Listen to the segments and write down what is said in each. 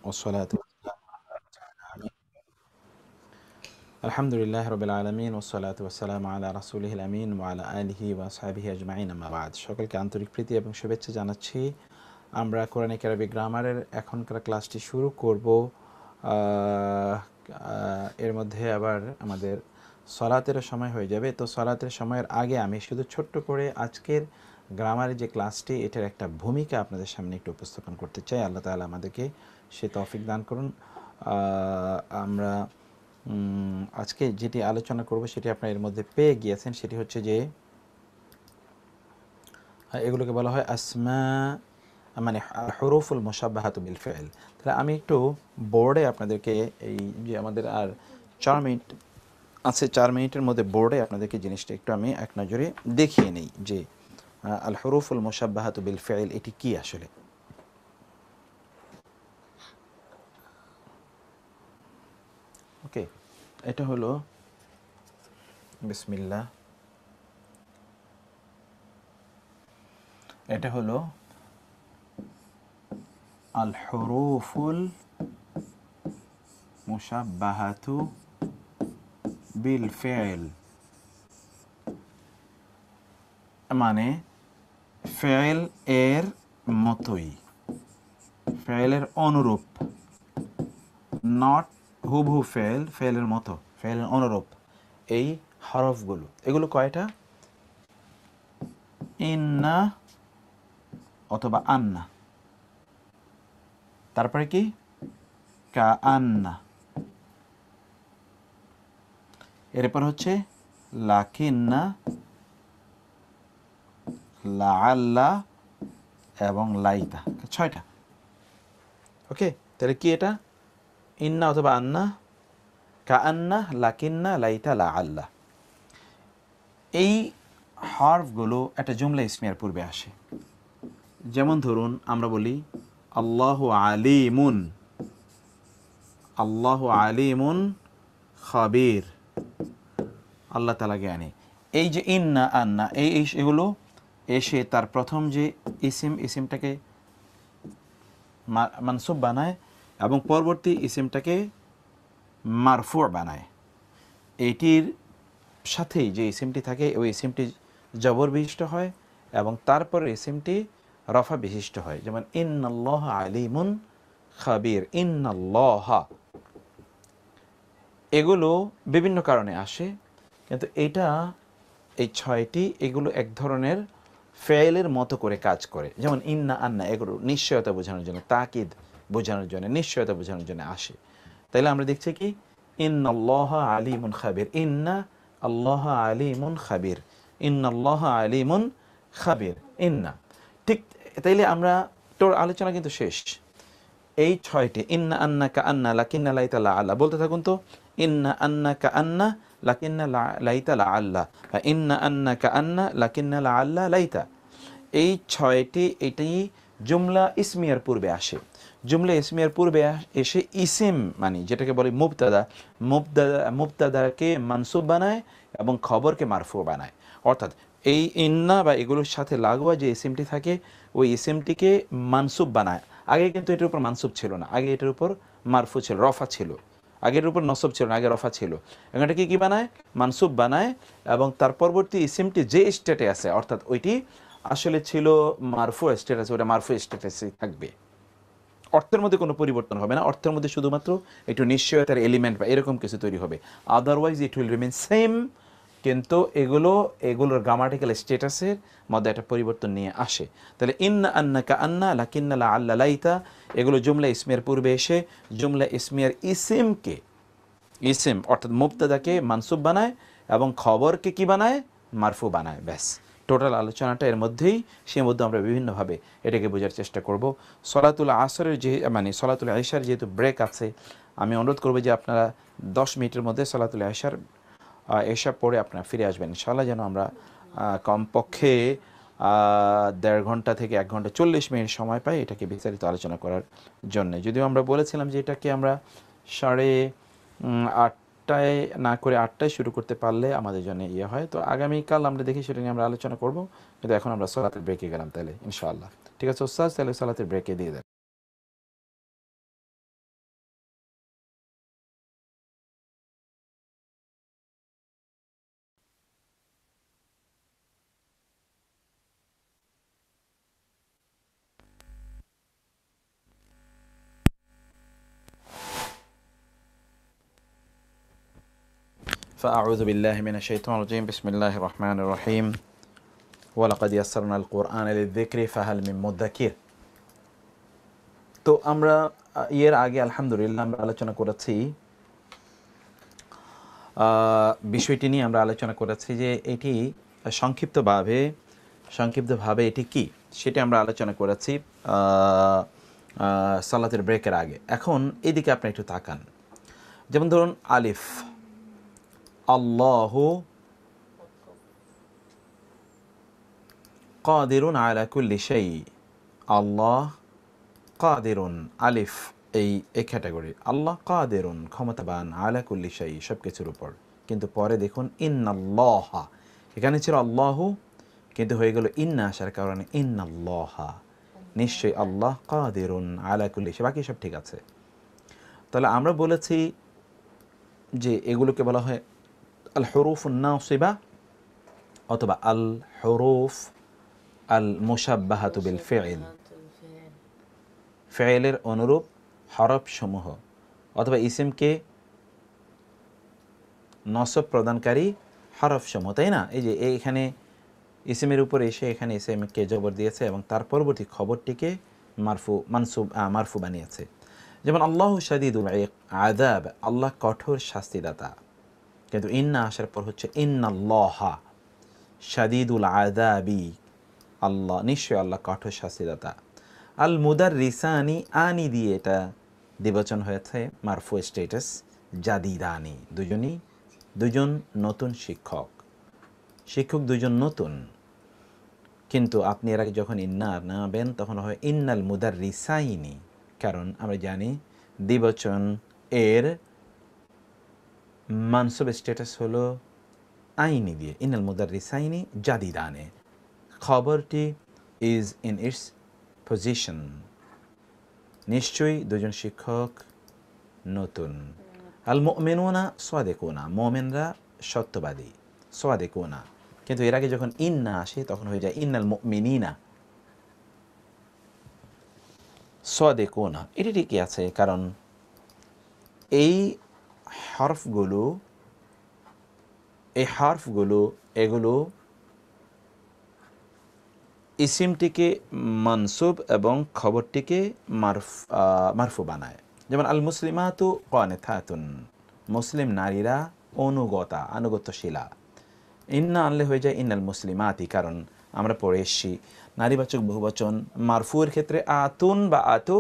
والصلاة আলহামদুলিল্লাহ রবিল আলমিন ওসলাত ওসালাম আলা রাসুলিল আমিন ওয়ালা আলিহি ওয়াসহাবিহি আজমাইন আম্মা বাদ। সকলকে আন্তরিক প্রীতি এবং শুভেচ্ছা জানাচ্ছি। আমরা কোরআনিক আরবি গ্রামারের এখনকার ক্লাসটি শুরু করব। এর মধ্যে আবার আমাদের সলাতেরও সময় হয়ে যাবে। তো সলাতের সময়ের আগে আমি শুধু ছোট্ট করে আজকের গ্রামারের যে ক্লাসটি এটার একটা ভূমিকা আপনাদের সামনে একটু উপস্থাপন করতে চাই। আল্লাহ তাআলা আমাদেরকে সে তৌফিক দান করুন। আমরা আজকে যেটি আলোচনা করব সেটি আপনারা এর মধ্যে পেয়ে গিয়েছেন। সেটি হচ্ছে যে এগুলোকে বলা হয় আসমা, মানে হুরুফুল মুশাব্বাহাতু বিল ফিল। তাহলে আমি একটু বোর্ডে আপনাদেরকে, এই যে আমাদের আর 4 মিনিট আছে, 4 মিনিটের মধ্যে বোর্ডে আপনাদেরকে জিনিসটা একটু আমি এক নজরে দেখিয়ে নিই যে আল হুরুফুল মুশাব্বাহাতু বিল ফিল এটি কি আসলে। ওকে, এটা হলো বিসমিল্লাহ, এটা হলো আল হুরুফুল মুশাব্বাহাতু বিল ফিল, মানে ফেল এর মতোই, ফেলের অনুরূপ, নট হুবহু ফেল, ফেলের মতো, ফেলের অনুরূপ এই হরফগুলো। এগুলো কয়টা? ইন্না অথবা আন্না, তারপরে কি কা আন্না, এরপর হচ্ছে লাকিন্না, লাআল্লা এবং লাইতা। 6টা। ওকে, তাহলে কি এটা? ইন্না অথবা আন্না, কা আন্না, লাকিন্না, লাইতা, লাআল্লা। এই হরফগুলো একটা জুমলা ইসমিয়ার পূর্বে আসে। যেমন ধরুন আমরা বলি আল্লাহু আলিমুন, আল্লাহু আলিমুন খাবির, আল্লাহ তাআলা জ্ঞানী। এই যে ইন্না আন্না এগুলো এসে তার প্রথম যে ইসিমটাকে মানসুব বানায় এবং পরবর্তী ইসিমটাকে মারফু বানায়। এটির সাথেই যে ইসিমটি থাকে ওই ইসিমটি জবর বিশিষ্ট হয় এবং তারপরে ইসিমটি রফা বিশিষ্ট হয়। যেমন ইন্নাল্লাহ আলিমুন খাবির, ইন্নাল্লাহ। এগুলো বিভিন্ন কারণে আসে, কিন্তু এটা এই 6টি এগুলো এক ধরনের ফেলের মতো করে কাজ করে। যেমন ইন্না আন্না, এগুলো নিশ্চয়তা বোঝানোর জন্য, তাকিদ বোঝানোর জন্য, নিশ্চয়তা বোঝানোর জন্য আসে। তাইলে আমরা দেখছি কি ইন্নাল্লাহ আলিমুন খাবির, ইন্না আল্লাহ আলিমুন খাবির, ইন্নাল্লাহ আলিমুন খাবির, ইন্না। ঠিক তাইলে আমরা তোর আলোচনা কিন্তু শেষ। এই 6টি ইন্না আন্না কা আন্না লাকিন্না লাইতা লা আল্লাহ বলতে থাকুন তো। ইন্না আন্না কা আন্না লাকিন্না লাইতা লা আল্লাহ, ইন্না আন্না কা আন্না লাকিন্না লা আল্লাহ লাইতা। এই 6টি এটি জুমলা ইসমিয়ার পূর্বে আসে। জুমলা ইসমিয়ার পূর্বে এসে ইসিম, মানে যেটাকে বলে মুবতাদা, মুবতাদাকে মানসুব বানায় এবং খবরকে মারফু বানায়। অর্থাৎ এই ইন্না বা এগুলোর সাথে লাগোয়া যে ইসিমটি থাকে ওই ইসিমটিকে মানসুব বানায়। আগে কিন্তু এটার উপর মানসুব ছিল না, আগে এটার উপর মারফু ছিল, রফা ছিল। আগের উপর নসব ছিল না, আগে রফা ছিল। এখানটাকে কি বানায়? মানসুব বানায় এবং তার পরবর্তী ইসিমটি যে স্টেটে আছে, অর্থাৎ ওইটি আসলে ছিল মারফু স্ট্যাটাস, ওটা মারফু স্ট্যাটাসই থাকবে। অর্থের মধ্যে কোনো পরিবর্তন হবে না, অর্থের মধ্যে শুধুমাত্র একটু নিশ্চয়তার এলিমেন্ট বা এরকম কিছু তৈরি হবে। Otherwise it will remain same, কিন্তু এগুলোর গ্রামাটিক্যাল স্ট্যাটাসের মধ্যে একটা পরিবর্তন নিয়ে আসে। তাহলে ইন্না আন্না কা আন্না লাকিন্না লা আল্লা লাইতা, এগুলো জুমলা ইসমিয়ার পূর্বে এসে জুমলা ইসমিয়ার ইসিম অর্থাৎ মুবতাদাকে মানসুব বানায় এবং খবরকে কি বানায়? মারফু বানায়। ব্যাস, টোটাল আলোচনাটা এর মধ্যেই সীমাবদ্ধ। আমরা বিভিন্নভাবে এটাকে বোঝার চেষ্টা করব। সলাতুল আসরের মানে সলাতুল ইশার যেহেতু ব্রেক আছে, আমি অনুরোধ করব যে আপনারা 10 মিনিটের মধ্যে সলাতুল এশা পড়ে আপনারা ফিরে আসবেন ইনশাআল্লাহ, যেন আমরা কমপক্ষে 1.5 ঘন্টা থেকে 1 ঘন্টা 40 মিনিট সময় পাই এটাকে বিস্তারিত আলোচনা করার জন্য। যদিও আমরা বলেছিলাম যে এটাকে আমরা 8:30টায় না করে 8টায় শুরু করতে পারলে আমাদের জন্য ইয়ে হয়। তো আগামীকাল আমরা দেখি সেটা নিয়ে আমরা আলোচনা করব, কিন্তু এখন আমরা সলাতের ব্রেকে গেলাম তাহলে ইনশাআল্লাহ। ঠিক আছে ওস্তাদ, তাহলে সলাতের ব্রেকে দিয়ে দেন। فأعوذ بالله من الشيطان الرجيم بسم الله الرحمن الرحيم ولقد يسرنا القرآن للذكر فهل من مدكر তো আমরা এর আগে আলহামদুলিল্লাহ আমরা আলোচনা করেছি বিষয়টি নিয়ে আমরা আলোচনা করেছি যে এটি সংক্ষিপ্তভাবে এটি কি সেটা আমরা আলোচনা করেছি সালাতের ব্রেকের আগে। এখন এদিকে আপনি একটু তাকান, যেমন ধরুন আলিফ, আল্লাহু কাদিরুন আলা কুল্লি শাই, আল্লাহ কাদিরুন, আলিফ এই ক্যাটাগরি, আল্লাহ কাদিরুন ক্ষমতাবান, আলা কুল্লি শাই সব কিছুর উপর। কিন্তু পরে দেখুন ইন্নাল্লাহা, এখানে ছিল আল্লাহু কিন্তু হয়ে গেল ইন্না আসার কারণে ইন্নাল্লাহা, নিশ্চয়ই আল্লাহ কাদিরুন আলা কুল্লি শাই, বাকি সব ঠিক আছে। তাহলে আমরা বলেছি যে এগুলোকে বলা হয় আল হুরুফুন নাসিবা অথবা আল হুরুফ আল মুশাব্বাহাতু বিল ফি'ল, ফেয়েলের অনুরূপ হরফ সমূহ অথবা ইসিমকে নসব প্রদানকারী হরফ সমূহ, তাই না? এই যে এখানে ইসিমের উপরে এসে এখানে ইসিমকে জবর দিয়েছে এবং তার পরবর্তী খবরটিকে মারফু বানিয়েছে। যেমন আল্লাহু শাদীদুল আযাব, আল্লাহ কঠোর শাস্তিদাতা, কিন্তু ইন্না আসার পর হচ্ছে ইন্নাল্লাহা শাদীদুল আযাবি, আল্লাহ নিশ্চয় আল্লাহ কঠোর শাস্তিদাতা। আল মুদাররিসানি, আনি দিয়ে এটা দ্বিবচন হয়েছে, মারফু স্ট্যাটাস, জাদিদানি দুজন নতুন শিক্ষক দুজন নতুন, কিন্তু আপনি এর আগে যখন ইন্না নাবেন তখন হয় ইন্নাল মুদাররিসাইনি, কারণ আমরা জানি দ্বিবচন এর মানসুব স্ট্যাটাস হলো আইনি দিয়ে, ইন্নাল মুদাররিসাইনি জাদিদানে, খবরটি ইজ ইন ইটস পজিশন, নিশ্চয়ই দুজন শিক্ষক নতুন। আল মুমিনুনা সাদিকুনা, মুমিনরা সত্যবাদী, সাদিকুনা, কিন্তু এর আগে যখন ইন্না আসে তখন হয়ে যায় ইন্নাল মুমিনিনা সাদিকুনা। এটি ঠিকই আছে, কারণ এই হরফগুলো এগুলো ইসিমটিকে মানসুব এবং খবরটিকে মারফু বানায়। যেমন আল মুসলিমাতু কানিতাতুন, মুসলিম নারীরা আনুগত্যশীলা। ইন্না আনলে হয়ে যায় ইন্নাল মুসলিমাতি, কারণ আমরা পড়ে এসছি নারীবাচক বহুবচন মারফুয়ের ক্ষেত্রে আতুন বা আতু,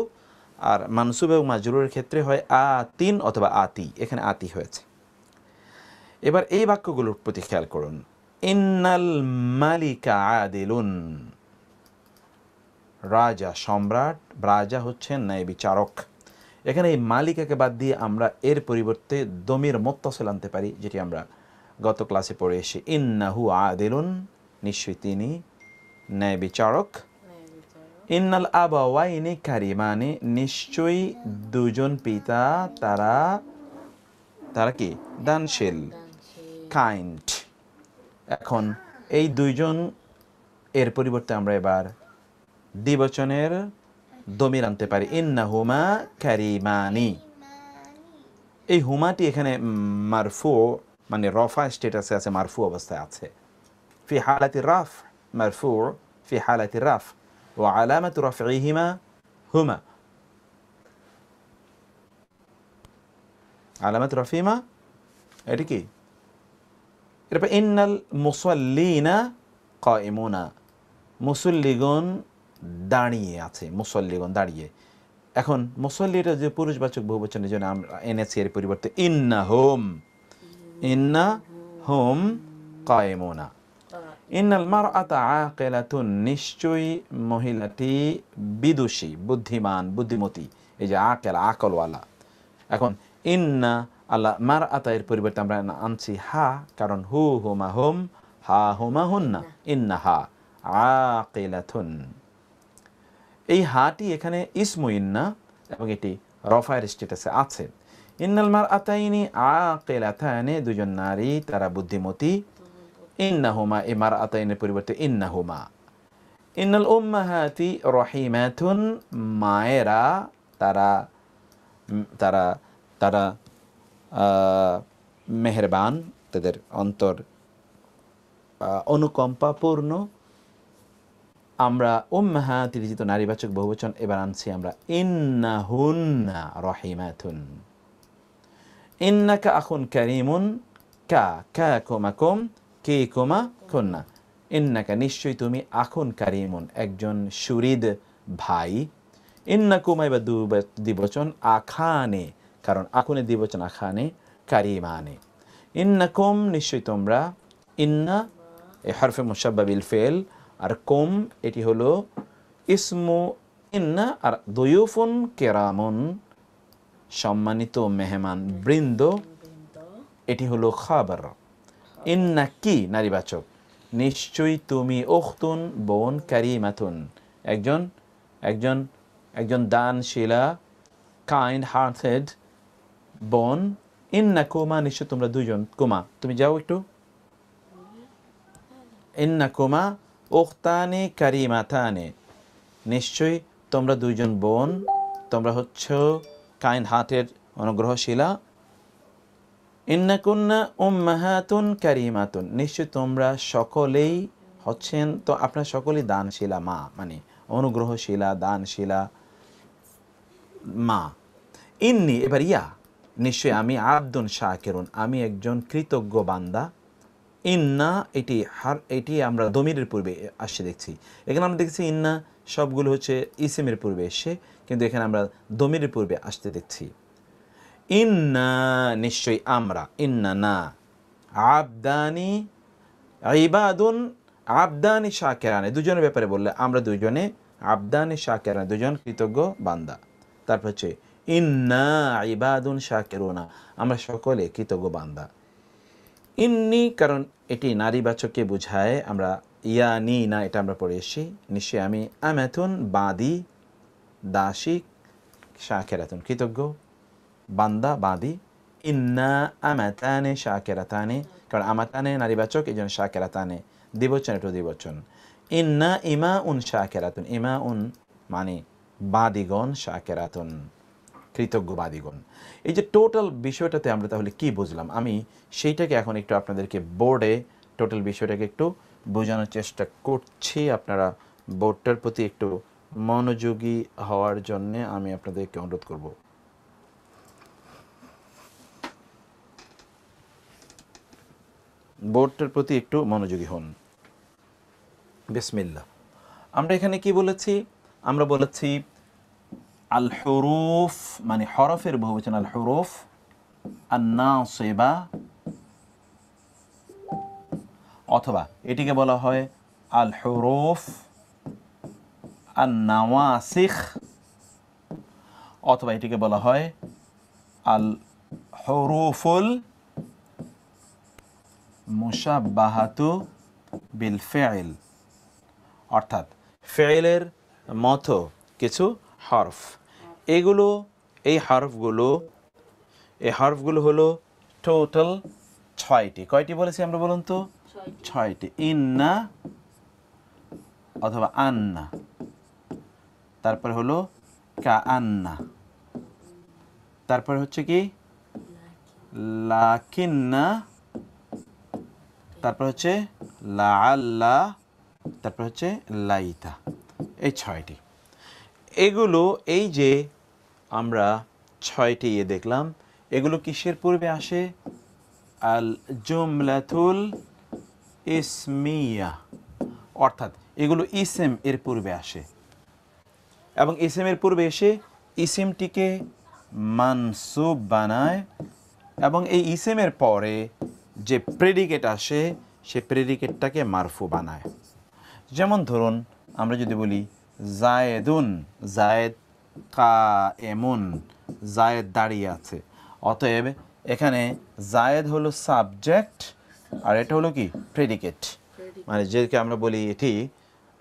আর মানসুব এবং মাজরুরের ক্ষেত্রে হয় আতিন অথবা আতি, এখানে আতি হয়েছে। এবার এই বাক্যগুলোর প্রতি খেয়াল করুন, ইন্নাল মালিকা আদিলুন, রাজা সম্রাট, রাজা হচ্ছেন ন্যায় বিচারক। এখানে এই মালিকাকে বাদ দিয়ে আমরা এর পরিবর্তে দমির মুত্তাসিল আনতে পারি, যেটি আমরা গত ক্লাসে পড়ে এসে ইন্নাহু আদিলুন, নিশ্চয়ই তিনি ন্যায় বিচারক। ইন্নাল আবাওয়াইনি কারিমানি, নিশ্চয়ই দুজন পিতা তারা কি দানশীল, কাইন্ড। এখন এই দুইজন এর পরিবর্তে আমরা এবার দ্বিবচনের দমির আনতে পারি, ইন্নাহুমা কারিমানি। এই হুমাটি এখানে মারফু, মানে রফা স্ট্যাটাসে আছে, মারফু অবস্থায় আছে, ফি হালাতি রাফ, মারফু ফি হালাতি রাফ, ওয়া আলামাতু রাফইহিমা হুমা, আলামাতু রাফিহিমা এটি কি? এরপর ইন্নাল মুসাল্লিনা কাইমুনা, মুসল্লিগণ দাঁড়িয়ে আছে, মুসল্লিগণ দাঁড়িয়ে। এখন মুসল্লি এটা যে পুরুষবাচক বহুবচনের জন্য আমরা এনেছি এর পরিবর্তে ইন্নাহুম কায়েমুনা। ইন্নাল মারআতা আকিলাতুন, নিশ্চয়ই মহিলাটি বিদুষী, বুদ্ধিমান, বুদ্ধিমতী, এই যে আকলওয়ালা। এখন ইন্না আল্লাহ মারআতা এর পরিবর্তে আমরা আনছি হা, কারণ হুমা হুম, হা হুমা হুন্না, ইন্নাহা আকিলাতুন। এই হাটি এখানে ইসমু ইন্না এবং এটি রফায়ের স্ট্যাটাসে আছে। ইন্নাল মারআতাইনি আকিলাতানি, দুজন নারী তারা বুদ্ধিমতী। ইন্নাহুমা, এই মারআতাইনের পরিবর্তে ইন্নাহুমা। ইন্নাল উম্মাহাতি রহিমাতুন, মায়েরা তারা তারা তারা মেহেরবান, তাদের অন্তর অনুকম্পাপূর্ণ। আমরা উম্মাহাতির যেহেতু নারীবাচক বহুবচন, এবার আনছি আমরা ইন্নাহুন্না রহিমাতুন। ইন্নাকা আখুন কারিমুন, কা কা কুমাকুম, কে কুমা কুন্না। ইন্নাকা নিশ্চয়ই তুমি, আখুন কারিমুন একজন সুহৃদ ভাই। ইন্নাকুমা এবার দ্বিবচন, আখানে, কারণ আখুনে দ্বিবচন আখানে, কারিমানে। ইন্নাকুম নিশ্চয়ই তোমরা, ইন্না এ হরফে মুশাব্বা বিল ফেল, আর কুম এটি হলো ইসমু ইন্না, আর দুয়ুফুন কেরামুন সম্মানিত মেহমান বৃন্দ, এটি হলো খাবার। ইন্না কি নারীবাচক, নিশ্চয়ই তুমি, উখতুন বোন, কারিমাতুন একজন একজন একজন দানশীলা কাইন্ড হার্টেড বোন। ইন্না কুমা নিশ্চয় তোমরা দুজন, কুমা তুমি যাও একটু, ইন্না কুমা উখতানে কারিমাতানে নিশ্চয়ই তোমরা দুইজন বোন, তোমরা হচ্ছ কাইন্ড হার্টেড অনুগ্রহশীলা। ইন্নাকুন্না উম্মাহাতুন কারিমাতুন নিশ্চয় তোমরা সকলেই হচ্ছেন, তো আপনারা সকলেই দানশীলা মা, মানে অনুগ্রহশীলা দানশীলা মা। ইন্নি এবার ইয়া, নিশ্চয় আমি, আব্দুন শাকিরুন আমি একজন কৃতজ্ঞ বান্দা। ইন্না এটি আমরা দমিরের পূর্বে আসছে দেখছি, এখানে আমরা দেখছি ইন্না সবগুলো হচ্ছে ইসিমের পূর্বে এসে, কিন্তু এখানে আমরা দমিরের পূর্বে আসতে দেখছি। ইন্না নিশ্চয়ই আমরা, ইন্না না, আবদানি ইবাদুন, আবদানি শাকিরানে দুজনের ব্যাপারে বললে আমরা দুজনে, আবদানি শাকিরানে দুজন কৃতজ্ঞ বান্দা। তারপর হচ্ছে ইন্না ইবাদুন শাকিরুনা আমরা সকলে কৃতজ্ঞ বান্দা। ইন্নি কারণ এটি নারীবাচককে বোঝায়, আমরা ইয়ানি না এটা আমরা পড়ে এসেছি। নিশ্চয়ই আমি, আমাতুন বাদি, দাসী, শাকিরাতুন কৃতজ্ঞ বান্দা বাদি। ইন্না আমাতানে শাকিরাতানে, কারণ আমাতানে নারীবাচক এই জন্য শাকিরাতানে দ্বিবচন, একটু দ্বিবচন। ইন্না ইমাউন শাকিরাতুন, ইমাউন মানে বাদিগণ, শাকিরাতুন কৃতজ্ঞ বাদিগণ। এই যে টোটাল বিষয়টাতে আমরা তাহলে কি বুঝলাম, আমি সেইটাকে এখন একটু আপনাদেরকে বোর্ডে টোটাল বিষয়টাকে একটু বোঝানোর চেষ্টা করছি। আপনারা বোর্ডটার প্রতি একটু মনোযোগী হওয়ার জন্যে আমি আপনাদেরকে অনুরোধ করব। বোর্ডটার প্রতি একটু মনোযোগী হন। বিসমিল্লাহ। আমরা এখানে কি বলেছি, আমরা বলেছি আল হুরুফ মানে হরফের বহুবচন, আল হুরুফ আন-নাসিবা, অথবা এটিকে বলা হয় আল হুরুফ আন-নাওয়াসিখ, অথবা এটিকে বলা হয় আল হুরুফুল মুশাব্বাহাতু বিল ফিল, অর্থাৎ ফিলের মতো কিছু হরফ। এগুলো এই হরফগুলো হলো টোটাল 6টি। কয়টি বলেছি আমরা বলুন তো? 6টি। ইন্না অথবা আন্না, তারপর হলো কাআন্না, তারপর হচ্ছে কি লাকিন্না, তারপর হচ্ছে লাআল্লা, তারপর হচ্ছে লাইতা। এই 6টি। এগুলো এই যে আমরা 6টি দেখলাম, এগুলো কিসের পূর্বে আসে? আল জুমলাতুল ইসমিয়া, অর্থাৎ এগুলো ইসেম এর পূর্বে আসে, এবং ইসেমের পূর্বে এসে ইসিমটিকে মানসুব বানায়, এবং এই ইসেমের পরে যে প্রেডিকেট আসে সে প্রেডিকেটটাকে মারফু বানায়। যেমন ধরুন আমরা যদি বলি জায়েদুন, জায়েদ কায়েমুন, জায়েদ দাঁড়িয়ে আছে, অতএব এখানে জায়েদ হলো সাবজেক্ট আর এটা হলো কি প্রেডিকেট, মানে যেকে আমরা বলি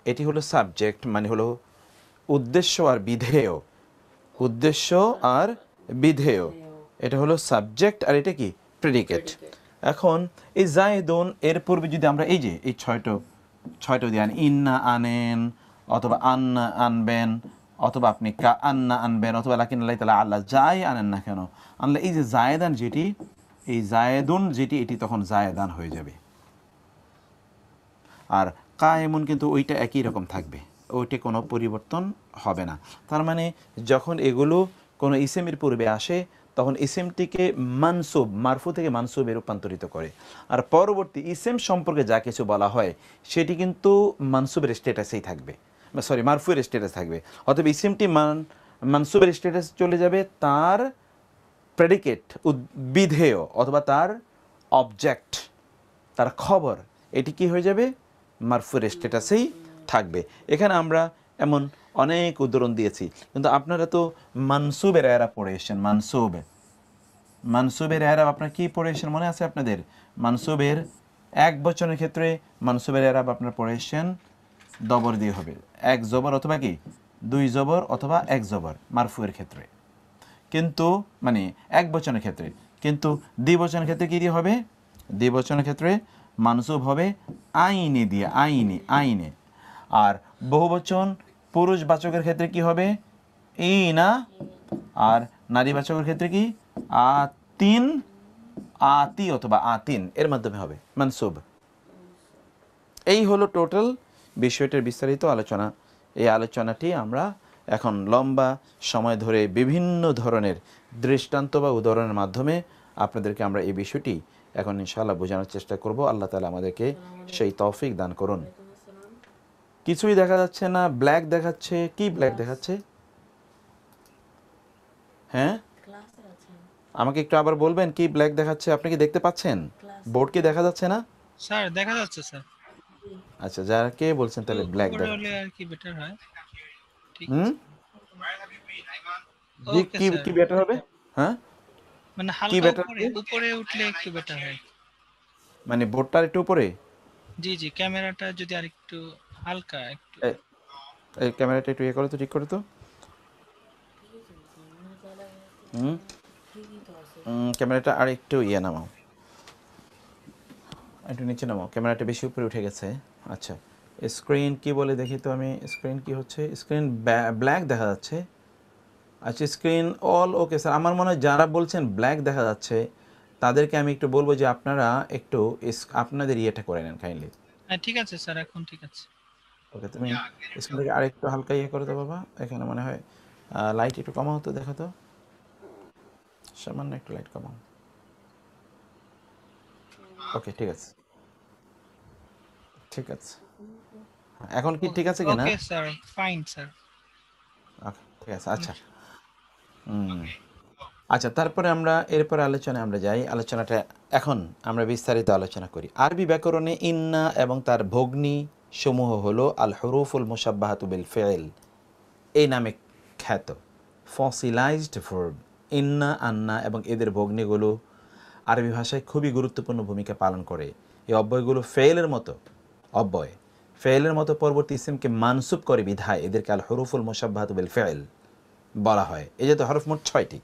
এটি হলো সাবজেক্ট, মানে হলো উদ্দেশ্য আর বিধেয়, উদ্দেশ্য আর বিধেয়, এটা হলো সাবজেক্ট আর এটা কি প্রেডিকেট। এখন এই জায়েদুন এর পূর্বে যদি আমরা এই যে এই ছয়টা দিয়ে ইন্না আনেন, অথবা আন্না আনবেন, অথবা আপনি আন্না আনবেন, অথবা লাকিন আল্লাহ তাআলা আল্লাহ যাই আনেন না কেন আনলে, এই যে জায়েদান যেটি এই জায়েদুন যেটি এটি তখন জায়েদান হয়ে যাবে। আর কায়েমুন কিন্তু ওইটা একই রকম থাকবে, ওইটা কোনো পরিবর্তন হবে না। তার মানে যখন এগুলো কোনো ইসেমের পূর্বে আসে তখন ইসেমটিকে মানসুব, মারফু থেকে মানসুবে রূপান্তরিত করে। আর পরবর্তী ইসেম সম্পর্কে যা কিছু বলা হয় সেটি কিন্তু মানসুবের স্ট্যাটাসেই থাকবে, সরি মারফুয়ের স্ট্যাটাস থাকবে। অতএব ইসেমটি মানসুবের স্ট্যাটাস চলে যাবে, তার প্রেডিকেট বিধেয় অথবা তার অবজেক্ট, তার খবর, এটি কি হয়ে যাবে, মারফুর স্ট্যাটাসেই থাকবে। এখানে আমরা এমন অনেক উদাহরণ দিয়েছি, কিন্তু আপনারা তো মানসুবের এরা পড়ে এসেছেন। মানসুবের এরাব আপনার কি পড়ে এসেছেন মনে আছে আপনাদের? মানসুবের এক বচনের ক্ষেত্রে মানসুবের এরাব আপনারা পড়ে এসেছেন দবর দিয়ে হবে, এক জবর অথবা কি দুই জবর অথবা এক জবর মারফুয়ের ক্ষেত্রে, কিন্তু মানে এক বচনের ক্ষেত্রে। কিন্তু দ্বিবচনের ক্ষেত্রে কী দিয়ে হবে? দ্বিবচনের ক্ষেত্রে মানসুব হবে আইনে দিয়ে, আইনে। আর বহুবচন পুরুষবাচকের ক্ষেত্রে কি হবে? ইনা। আর নারীবাচকের ক্ষেত্রে কি? আতিন, আতি অথবা আতিন, এর মাধ্যমে হবে মানসুব। এই হলো টোটাল বিষয়টার বিস্তারিত আলোচনা। এই আলোচনাটি আমরা এখন লম্বা সময় ধরে বিভিন্ন ধরনের দৃষ্টান্ত বা উদাহরণের মাধ্যমে আপনাদেরকে আমরা এই বিষয়টি এখন ইনশাআল্লাহ বোঝানোর চেষ্টা করব। আল্লাহ তাআলা আমাদেরকে সেই তৌফিক দান করুন। কিছুই দেখা যাচ্ছে না, ব্ল্যাক দেখাচ্ছে। কি ব্ল্যাক দেখাচ্ছে? হ্যাঁ, আমাকে একটু আবার বলবেন কি ব্ল্যাক দেখাচ্ছে? আপনি কি দেখতে পাচ্ছেন? বোর্ড কি দেখা যাচ্ছে না? স্যার দেখা যাচ্ছে স্যার। আচ্ছা, যারা কে বলছেন তাহলে ব্ল্যাক উপরে দেখাচ্ছে? হলে আর কি বেটার হয়। ঠিক হুম, আছে। জি, ওকে কি স্যার। কি বেটার হবে? হ্যাঁ, মানে কি হালকা বেটার উপরে হবে? উপরে উঠলে একটু বেটার হয়। মানে বোর্ডটার একটু উপরে? জি জি, ক্যামেরাটা যদি আরেকটু হালকা একটু। এই ক্যামেরাটা একটু ইয়ে করো তো, ঠিক করো তো। হুম, ক্যামেরাটা আর একটু ইয়ে নামাও, একটু নিচে নামাও, ক্যামেরাটা বেশি উপরে উঠে গেছে। আচ্ছা, স্ক্রিন কি বলে দেখি তো আমি, স্ক্রিন কি হচ্ছে? স্ক্রিন ব্ল্যাক দেখা যাচ্ছে। আচ্ছা, স্ক্রিন অল ওকে স্যার। আমার মনে হয় যারা বলছেন ব্ল্যাক দেখা যাচ্ছে তাদেরকে আমি একটু বলবো যে আপনারা একটু আপনাদের ইয়েটা করে নেন কাইন্ডলি। হ্যাঁ ঠিক আছে স্যার, এখন ঠিক আছে। ওকে, তুমি স্ক্রিনটাকে আরেকটু হালকা ইয়ে করে দাও বাবা। এখানে মনে হয় লাইট একটু কমাও তো, দেখো তো, সামান্য একটু লাইট কমাও। ওকে, ঠিক আছে, ঠিক আছে। এখন কি ঠিক আছে কিনা? Okay sir, fine sir. Okay, ঠিক আছে। আচ্ছা, আচ্ছা, তারপরে আমরা এরপর আলোচনায় আমরা যাই। আলোচনাটা এখন আমরা বিস্তারিত আলোচনা করি। আরবি ব্যাকরণে ইন্না এবং তার ভগ্নী সমূহ হলো আল হুরুফুল মুশাব্বাহাতু বিল ফিল, এই নামে খ্যাত ফসিলাইজড ভার্ব। ইন্না, আন্না এবং এদের ভগ্নীগুলো আরবি ভাষায় খুবই গুরুত্বপূর্ণ ভূমিকা পালন করে। এই অব্যয়গুলো ফেলের মতো অব্যয়, ফেলের মতো পরবর্তী ইসিমকে মানসুব করে বিধায় এদেরকে আল হুরুফুল মুশাব্বাহাতু বিল ফিল বলা হয়। এই যে তো হরফ মোট 6টি।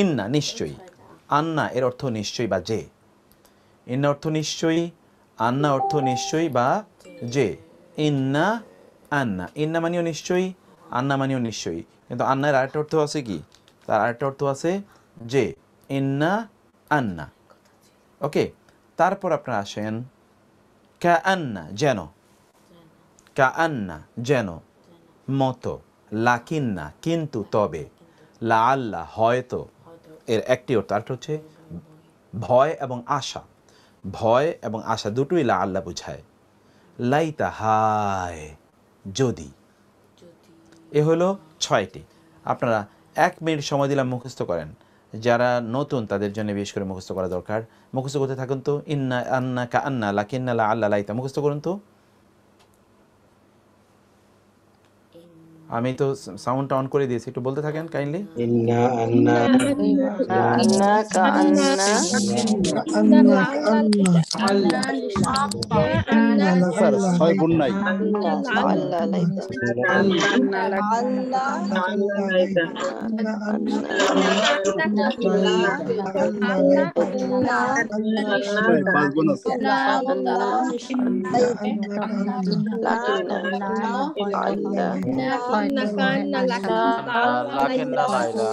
ইন্না নিশ্চয়ই, আন্না এর অর্থ নিশ্চয়ই বা যে। ইন্না অর্থ নিশ্চয়ই, আন্না অর্থ নিশ্চয়ই বা যে। ইন্না, আন্না, ইন্না মানেও নিশ্চয়ই, আন্না মানেও নিশ্চয়ই, কিন্তু আন্নার আরেকটা অর্থ আছে কি? তার আরেকটা অর্থ আছে যে। ইন্না, আন্না। ওকে, তারপর আপনারা আসেন কা আন্না যেন, কা আন্না যেন, মতো, লাকিন্না কিন্তু, তবে, লা আল্লাহ হয়তো, এর একটি অর্থ। আরেকটা হচ্ছে ভয় এবং আশা, ভয় এবং আশা দুটোই লা আল্লাহ বুঝায়। লাইতা হায় যদি, এ হলো 6টি। আপনারা 1 মিনিট সময় দিলাম মুখস্থ করেন। যারা নতুন তাদের জন্য বিশেষ করে মুখস্থ করা দরকার। মুখস্থ করতে থাকুন তো। ইন্না, আন্না, কা আন্না, লাকিন্না, লা আল্লাহ, লাইতা মুখস্থ করুন তো। আমি তো সাউন্ডটা অন করে দিয়েছি, একটু বলতে থাকেন কাইন্ডলি। إنا أنا كأن كأن স্যার 6 গুণ নাই। لعل ليت ভাই 5 গুণ আছে। لكن لعل কান্না লাকিন্না লাইলা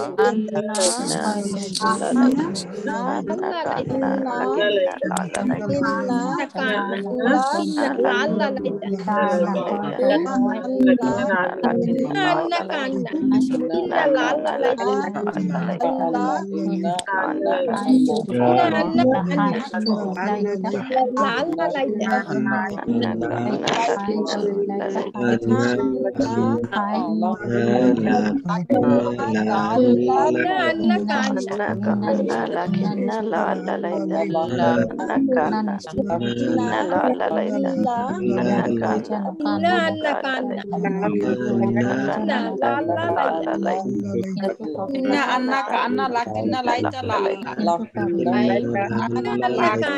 Inna annaka anna lakinna laita la la anna lakinna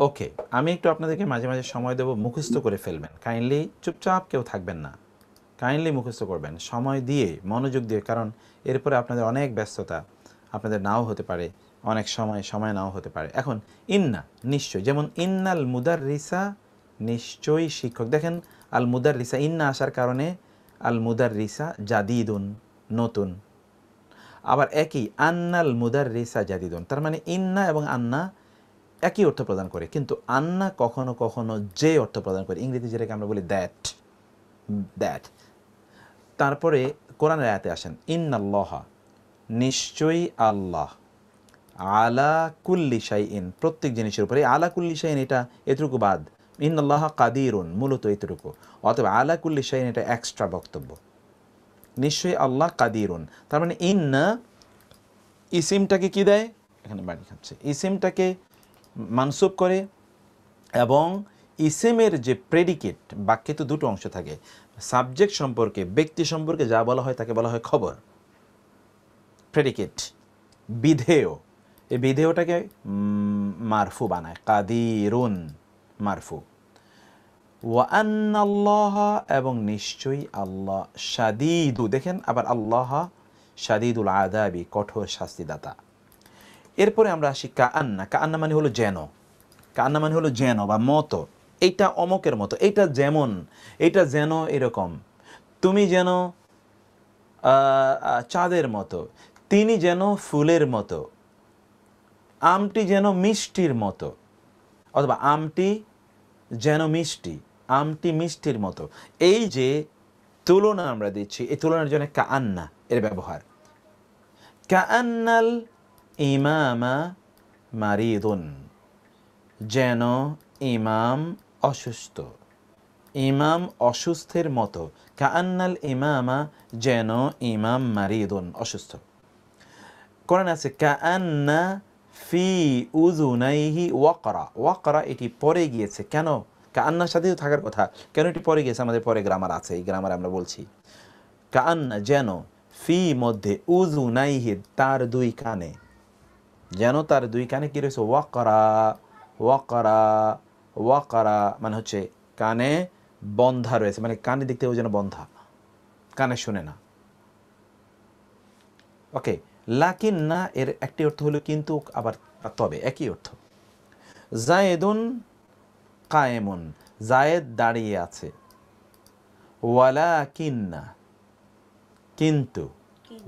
ওকে, আমি একটু আপনাদেরকে মাঝে মাঝে সময় দেবো, মুখস্থ করে ফেলবেন। কাইন্ডলি চুপচাপ কেউ থাকবেন না, কাইন্ডলি মুখস্থ করবেন সময় দিয়ে, মনোযোগ দিয়ে, কারণ এরপরে আপনাদের অনেক ব্যস্ততা, আপনাদের নাও হতে পারে, অনেক সময় নাও হতে পারে। এখন ইন্না নিশ্চয়, যেমন ইন্নাল মুদাররিসা নিশ্চয়ই শিক্ষক। দেখেন আল মুদাররিসা ইন্না আসার কারণে আল মুদাররিসা জাদিদুন নতুন। আবার একই আন্নাল মুদাররিসা জাদিদুন, তার মানে ইন্না এবং আন্না একই অর্থ প্রদান করে, কিন্তু আন্না কখনো কখনো যে অর্থ প্রদান করে, ইংরেজি যেটাকে আমরা বলি দ্যাট দ্যাট। তারপরে কোরআনের আয়াতে আসেন ইন্নাল্লাহ নিশ্চয়ই আল্লাহ, আলা কুল্লি শাইইন প্রত্যেক জিনিসের উপরে, আলা কুল্লি শাইইন এটা এতটুকু বাদ, ইন্নাল্লাহ কাদিরুন মূলত এতটুকু, অথবা আলা কুল্লি শাইইন এটা এক্সট্রা বক্তব্য। নিশ্চয়ই আল্লাহ কাদিরুন, তার মানে ইন্না ইসিমটাকে কি দেয়, এখানে বাড়ি খাচ্ছে, ইসিমটাকে মানসুব করে, এবং ইসিমের যে প্রেডিকেট, বাক্যে তো দুটো অংশ থাকে, সাবজেক্ট সম্পর্কে ব্যক্তি সম্পর্কে যা বলা হয় তাকে বলা হয় খবর, প্রেডিকেট বিধেয়, এই বিধেয়টাকে মারফু বানায়, কাদিরুন মারফু। ওয়া আন্নাল্লাহ এবং নিশ্চয়ই আল্লাহ, শাদীদু দেখেন আবার আল্লাহ শাদীদুল আযাবি কঠোর শাস্তিদাতা। এরপরে আমরা আসি কাআন্না, কাআন্না মানে হলো যেন, কাআন্না মানে হলো যেন বা মতো, এইটা অমকের মতো, এইটা যেমন, এইটা যেন এরকম, তুমি যেন চাঁদের মতো, তিনি যেন ফুলের মতো, আমটি যেন মিষ্টির মতো, অথবা আমটি যেন মিষ্টি, আমটি মিষ্টির মতো। এই যে তুলনা আমরা দিচ্ছি, এই তুলনার জন্য কাআন্না এর ব্যবহার। কাআন্নাল ইমামা মারিদুন, যেন ইমাম অসুস্থ, ইমাম অসুস্থের মতো, কাআন্নাল ইমামা যেন ইমাম মারিদুন অসুস্থ। কোরআন আছে কাআন্না ফি উযুনাইহি ওয়াকরা, ওয়াকরা এটি পরে গিয়েছে, কেন কান্নার সাথেও থাকার কথা, কেন এটি পরে গেছে, আমাদের পরে গ্রামার আছে, এই গ্রামার আমরা বলছি। কান্না যেন, ফি মধ্যে, উজু নাইহি তার দুই কানে, যেন তার দুই কানে কি রয়েছে, ওয়াকরা ওয়াকরা ওয়াকরা মানে হচ্ছে কানে বন্ধা রয়েছে, মানে কানে দেখতে ও যেন বন্ধা, কানে শুনে না। ওকে, লাকিন না এর একটি অর্থ হলো কিন্তু, আবার তবে, একই অর্থ। জায়েদুন কায়েমুন, জায়েদ দাঁড়িয়ে আছে। ওয়ালাকিন্না কিন্তু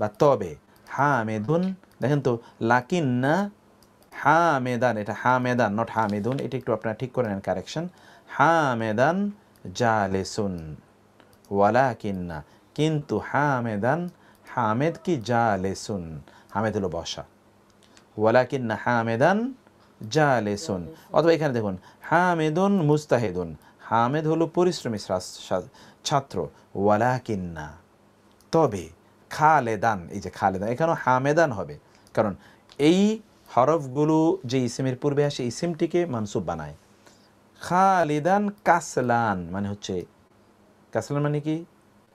বা তবে, হামেদুন, দেখেন তো লাকিন্না হামেদান, এটা হামেদান নট হামেদুন, এটা একটু আপনারা ঠিক করে নেন, কারেকশন। হামেদান জালেসুন, ওয়ালাকিন্না কিন্তু, হামেদান হামেদ কি জালেসুন, হামেদ হলো বসা, ওয়ালাকিন্না হামেদান জালেসুন। অথবা এখানে দেখুন হামেদুন মুস্তাহিদুন, হামেদ হলো পরিশ্রমী ছাত্র, ওয়ালাকিন্না তবে, খালেদান, এই যে খালেদান, এখানেও হামেদান হবে, কারণ এই হরফগুলো যে ইসিমের পূর্বে আসে ইসিমটিকে মানসুব বানায়। খালিদান কাসলান মানে হচ্ছে, কাসলান মানে কি,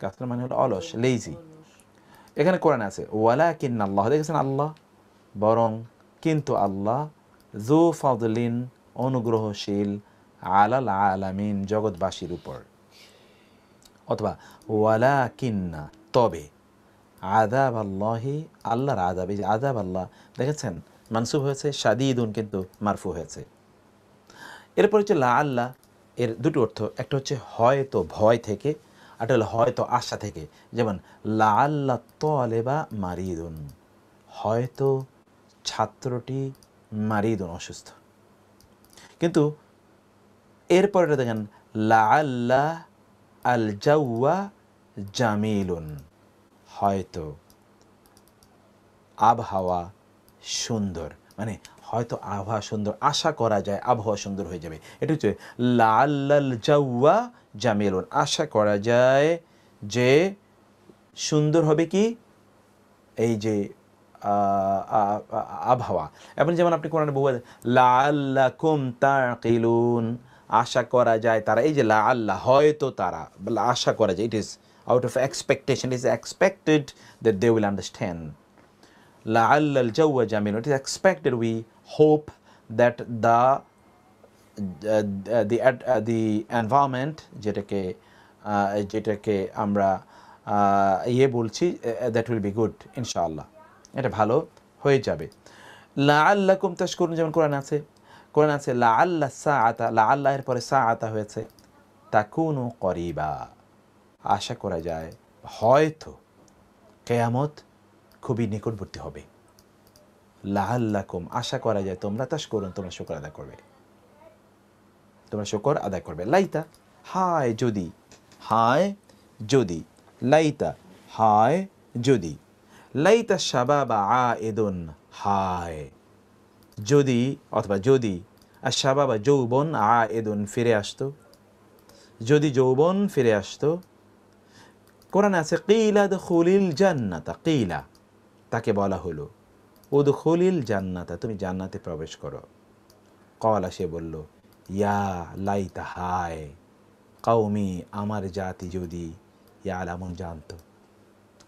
কাসলান মানে হলো অলস, লেজি। এখানে কোরআন আছে ওয়ালাকিন্না আল্লাহ, দেখেছেন আল্লাহ, বরং কিন্তু আল্লাহ, যু ফাদলিন অনুগ্রহশীল, আলাল আলামিন জগৎবাসীর উপর। অথবা ওয়ালাকিন্না তবে, আযাব আল্লাহি আল্লাহর আযাব, এই যে আযাব আল্লাহ দেখেছেন মানসুব হয়েছে, শাদীদুন কিন্তু মারফু হয়েছে। এরপর হচ্ছে লা আল্লাহ, এর দুটো অর্থ, একটা হচ্ছে হয়তো ভয় থেকে, আর হলো হয়তো আশা থেকে। যেমন লা আল্লাহ তালেবা মারিদুন, হয়তো ছাত্রটি মারিদুন অসুস্থ। কিন্তু এরপরে দেখেন লা আল্লাহ আল জাওয়া জামিলুন, হয়তো আবহাওয়া সুন্দর, মানে হয়তো আবহাওয়া সুন্দর, আশা করা যায় আবহাওয়া সুন্দর হয়ে যাবে। এটা হচ্ছে লাআল্লাল জাওয়া জামিলুন, আশা করা যায় যে সুন্দর হবে কি এই যে আবহাওয়া। এবং যেমন আপনি কোরআনে বহু লাআল্লাকুম তাকিলুন, আশা করা যায় তারা, এই যে লাআল্লাহ হয়তো তারা, আশা করা যায়, it is out of expectation, it is expected that they will understand. لعل الجو جميل, it is expected, we hope that the environment যেটাকে আমরা বলছি, that will be good ইনশাআল্লাহ, এটা ভালো হয়ে যাবে। লাআল্লাকুম তাশকুরুন, যেমন কোরআন আছে লাআল্লা সাআতা, লাআল্লা এর পরে সাআতা হয়েছে, তাকুনু করিবা, আশা করা যায় হয়তো কিয়ামত খুবই নিকটবর্তী হবে। লাআল্লাকুম আশা করা যায় তোমরা তাশকুরুন, তোমরা শুকর আদায় করবে, তোমরা শুকর আদায় করবে। লাইতা হায় যদি, হায় যদি, লাইতা হায় যদি, লাইতা শাবাবা আইদুন, হায় যদি, অথবা যদি আর শাবাবা যৌবন, আইদুন ফিরে আসতো, যদি যৌবন ফিরে আসতো। কোরআনে আছে কিলা দুখুলিল জান্নাতা, কিলা তাকে বলা হলো, উদখুলিল জান্নাতা তুমি জান্নাতে প্রবেশ করো। কওলা সে বলল, ইয়া লাইতা হায়, কওমি আমার জাতি যদি, ইয়ালামুন জানতো,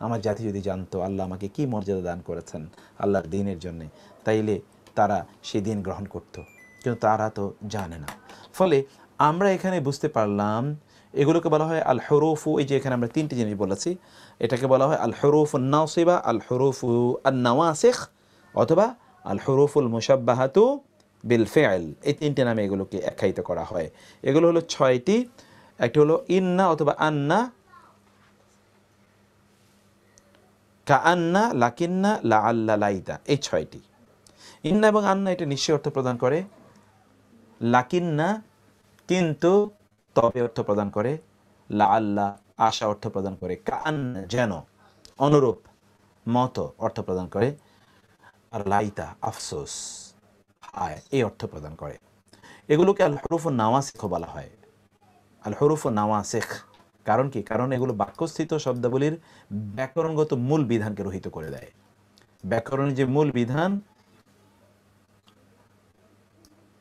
আমার জাতি যদি জানতো আল্লাহ আমাকে কি মর্যাদা দান করেছেন আল্লাহর দ্বীনের জন্য, তাইলে তারা সেই দিন গ্রহণ করত, কিন্তু তারা তো জানে না। ফলে আমরা এখানে বুঝতে পারলাম এগুলোকে বলা হয় আল হুরুফু, এই যে এখানে আমরা তিনটি জিনিস বলেছি, এটাকে বলা হয় আল হুরুফুন নাসিবা, আল হুরুফু আন নাওয়াসিখ, অথবা আল হুরুফুল মুশাব্বাহাতু বিল ফি'ল, এই তিনটি নামে এগুলোকে আখ্যায়িত করা হয়। এগুলো হলো ছয়টি, একটি হলো ইন্না অথবা আন্না, কাআন্না, লাকিন্না, লাআল্লা, লাইতা, এই ছয়টি। ইন্না এবং আন্না এটা নিশ্চয় অর্থ প্রদান করে, লাকিন্না কিন্তু তবে অর্থ প্রদান করে, লাআল্লা আশা অর্থ প্রদান করে, কাআন্না যেন, অনুরূপ, মতো অর্থ প্রদান করে, আর লাইতা আফসোস, হায় এই অর্থ প্রদান করে। এগুলোকে আল হুরুফুন নাওয়াসিখ বলা হয়, আল হুরুফুন নাওয়াসিখ। কারণ কি? কারণ এগুলো বাক্যস্থিত শব্দাবলীর ব্যাকরণগত মূল বিধানকে রহিত করে দেয়। ব্যাকরণের যে মূল বিধান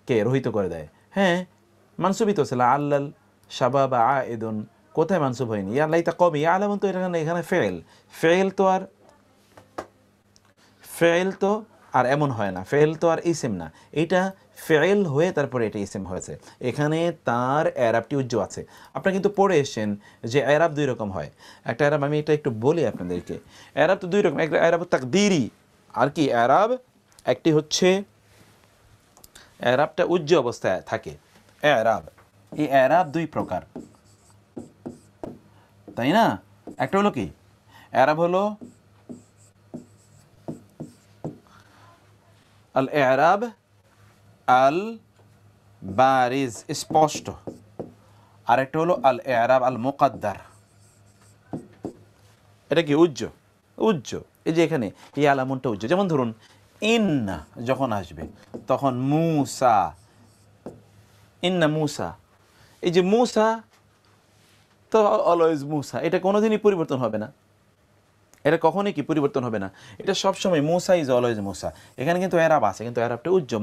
কে রহিত করে দেয়। হ্যাঁ, মানসুবই তো আছে লাআল্লাল শাবাবা আইদুন, কোথায় মানসুব হয়নি? ইয়া লাইতা কওমি ইয়ালামুন, তো এখানে ফেল তো আর এমন হয় না, ফেল তো আর ইসিম না, এটা ফেল হয়ে তারপরে এটা ইসিম হয়েছে। এখানে তার এরাবটি উজ্জ্ব আছে। আপনারা কিন্তু পড়ে এসেছেন যে এরাব দুই রকম হয়। একটা এরাব আমি এটা একটু বলি আপনাদেরকে, এরাব তো দুই রকম, একটা এরাব তাকদীরি আর কি এরাব, একটি হচ্ছে এরাবটা উজ্জ্ব অবস্থায় থাকে এরাব। এই এরাব দুই প্রকার, তাই না? একটা হলো কি এরাব হলো আল এরাব আল বারিজ স্পষ্ট, আর একটা হলো আল এরাব আল মুকাদ্দার। এটা কি উজ্জ্ব, এই যে এখানে এই আলামনটা উজ্জ্ব। যেমন ধরুন ইন্না যখন আসবে তখন মুসা, ইন্না মুসা, এই যে মুসা তো অলওয়েজ মুসা, এটা কোনোদিনই পরিবর্তন হবে না, এটা কখনই কি পরিবর্তন হবে না, এটা সবসময় মুসা ইজ অলওয়েজ মুসা। এখানে কিন্তু এরাব আছে, কিন্তু এরাবটা উজ্জ্ব,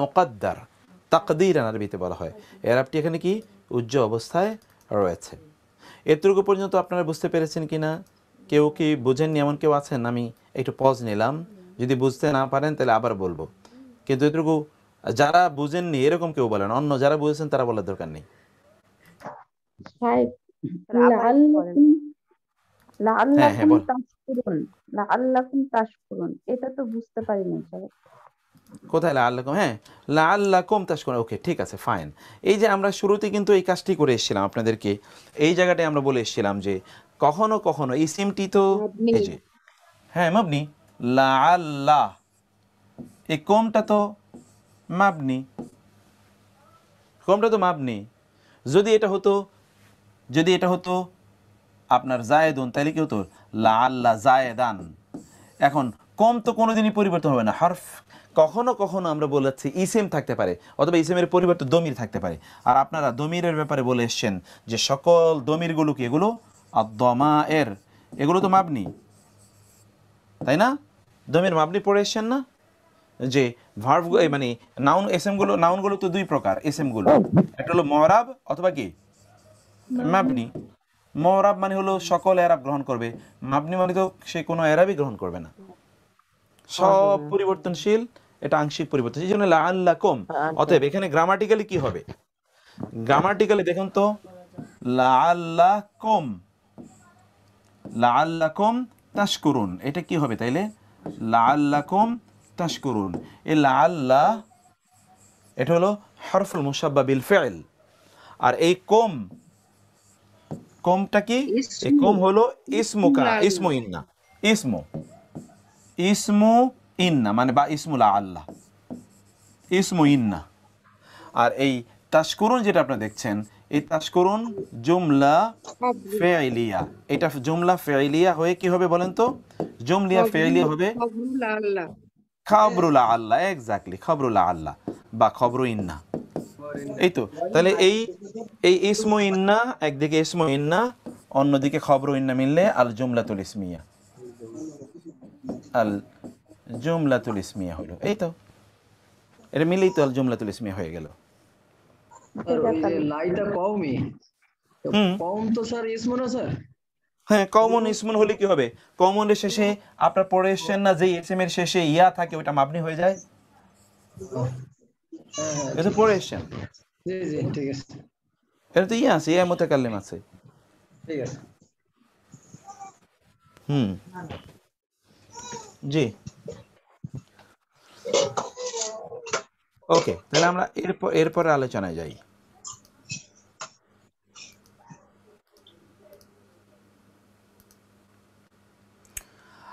মুকাদ্দার তাকদীর আরবিতে বলা হয়। এরাবটি এখানে কি উজ্জ্ব অবস্থায় রয়েছে। এতটুকু পর্যন্ত আপনারা বুঝতে পেরেছেন কিনা? কেউ কি বুঝেননি এমন কেউ আছেন? আমি একটু পজ নিলাম, যদি বুঝতে না পারেন তাহলে আবার বলবো, কিন্তু এতটুকু যারা বুঝেননি এরকম কেউ বলেন, অন্য যারা বুঝেছেন তারা বলার দরকার নেই। হ্যাঁ বল। লাআল্লাকুম তাশকুরুন, এটা তো বুঝতে পারি না স্যার। কোথায় লাআল্লাকুম? হ্যাঁ লাআল্লাকুম তাশকুরুন, ওকে ঠিক আছে ফাইন। এই যে আমরা শুরুতে কিন্তু এই কাজটি করে এসেছিলাম আপনাদেরকে, এই জায়গাটায় আমরা বলে এসেছিলাম যে কখনো কখনো এই সিমটি তো এই যে হ্যাঁ মাবনি, লাআল্লাহ এই কোমটা তো মাবনি, যদি এটা হতো আপনার জায়েদুন তাহলে কি হতো লাআল্লা জায়েদান। এখন কম তো কোনোদিনই পরিবর্তন হবে না, হরফ কখনো কখনো আমরা বলেছি ইসিম থাকতে পারে অথবা ইসিমের পরিবর্তে দমির থাকতে পারে। আর আপনারা দমিরের ব্যাপারে বলে এসছেন যে সকল দমিরগুলো কি এগুলো আদ-দামায়ের, এগুলো তো মাবনি, তাই না? দমির মাবনি পড়ে এসছেন না? যে ভার্ব মানে নাউনগুলো তো দুই প্রকার এসএমগুলো, একটা হলো মুরাব অথবা কি মাবনি। মুরাব মানে হলো সকল এরাব গ্রহণ করবে, মাবনি মানে তো সে কোনো এরাবই গ্রহণ করবে না, সব পরিবর্তনশীল, এটা আংশিক পরিবর্তন। এই জন্য লাআল্লাকুম, অতএব এখানে গ্রামাটিক্যালি কি হবে? গ্রামাটিক্যালি দেখুন তো লাআল্লাকুম তাশকুরুন, এটা কি হবে তাইলে? লাআল্লাকুম তাশকুরুন, এই লাআল্লা এটা হলো হরফুল মুশাব্বা বিল ফিল, আর এই কোমটা কি? এই কোম হলো ইসমু ইন্না মানে বা ইসমু লাআল্লাহ, ইসমু ইন্না। আর এই তাশকুরুন যেটা আপনারা দেখছেন, এই তাশকুরুন জুমলা ফি'লিয়া, এটা জুমলা ফি'লিয়া হয়ে কি হবে বলেন তো? জুমলা ফি'লিয়া হবে খাবরু লাআল্লাহ, এক্স্যাক্টলি খাবরু লাআল্লাহ বা খবরু ইন্না। এই তো তাহলে এই ইসমু ইন্না একদিকে ইসমু ইন্না, অন্যদিকে খবরু ইন্না মিললে আল জুমলাতুল ইসমিয়া হলো। এই তো এটা মিলেই তো আল জুমলাতুল ইসমিয়া হয়ে গেল। হ্যাঁ কমন ইসমুন হলে কি হবে? কমনের শেষে আপনার পড়ে এসছেন না যে ইসম এর শেষে ইয়া থাকে ওটা মাবনি হয়ে যায়, এটা পড়ে এসছেন। জি জি ঠিক আছে, এটা তো ইয়া আছে, ইয়া মুতাকাল্লিম আছে। ঠিক আছে। জি ওকে, তাহলে আমরা এরপরে আলোচনায় যাই।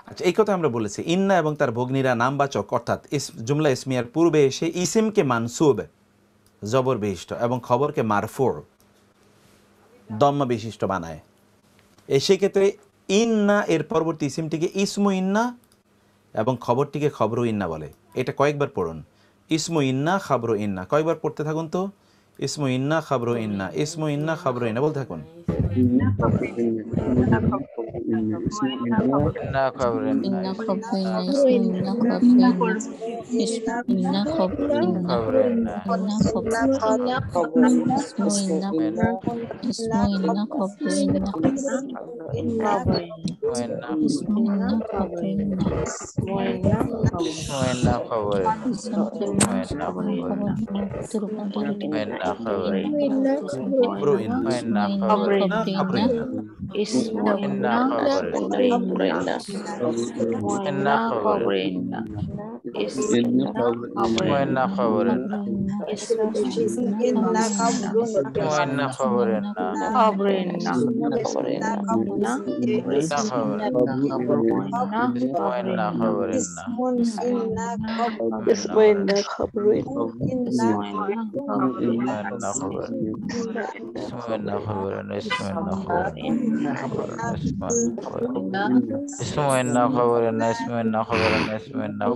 আচ্ছা এই কথা আমরা বলেছি, ইন্না এবং তার ভগ্নীরা নামবাচক অর্থাৎ জুমলা ইসমিয়ার পূর্বে এসে ইসিমকে মানসুব জবর বিশিষ্ট এবং খবরকে মারফু দম্মা বিশিষ্ট বানায়। সেক্ষেত্রে ইন্না এর পরবর্তী ইসিমটিকে ইসমু ইন্না এবং খবরটিকে খবরু ইন্না বলে। এটা কয়েকবার পড়ুন, ইসমু ইন্না খবরু ইন্না, কয়েকবার পড়তে থাকুন তো, ইসমু ইন্না খবরু ইন্না, ইসমু ইন্না খবরু ইন্না বলতে থাকুন। ইন্না খবরিন্না إنا خفينا اسمنا خفينا اسمنا خفينا খবরিন্না إنا خفينا اسمنا ইন্না اسمنا خفينا ইন্না اسمنا خفينا ইন্না খবরিন্না اسمنا ইন্না খবরিন্না خفينا ইন্না খবরিন্না خبرين ইন্না اسمنا খবরিন্না خفينا ইন্না খবরিন্না ইন্না খবরিন্না ইন্না খবরিন্না ইন্না খবরিন্না ইন্না খবরিন্না اسمنا خبرين ইন্না খবরিন্না ইন্না খবরিন্না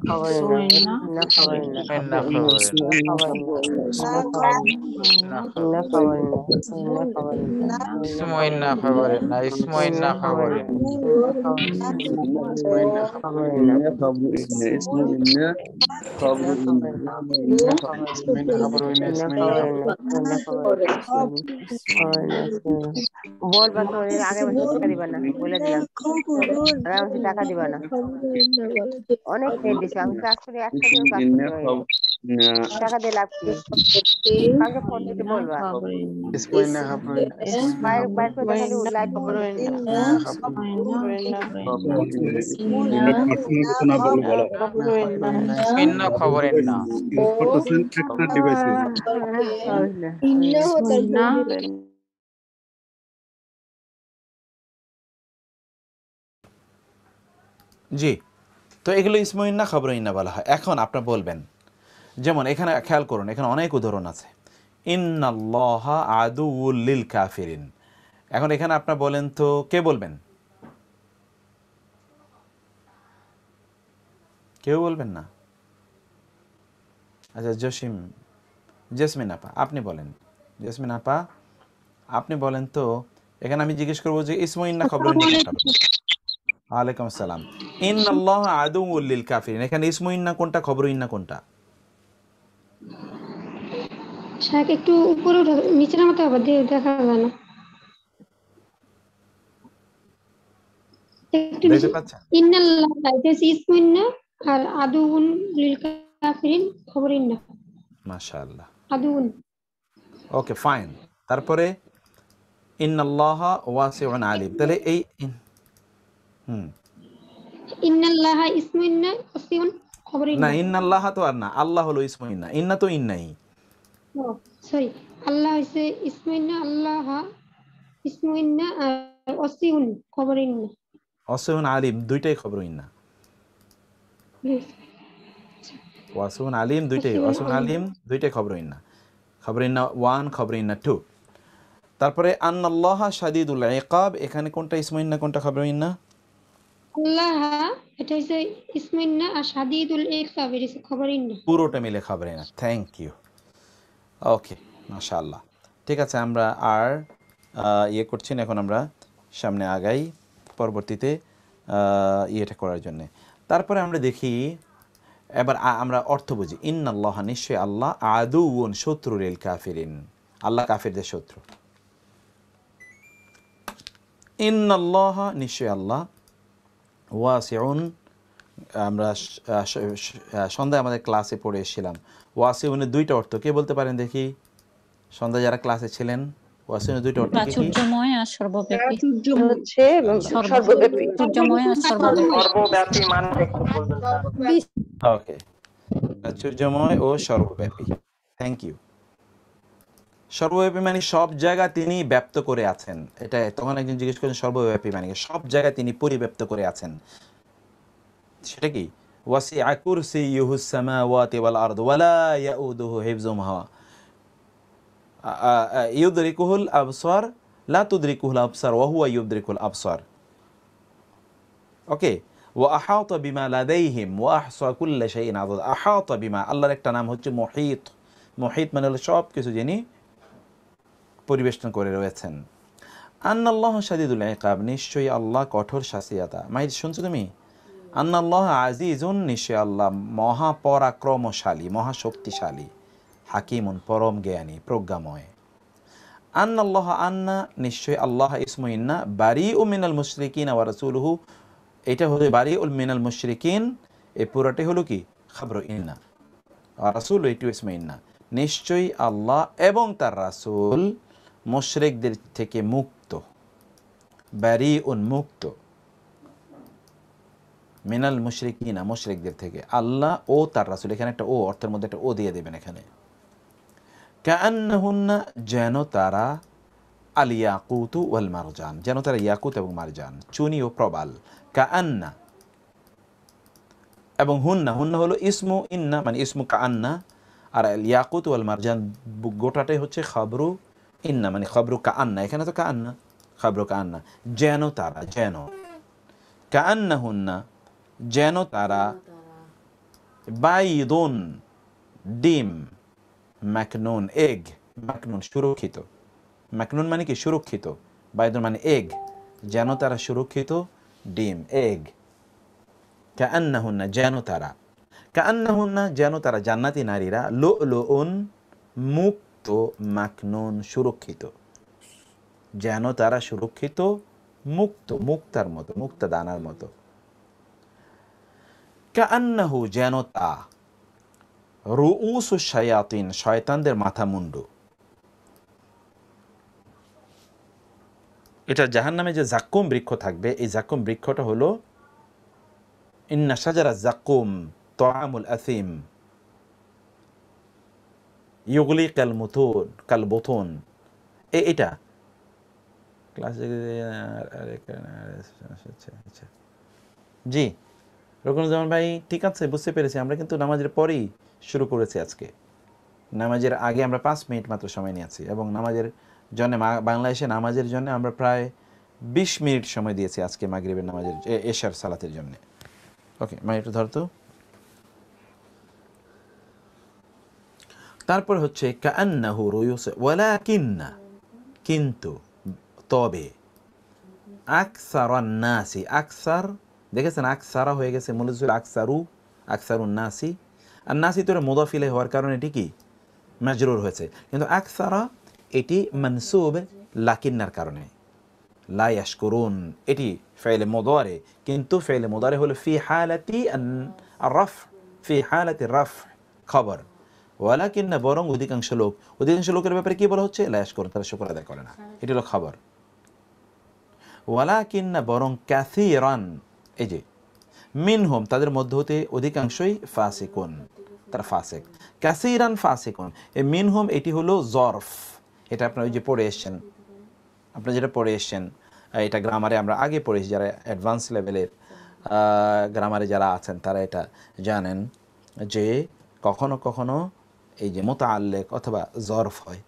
ইন্না খবরিন্না ইন্না খবরিন্না ইন্না খবরিন্না ইন্না খবরিন্না ইন্না খবরিন্না বলবা তো এর আগে মাসে টাকা দিবা না বলে দিলাম আগে মাসে টাকা দিবা না অনেক রেট দিছে আমি কাজ করে একটা দিন কাজ করতে পারি না। টাকা দিয়ে লাভ কি কালকে ফোন দিতে বলবা বাইরে বাইরে করে দেখালে লাইট ইন্না খবরিন্না একটা ডিভাইসে জি, তো এগুলো ইসমইন্না খবরইন্না বলা হয়। এখন আপনারা বলবেন, যেমন এখানে খেয়াল করুন, এখানে অনেক উদাহরণ আছে। ইন্নাল্লাহা আদুউল লিল কাফিরিন। এখন এখানে আপনারা বলেন তো, কে বলবেন? কেউ বলবেন না? আচ্ছা, জেসমিন আপা আপনি বলেন। জেসমিন আপা আপনি বলেন তো, এখানে আমি জিজ্ঞেস করবো যে ইসমইন্না খবরইন্না কোনটা? ওয়ালাইকুম আসসালাম। ইন্নাল্লাহা আদুউল লিল কাফিরিন, এখানে ইসমইন্না কোনটা, খবরইন্না কোনটা? শাক একটু উপরে উঠা, নিচে নামাতে হবে, দেখা যায় না। একটু দেখতে পাচ্ছেন? ইন্নাল্লাহ এটা ইসমইন্না আর আদুউন লিল কাফিরিন খবরিন্না। মাশাআল্লাহ, আদুউন। Okay fine. তারপরে ইন্নাল্লাহা ওয়াসিউন আলিম, তাহলে এই ইন্নাল্লাহা ইসমইন্না ওয়াসিউন খবরিন্না। না, ইন্নাল্লাহা তো আর না, আল্লাহ হলো ইসমইন্না, ইন্না তো ইন্নাই। সরি, আল্লাহ হইছে ইসমইন্না, আল্লাহা ইসমইন্না আর ওয়াসিউন খবরিন্না। ওয়াসিউন আলিম দুইটাই খবরইন্না। ওয়াসিউন আলিম দুইটাই, ওয়াসিউন আলিম দুইটাই খবরইন্না। খবরইন্না 1, খবরইন্না 2। তারপরে আন্নাল্লাহা শাদীদুল ইকাব, এখানে কোনটা ইসমইন্না কোনটা খবরইন্না? আল্লাহ এটা হইছে ইসমইন্না আর শাদীদুল ইকাব এটা হইছে খবরিন্না। পুরোটা মিলে খবরইন্না। Thank you. ওকে, মাশাআল্লাহ। ঠিক আছে, আমরা আর ইয়ে করছি না, এখন আমরা সামনে আগাই পরবর্তীতে ইয়েটা করার জন্য। তারপরে আমরা দেখি, এবার আমরা অর্থ বুঝি। ইন্নাল্লাহা, নিশ্চয় আল্লাহ, আদুউন শত্রু লিল কাফিরিন, আল্লাহ কাফিরদের শত্রু। ইন্নাল্লাহা, নিশ্চয় আল্লাহ, ওয়াসিউন, আমরা সন্ধ্যায় আমাদের ক্লাসে পড়ে এসেছিলাম। ওয়াসিউনের দুইটা অর্থ কে বলতে পারেন দেখি? সন্ধ্যায় যারা ক্লাসে ছিলেন, ওয়াসিউনের দুইটা অর্থ কি? প্রাচুর্যময় আর সর্বব্যাপী। হচ্ছে সর্বব্যাপী। প্রাচুর্যময় আর সর্বব্যাপী মানে একটু বলবেন। ওকে, প্রাচুর্যময় ও সর্বব্যাপী। Thank you. সর্বব্যাপী মানে সব জায়গা তিনি ব্যপ্ত করে আছেন। এটা তখন একজন জিজ্ঞেস করেন সর্বব্যাপী মানে সব জায়গায় তিনি পরিব্যাপ্ত করে আছেন, সেটা কি? ওয়াসিআ কুরসিয়ুহুস সামাওয়াতি ওয়াল আরদ ওয়ালা ইয়াউদুহু হিফযুহুমা ইউদরিকুহুল আবসার লা তুদরিকুহুল আবসার ওয়া হুয়া ইউদরিকুল আবসার। ওকে, ওয়া আহাতা বিমা লাদাইহিম ওয়া আহসা কুল্লা শাইইন আদাদ। আহাতা বিমা, আল্লাহর একটা নাম হচ্ছে মুহিত, মুহিত মানে হলো সব কিছু যিনি পরিবেষ্টন করে রয়েছেন। আন্নাল্লাহ শাদীদুল ইকাব, নিশ্চয়ই আল্লাহ কঠোর শাস্তিদাতা। মাহিদ শুনছো তুমি? আন্নাল্লাহ আজিজুন, নিশ্চয়ই আল্লাহ মহাপরাক্রমশালী, মহাশক্তিশালী, হাকিমুন পরম জ্ঞানী, প্রজ্ঞাময়। আন্নাল্লাহ, আন্না নিশ্চয়ই আল্লাহ ইসমু ইন্না, বারিউ মিনাল মুশরিকিন ওয়া রাসূলুহু, এটা হলো বারিউ মিনাল মুশরিকিন, এই পুরোটাই হলো কি খবর ইন্না, আর রাসূল এটু ইসমু ইন্না, নিশ্চয়ই আল্লাহ এবং তার রাসূল মুশরিকদের থেকে মুক্ত, বারিউন মুক্ত, মিনাল মুশরিকিনা মুশরিকদের থেকে, আল্লাহ ও তার রাসূল, এখানে একটা ও অর্থের মধ্যে একটা ও দিয়ে দেবেন এখানে। কাআন্নাহুন্না, যেন তারা, আল ইয়াকুতু ওয়াল মারজান, যেন তারা ইয়াকুত এবং মারজান, চুনি ও প্রবাল। কাআন্না এবং হুন্না, হুন্না হলো ইসমু ইন্না মানে ইসমু কাআন্না, আর আল ইয়াকুত ওয়াল মারজান গোটাটাই হচ্ছে খবরু ইন্না মানে খবরু কাআন্না, এখানে তো কাআন্না, খবরু কাআন্না, যেন তারা, যেন, কাআন্নাহুন্না যেন তারা, বাইদুন ডিম, মাকনুন এগ, মাকনুন সুরক্ষিত, মাকনুন মানে কি সুরক্ষিত, বাইদুন মানে এগ, যেন তারা সুরক্ষিত ডিম এগ। কাআন্নাহুন্না যেন তারা, কাআন্নাহুন্না যেন তারা, জান্নাতি নারীরা, লুলুউন মুক্ত, মাকনুন সুরক্ষিত, যেন তারা সুরক্ষিত মুক্ত, মুক্তার মতো, মুক্তা দানার মতো। কাআন্নাহু যেন তা, রুউসু শায়াতিন শয়তানদের মাথা মুন্ডু। এটা জাহান্নামে যে জাক্কুম বৃক্ষ থাকবে, এই জাক্কুম বৃক্ষটা হলো ইন্না শাজারা জাক্কুম তাআমুল আসিম ইউগলি কাল বুতুন, এটা ক্লাসে জি রকুনুজ্জামান ভাই ঠিক আছে, বুঝতে পেরেছি। আমরা কিন্তু নামাজের পরেই শুরু করেছি আজকে, নামাজের আগে আমরা 5 মিনিট মাত্র সময় নিয়েছি, এবং নামাজের জন্য বাংলাদেশে নামাজের জন্য আমরা প্রায় 20 মিনিট সময় দিয়েছি আজকে মাগরিবের নামাজের এশার সালাতের জন্য। ওকে মা একটু ধরতো। তারপর হচ্ছে কাআন্নাহু রুয়ুস ওয়ালাকিন্না, কিন্তু, তবে, আকসারান নাসি, আকসার দেখেছেন আকসারা হয়ে গেছে মুলজুল আকসারু, আকসারুন নাসি, আর নাসি তো মুদাফ ইলাইহি হওয়ার কারণে এটি কি মাজরুর হয়েছে, কিন্তু আকসারা এটি মানসুব লাকিন্নার কারণে, লা ইয়াশকুরুন এটি ফাইলে মুদারে, কিন্তু ফাইলে মুদারে হলো ফি হালাতি আর-রাফ, ফি হালাতি রাফ খবর, ওয়ালাকিন্না বরং অধিকাংশ লোকের ব্যাপারে কি বলা হচ্ছে, লা ইয়াশকুরুন তারা শুকর আদায় করে না, এটি হলো খবর। ওয়ালাকিন্না বরং, কাসীরান এই যে মিনহুম তাদের মধ্য হতে অধিকাংশই, ফাসিকুন তারা ফাসিক, কাসীরান ফাসিকুন, এই মিনহুম এটি হলো জরফ, এটা আপনারা ওই যে পড়ে এসছেন, আপনারা যেটা পড়ে এসছেন এটা গ্রামারে আমরা আগে পড়েছি, যারা অ্যাডভান্স লেভেলের গ্রামারে যারা আছেন তারা এটা জানেন যে কখনো কখনো এই যে মুতাআল্লিক অথবা জরফ হয়।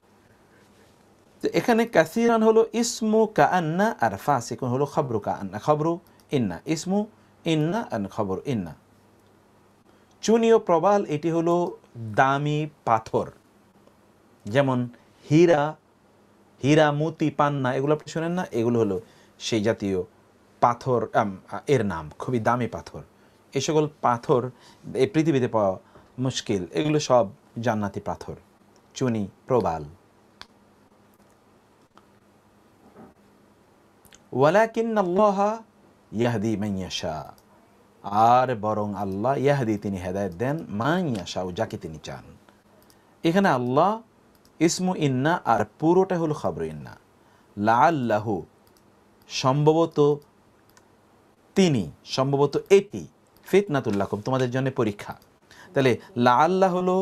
তো এখানে কাসীরান হলো ইসমু কাআন্না, আর ফাসিকুন হলো খবরু কাআন্না, খবরু ইন্না, ইসমু ইন্না আর খবর ইন্না। চুনীয় প্রবাল এটি হলো দামি পাথর, যেমন হীরা, হীরা মতি পান্না এগুলো আপনি শোনেন না, এগুলো হলো সেই জাতীয় পাথর, এর নাম খুবই দামি পাথর। এই সকল পাথর এই পৃথিবীতে পাওয়া মুশকিল, এগুলো সব জান্নাতি পাথর, চুনি প্রবাল। ওয়ালাকিন্নাল্লাহা ইয়াহদি মান ইয়াশা, আর বরং আল্লাহ ইয়াহদি তিনি হেদায়েত দেন, মান ইয়াশা যাকে তিনি চান। এখানে আল্লাহ ইসমু ইন্না আর পুরোটা হলো খবর ইন্না, লাআল্লাহু সম্ভবত তিনি, সম্ভবত এটি, ফিতনাতুল লাকুম তোমাদের জন্য পরীক্ষা। তাহলে লাআল্লাহ হলো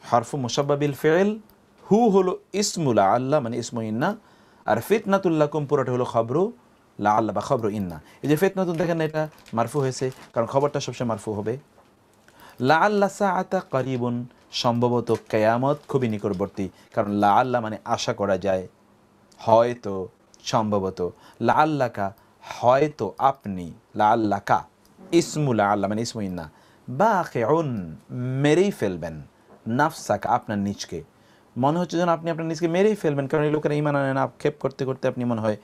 হরফু মুশাব্বা বিল ফিল, হু হলো ইসমু লাআল্লাহ মানে ইসমু ইন্না, আর ফিতনাতুল লাকুম পুরোটা হলো খবরু লাআল্লাহ বা খবরু ইন্না। এই যে ফিতনাতুন দেখেন এটা মারফু হয়েছে, কারণ খবরটা সবসময় মারফু হবে। লাআল্লা সাআতা কারিবুন সম্ভবত কিয়ামত খুবই নিকটবর্তী, কারণ লাআল্লা মানে আশা করা যায়, হয়তো, সম্ভবত। লাআল্লাকা হয়তো আপনি, লাআল্লাকা ইসমু লাআল্লা মানে ইসমু ইন্না, বাকিউন মেরেই ফেলবেন, নাফসাকা, আপনার নিজকে। মনে হচ্ছে যেন আপনি আপনার নিজকে মেরেই ফেলবেন, কারণ এই লোকেরা ঈমান আনে না, আক্ষেপ করতে করতে আপনি মনে হয়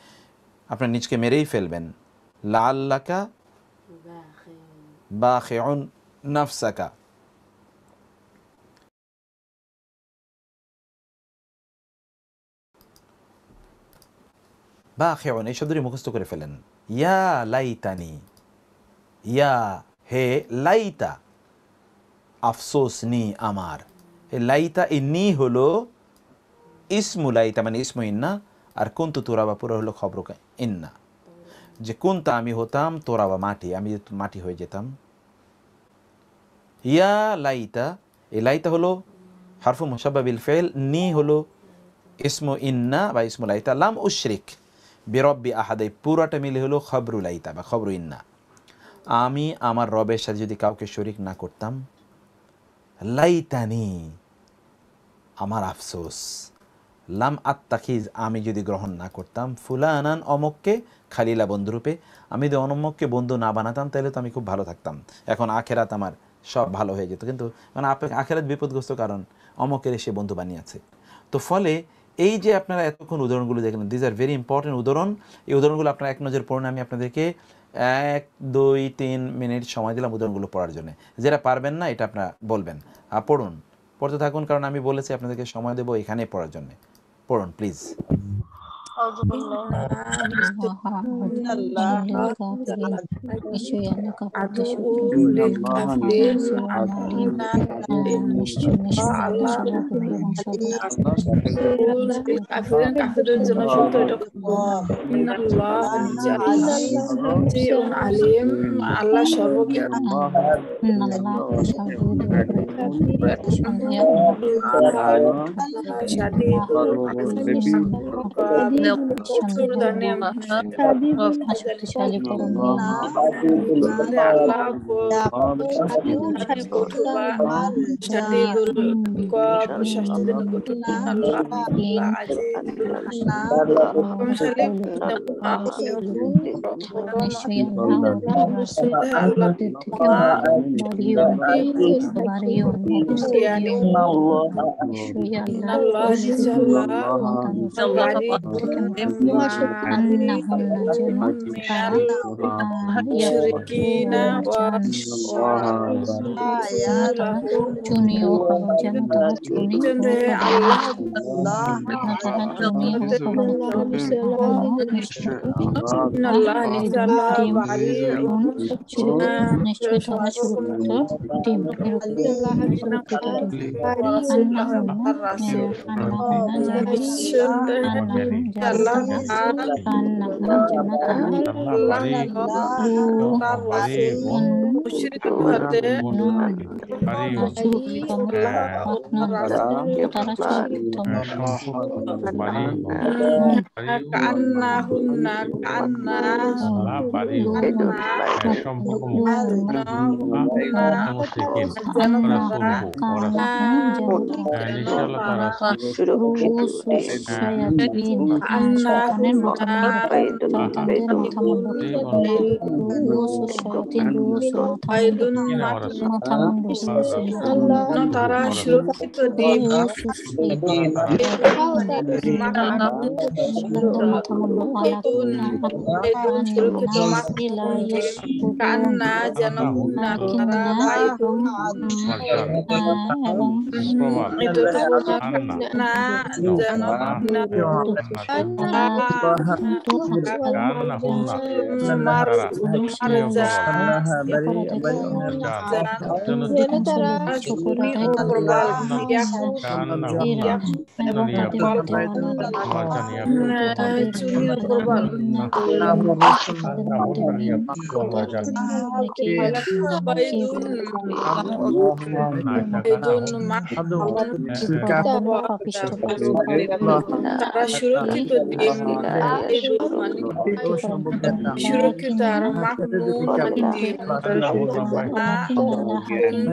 আপনার নিজকে মেরেই ফেলবেন। লাআল্লাকা বাখিউন নাফসাকা। বাখিউন এই শব্দটি মুখস্থ করে ফেলেন। ইয়া লাইতানি, ইয়া হে লাইতা, আফসোস নি আমার। এই লাইতা, এই নি হলো ইসমু লাইতা মানে ইসমু ইন্না, আর কুন্তু তুরাবা পুরো হলো খবরকা ইন্না। যে কুন্তা আমি হতাম, তোরাবা মাটি, আমি যদি মাটি হয়ে যেতাম। ইয়া লাইতা, এই লাইতা হলো হারফু মুশাব্বাহ বিল ফাইল, নি হলো ইসমু ইন্না বা ইসমু লাইতা, লাম উশরিক বিরব্বি আহাদ, এই পুরাটা মিলে হলো খবরু লাইতা বা খবরু ইন্না। আমি আমার রবের সাথে যদি কাউকে শরিক না করতাম, লাইতানি আমার আফসোস, লাম আত্তাখিজ আমি যদি গ্রহণ না করতাম, ফুলানান অমককে খালিলা বন্ধুরূপে, আমি যদি অনমককে বন্ধু না বানাতাম তাহলে তো আমি খুব ভালো থাকতাম, এখন আখেরাত আমার সব ভালো হয়ে যেত। কিন্তু মানে আখেরাত বিপদগ্রস্ত, কারণ অমকের সে বন্ধু বানিয়েছে। তো ফলে এই যে আপনারা এতক্ষণ উদাহরণগুলো দেখলেন, দিজ আর ভেরি ইম্পর্টেন্ট উদাহরণ। এই উদাহরণগুলো আপনারা এক নজর পড়ুন। আমি আপনাদেরকে 1-2-3 মিনিট সময় দিলাম উদাহরণগুলো পড়ার জন্য। যারা পারবেন না এটা আপনারা বলবেন, পড়ুন, পড়তে থাকুন, কারণ আমি বলেছি আপনাদেরকে সময় দেবো এখানে পড়ার জন্য। পড়ুন প্লিজ। আল্লাহ সর্বজ্ঞ, শক্তিশালী পরম তারা সুরক্ষিত দ্বীপ কান্না যেন সুরক্ষিত সুরক্ষিত আর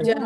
যেন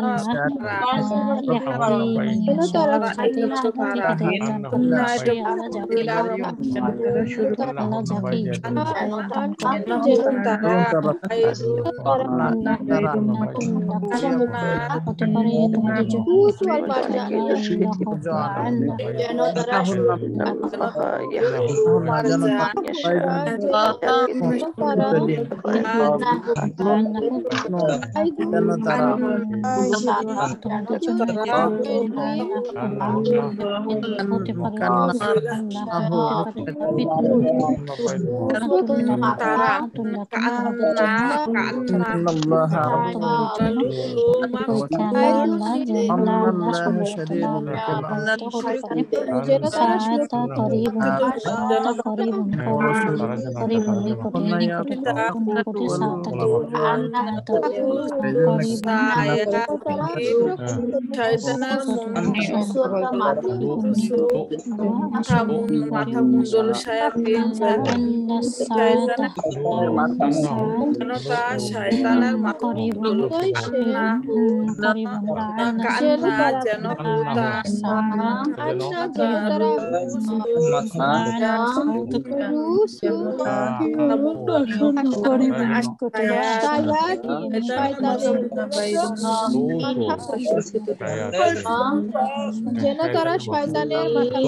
মাথা মুন্ডল শায়াতিন শয়তানের মাথা মুন্ডল কান্না যেন যেন তারা শয়তানের মাথা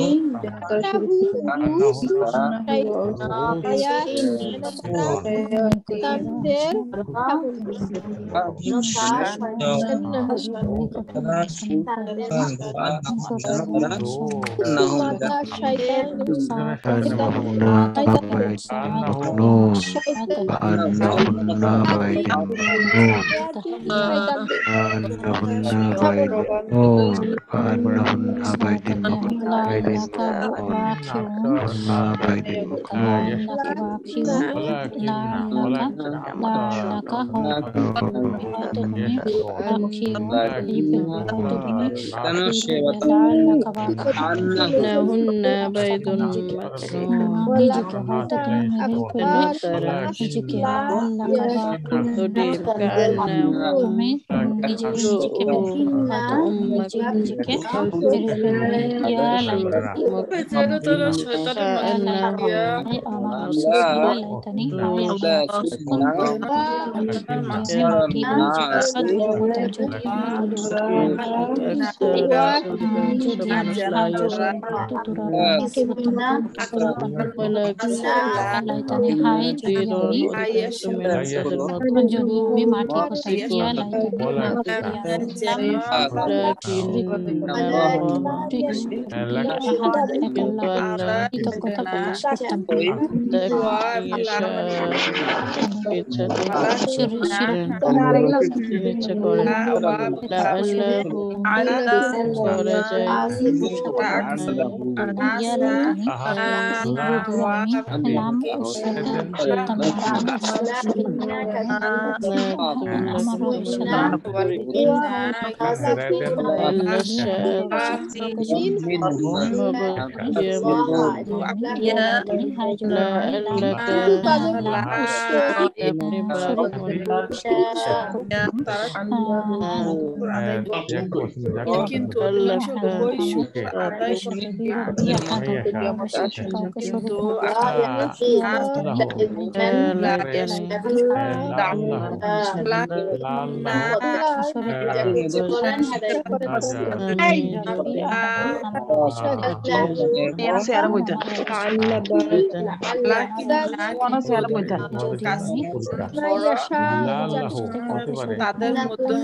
তাদের মধ্যে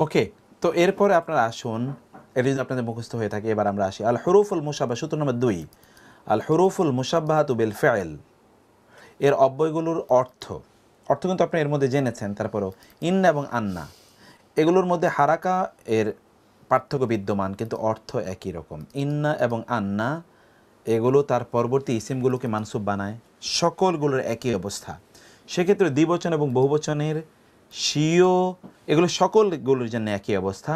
ওকে, তো এরপরে আপনারা আসুন, এটা যদি আপনাদের মুখস্থ হয়ে থাকে, এবার আমরা আসি আল হুরুফুল মুশাব্বাহ, সূত্র নম্বর 2, আল হুরুফুল মুশাব্বাহাতু বিল ফাইল, এর অব্যয়গুলোর অর্থ কিন্তু আপনি এর মধ্যে জেনেছেন, তারপরেও ইন্না এবং আন্না এগুলোর মধ্যে হারাকা এর পার্থক্য বিদ্যমান, কিন্তু অর্থ একই রকম। ইন্না এবং আন্না এগুলো তার পরবর্তী ইসিমগুলোকে মানসুব বানায়, সকলগুলোর একই অবস্থা। সেক্ষেত্রে দ্বিবচন এবং বহুবচনের স্বীয় এগুলো সকলগুলোর জন্য একই অবস্থা,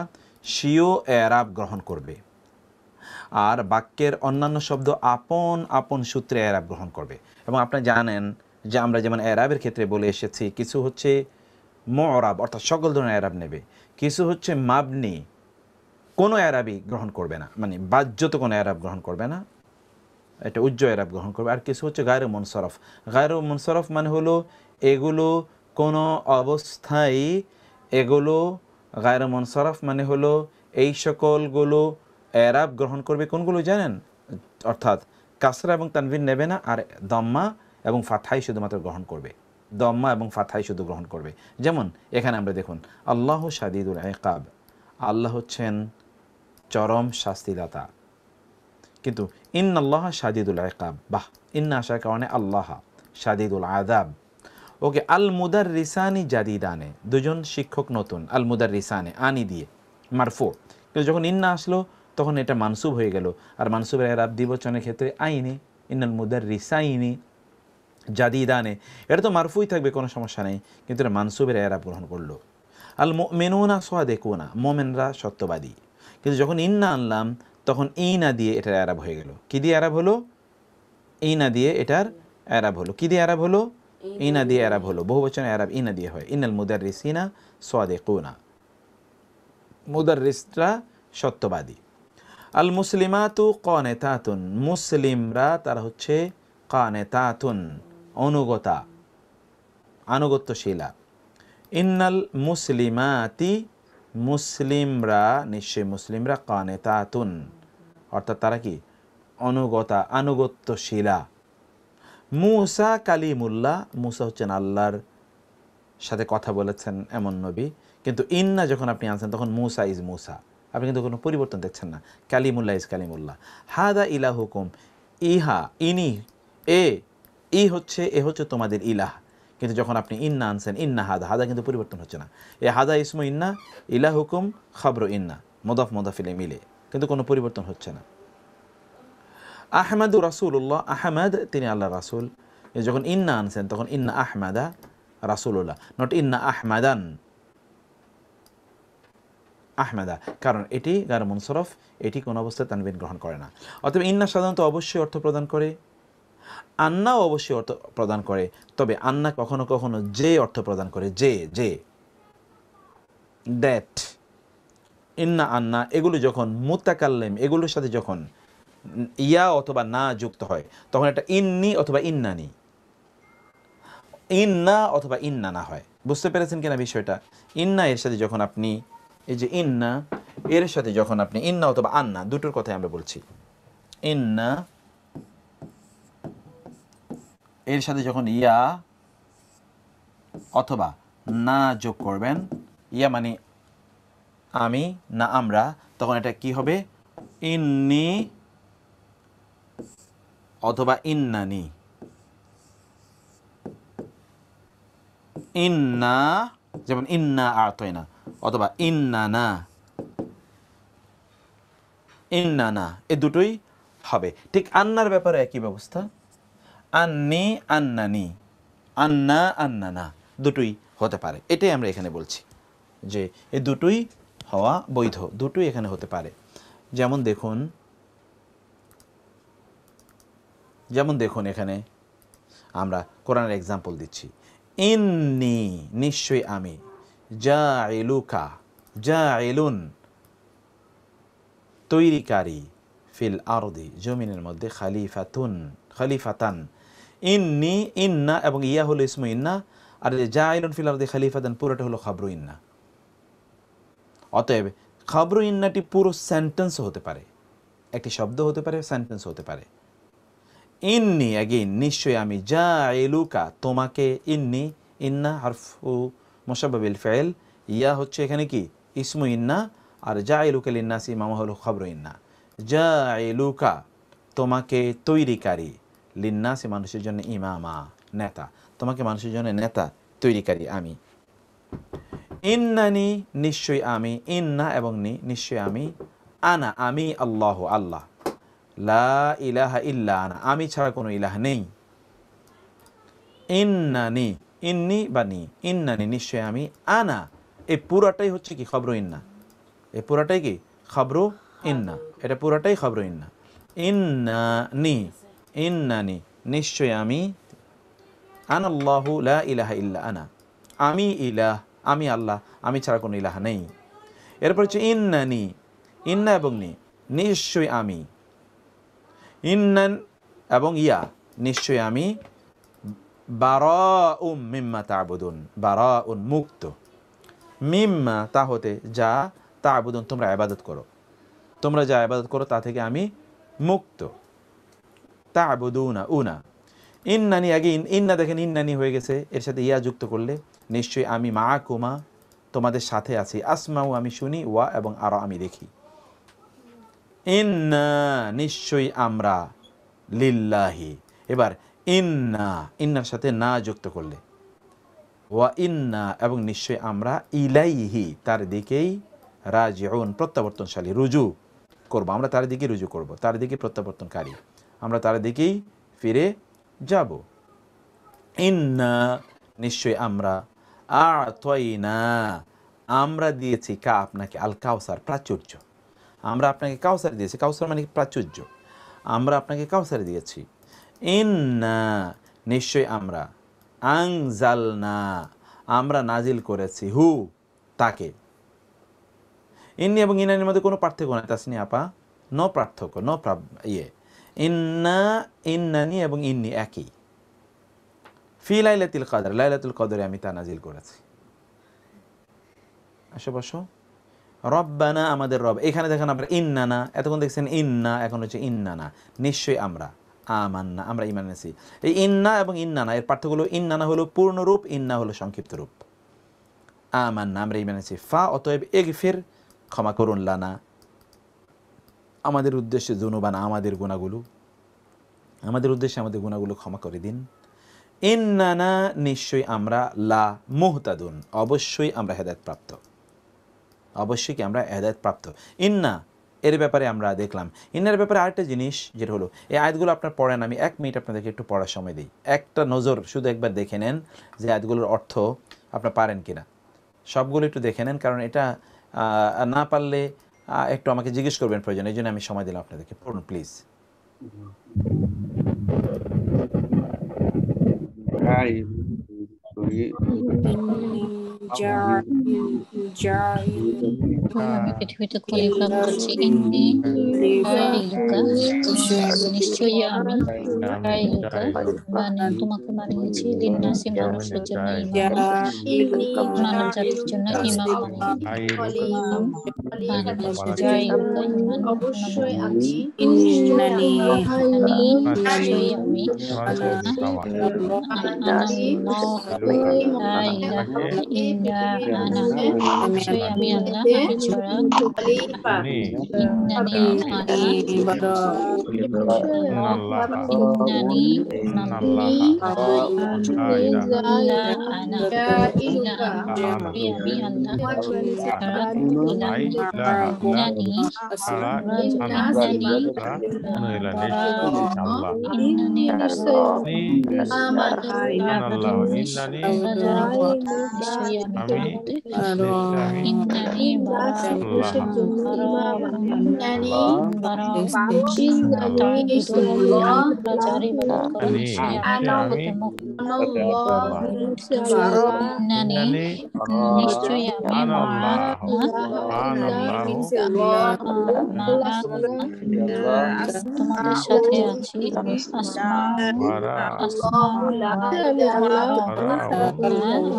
স্বীয় এরাব গ্রহণ করবে, আর বাক্যের অন্যান্য শব্দ আপন আপন সূত্রে এরাব গ্রহণ করবে। এবং আপনারা জানেন যে আমরা যেমন এরাবের ক্ষেত্রে বলে এসেছি, কিছু হচ্ছে মুরাব অর্থাৎ সকল ধরনের এরাব নেবে, কিছু হচ্ছে মাবনি, কোনো এরাবই গ্রহণ করবে না, মানে বাহ্যত কোনো এরাব গ্রহণ করবে না, এটা উজ্জ্বল এরাব গ্রহণ করবে। আর কিছু হচ্ছে গায়রে মুনসরফ। গায়রে মুনসরফ মানে হলো এগুলো কোনো অবস্থায়, এগুলো গায়রে মুনসরফ মানে হলো এই সকলগুলো এরাব গ্রহণ করবে। কোনগুলো জানেন? অর্থাৎ কাসরা এবং তানবিন নেবে না, আর দম্মা এবং ফাতহাই শুধুমাত্র গ্রহণ করবে, দম্মা এবং ফাতহাই শুধু গ্রহণ করবে। যেমন এখানে আমরা দেখুন, আল্লাহু শাদীদুল ইকাব, আল্লাহ হচ্ছেন চরম শাস্তিদাতা। কিন্তু ইন্নাল্লাহ শাদীদুল ইকাব, বাহ, ইন্না আসার কারণে আল্লাহ শাদীদুল আযাব। ওকে, আল মুদাররিসানি জাদিদানে, দুজন শিক্ষক নতুন, আল মুদাররিসানে আনি দিয়ে মারফু। কিন্তু যখন ইন্না আসলো তখন এটা মানসুব হয়ে গেল, আর মানসুবের এরাব দ্বিবচনের ক্ষেত্রে আইনি, ইন্নাল মুদাররিসাইনি জাদিদানে, এটা তো মারফুই থাকবে, কোনো সমস্যা নেই, কিন্তু এটা মানসুবের এরাব গ্রহণ করলো। আল মুমিনুনা সাদিকুনা, মোমেনরা সত্যবাদী। কিন্তু যখন ইন্না আনলাম তখন ইনা দিয়ে এটার এরাব হয়ে গেল। কি দিয়ে এরাব হলো? ইনা দিয়ে এটার এরাব হলো। কি দিয়ে এরাব হলো? ইনা দিয়ে এরাব হলো। বহুবচনের এরাব ইনা দিয়ে হয়। ইন্নাল মুদাররিসিনা সাদিকুনা, মুদাররিসরা সত্যবাদী। আল মুসলিমাতু কানিতাতুন, মুসলিমরা তারা হচ্ছে কানিতাতুন, অনুগতা, আনুগত্যশীলা। ইন্নাল মুসলিমাতি, মুসলিমরা, নিশ্চয় মুসলিমরা, কানিতাতুন অর্থাৎ তারা কি? অনুগতা, আনুগত্যশীলা। মুসা কালিমুল্লাহ, মুসা হচ্ছেন আল্লাহর সাথে কথা বলেছেন এমন নবী। কিন্তু ইন্না যখন আপনি আনছেন তখন মুসা ইজ মুসা, আপনি কিন্তু কোনো পরিবর্তন দেখছেন না। কালিমুল্লাহ ইজ কালিমুল্লাহ। হাদা ইলাহুকুম, ইহা, ইনি, এ হচ্ছে তোমাদের ইলাহ। কিন্তু যখন আপনি ইন্না আনছেন, ইন্না হাদা, হাদা কিন্তু পরিবর্তন হচ্ছে না। এ হাদা ইসমু ইন্না, ইলাহুকুম খাবরু ইন্না, মুদাফ মুদাফিলে মিলে, কিন্তু কোনো পরিবর্তন হচ্ছে না। আহমাদু রাসূলুল্লাহ, আহমদ তিনি আল্লাহ রাসূল। যখন ইন্না আনছেন তখন ইন্না আহমাদা রাসূলুল্লাহ, নট ইন্না আহমাদান, আহমেদা, কারণ এটি গায়রে মুনসরফ, এটি কোনো অবস্থায় তানবিন গ্রহণ করে না। অতএব ইন্না সাধারণত অবশ্যই অর্থ প্রদান করে, আন্নাও অবশ্যই অর্থ প্রদান করে, তবে আন্না কখনো কখনো যে অর্থ প্রদান করে, যে দ্যাট। ইন্না আন্না এগুলো যখন মুতাকাল্লিম এগুলোর সাথে যখন ইয়া অথবা না যুক্ত হয় তখন এটা ইন্নি অথবা ইন্নানি, ইন্না অথবা ইন্না না হয়। বুঝতে পেরেছেন কিনা বিষয়টা? ইন্না এর সাথে যখন আপনি, এই যে ইন্না এর সাথে যখন আপনি ইন্না অথবা আন্না দুটোর কথাই আমরা বলছি, ইন্না এর সাথে যখন ইয়া অথবা না যোগ করবেন, ইয়া মানে আমি, না আমরা, তখন এটা কি হবে? ইন্নি অথবা ইন্নানি। ইন্না যেমন ইন্না আ'তাইনা, অথবা ইন্নানা, ইন্নানা, এই দুটোই হবে। ঠিক আন্নার ব্যাপারে একই ব্যবস্থা, আন্নি আন্নানি, আন্না আন্নানা, দুটোই হতে পারে। এটাই আমরা এখানে বলছি যে এই দুটোই হওয়া বৈধ, দুটোই এখানে হতে পারে। যেমন দেখুন এখানে আমরা কোরআনের এক্সাম্পল দিচ্ছি। ইন্নি নিশ্চয়ই আমি, জাইলুকা জাইলুন তৈরিকারী, ফিল আরদি, জমিনের মধ্যে খলিফাতান। ইন্নি, ইন্না এবং ইয়া হলো ইসমু ইন্না, আর জাইলুন ফিল আরদি খলিফাতান পুরোটা হলো খবরু ইন্না। অতএব খবরু ইন্নাটি পুরো সেন্টেন্স হতে পারে, একটি শব্দ হতে পারে, সেন্টেন্স হতে পারে। ইন্নি অ্যাগেইন, নিশ্চয়ই আমি, জাইলুকা তোমাকে, ইন্নি, ইন্না হারফু মুশাব্বাহ বিল ফাইল, ইয়া হচ্ছে এখানে কি ইসমু ইন্না, আর জাইলুকা লিন্নাসি মামা হলো খবরু ইন্না। জাইলুকা তোমাকে তৈরিকারী, লিন্নাসি মানুষের জন্য, ইমামা নেতা, তোমাকে মানুষের জন্য নেতা তৈরিকারী আমি। ইন্নানি নিশ্চয়ই আমি, ইন্না এবং নি নিশ্চয়ই আমি, আনা আমি, আল্লাহ আল্লাহ, লা ইলাহা ইল্লা আনা আমি ছাড়া কোনো ইলাহ নেই। ইন্নানি, ইন্নি বা নি, ইন্নানি নিশ্চয় আমি, আনা এই পুরাটাই হচ্ছে কি খবর ইন্না, এই পুরাটাই কি খবর ইন্না, এটা পুরাটাই খবর ইন্না। ইন্নানি, ইন্নানি নিশ্চয় আমি, আনাল্লাহু লা ইলাহা ইল্লা আনা আমি ইলাহ, আমি আল্লাহ, আমি ছাড়া কোনো ইলাহ নেই। এরপর হচ্ছে ইন্নানি, ইন্না এবং নি নিশ্চয় আমি, ইন্নান এবং ইয়া নিশ্চয় আমি, বারাউম মিম্মা তা'বুদুন, বারাউন মুক্ত, মিম্মা তা হতে যা, তা'বুদুন তোমরা ইবাদত করো, তোমরা যা ইবাদত করো তা থেকে আমি মুক্ত। তা'বুদুনা উনা, ইন্নানি আগে ইন্না দেখেন ইন্নানি হয়ে গেছে, এর সাথে ইয়া যুক্ত করলে নিশ্চয়ই আমি, মাআকুমা তোমাদের সাথে আছি, আসমাউ আমি শুনি, ওয়া এবং আরা আমি দেখি। ইন্না নিশ্চয়ই আমরা, লিল্লাহি, এবার ইন্না, ইন্নার সাথে না যুক্ত করলে, ওয়া ইন্না এবং নিশ্চয়ই আমরা, ইলাইহি তার দিকেই, রাজিউন প্রত্যাবর্তনশালী, রুজু করব, আমরা তার দিকে রুজু করব, তার দিকে প্রত্যাবর্তনকারী, আমরা তার দিকেই ফিরে যাব। ইন্না নিশ্চয়ই আমরা, আ'তাইনা আমরা দিয়েছি, কা আপনাকে, আল কাউসার প্রাচুর্য, আমরা আপনাকে কাউসার দিয়েছি, কাউসার মানে প্রাচুর্য, আমরা আপনাকে কাউসার দিয়েছি। ইন্না নিশ্চয় আমরা, আনজালনা আমরা নাজিল করেছি, হু তাকে। ইন্নি এবং ইনানির মধ্যে কোনো পার্থক্য নাই তাসনি আপা, নো পার্থক্য, নো ইন্না, ইন্নানি এবং ইন্নি একই। ফি লাইলাতুল কদর, লাইলাতুল কদরে আমি তা নাজিল করেছি। আসো বসো। রব্বানা আমাদের রব, এখানে দেখেন আপনারা ইন্নানা, এতক্ষণ দেখছেন ইন্না, এখন হচ্ছে ইন্নানা নিশ্চয়ই আমরা, আমান্না আমরা ঈমান এনেছি। এই ইন্না এবং ইন্নানা এর পার্থক্য হলো, ইন্নানা হলো পূর্ণরূপ, ইন্না হলো সংক্ষিপ্ত রূপ। আমান্না আমরা ঈমান এনেছি। ফা অতএব ইগফির ক্ষমা করুন, লানা আমাদের উদ্দেশ্যে, যুনুবানা আমাদের গুনাহগুলো, আমাদের উদ্দেশ্যে আমাদের গুনাহগুলো ক্ষমা করে দিন। ইন্নানা নিশ্চয়ই আমরা, লা মুহতাদুন অবশ্যই আমরা হেদায়েত প্রাপ্ত, অবশ্যই কি আমরা হেদায়েত প্রাপ্ত। ইন্না এর ব্যাপারে আমরা দেখলাম। ইন্নার ব্যাপারে আরেকটা জিনিস যেটা হলো, এই আয়াতগুলো আপনার পড়েন, আমি 1 মিনিট আপনাদেরকে একটু পড়ার সময় দিই, একটা নজর শুধু একবার দেখে নেন যে আয়াতগুলোর অর্থ আপনার পারেন কিনা, সবগুলো একটু দেখে নেন, কারণ এটা না পারলে একটু আমাকে জিজ্ঞেস করবেন প্রয়োজন, এই জন্য আমি সময় দিলাম আপনাদেরকে। পড়ুন প্লিজ। আমি পৃথিবীতে খলিফা করছি, ইন্নি ফাইলুকা নিশ্চয়ই আমি, ফাইলুকা মানে তোমাকে বানিয়েছি, লিন্নাসি মানুষের জন্য ইমাম, মানব জাতির জন্য ইমাম বানিয়েছি। জাইলুকা ইমান, অবশ্যই আমি, ইন্নানি নিশ্চয়ই নিশ্চয়ই আমি, নিশ্চয়ই আমি আল্লাহ, আমি ছাড়া ইন্নানি আমি ইন্নানি জারি ইবাদত করো নিশ্চয়ই আমি হতে মুক্ত ইন্নানি নিশ্চয়ই আমি তোমাদের সাথে আছি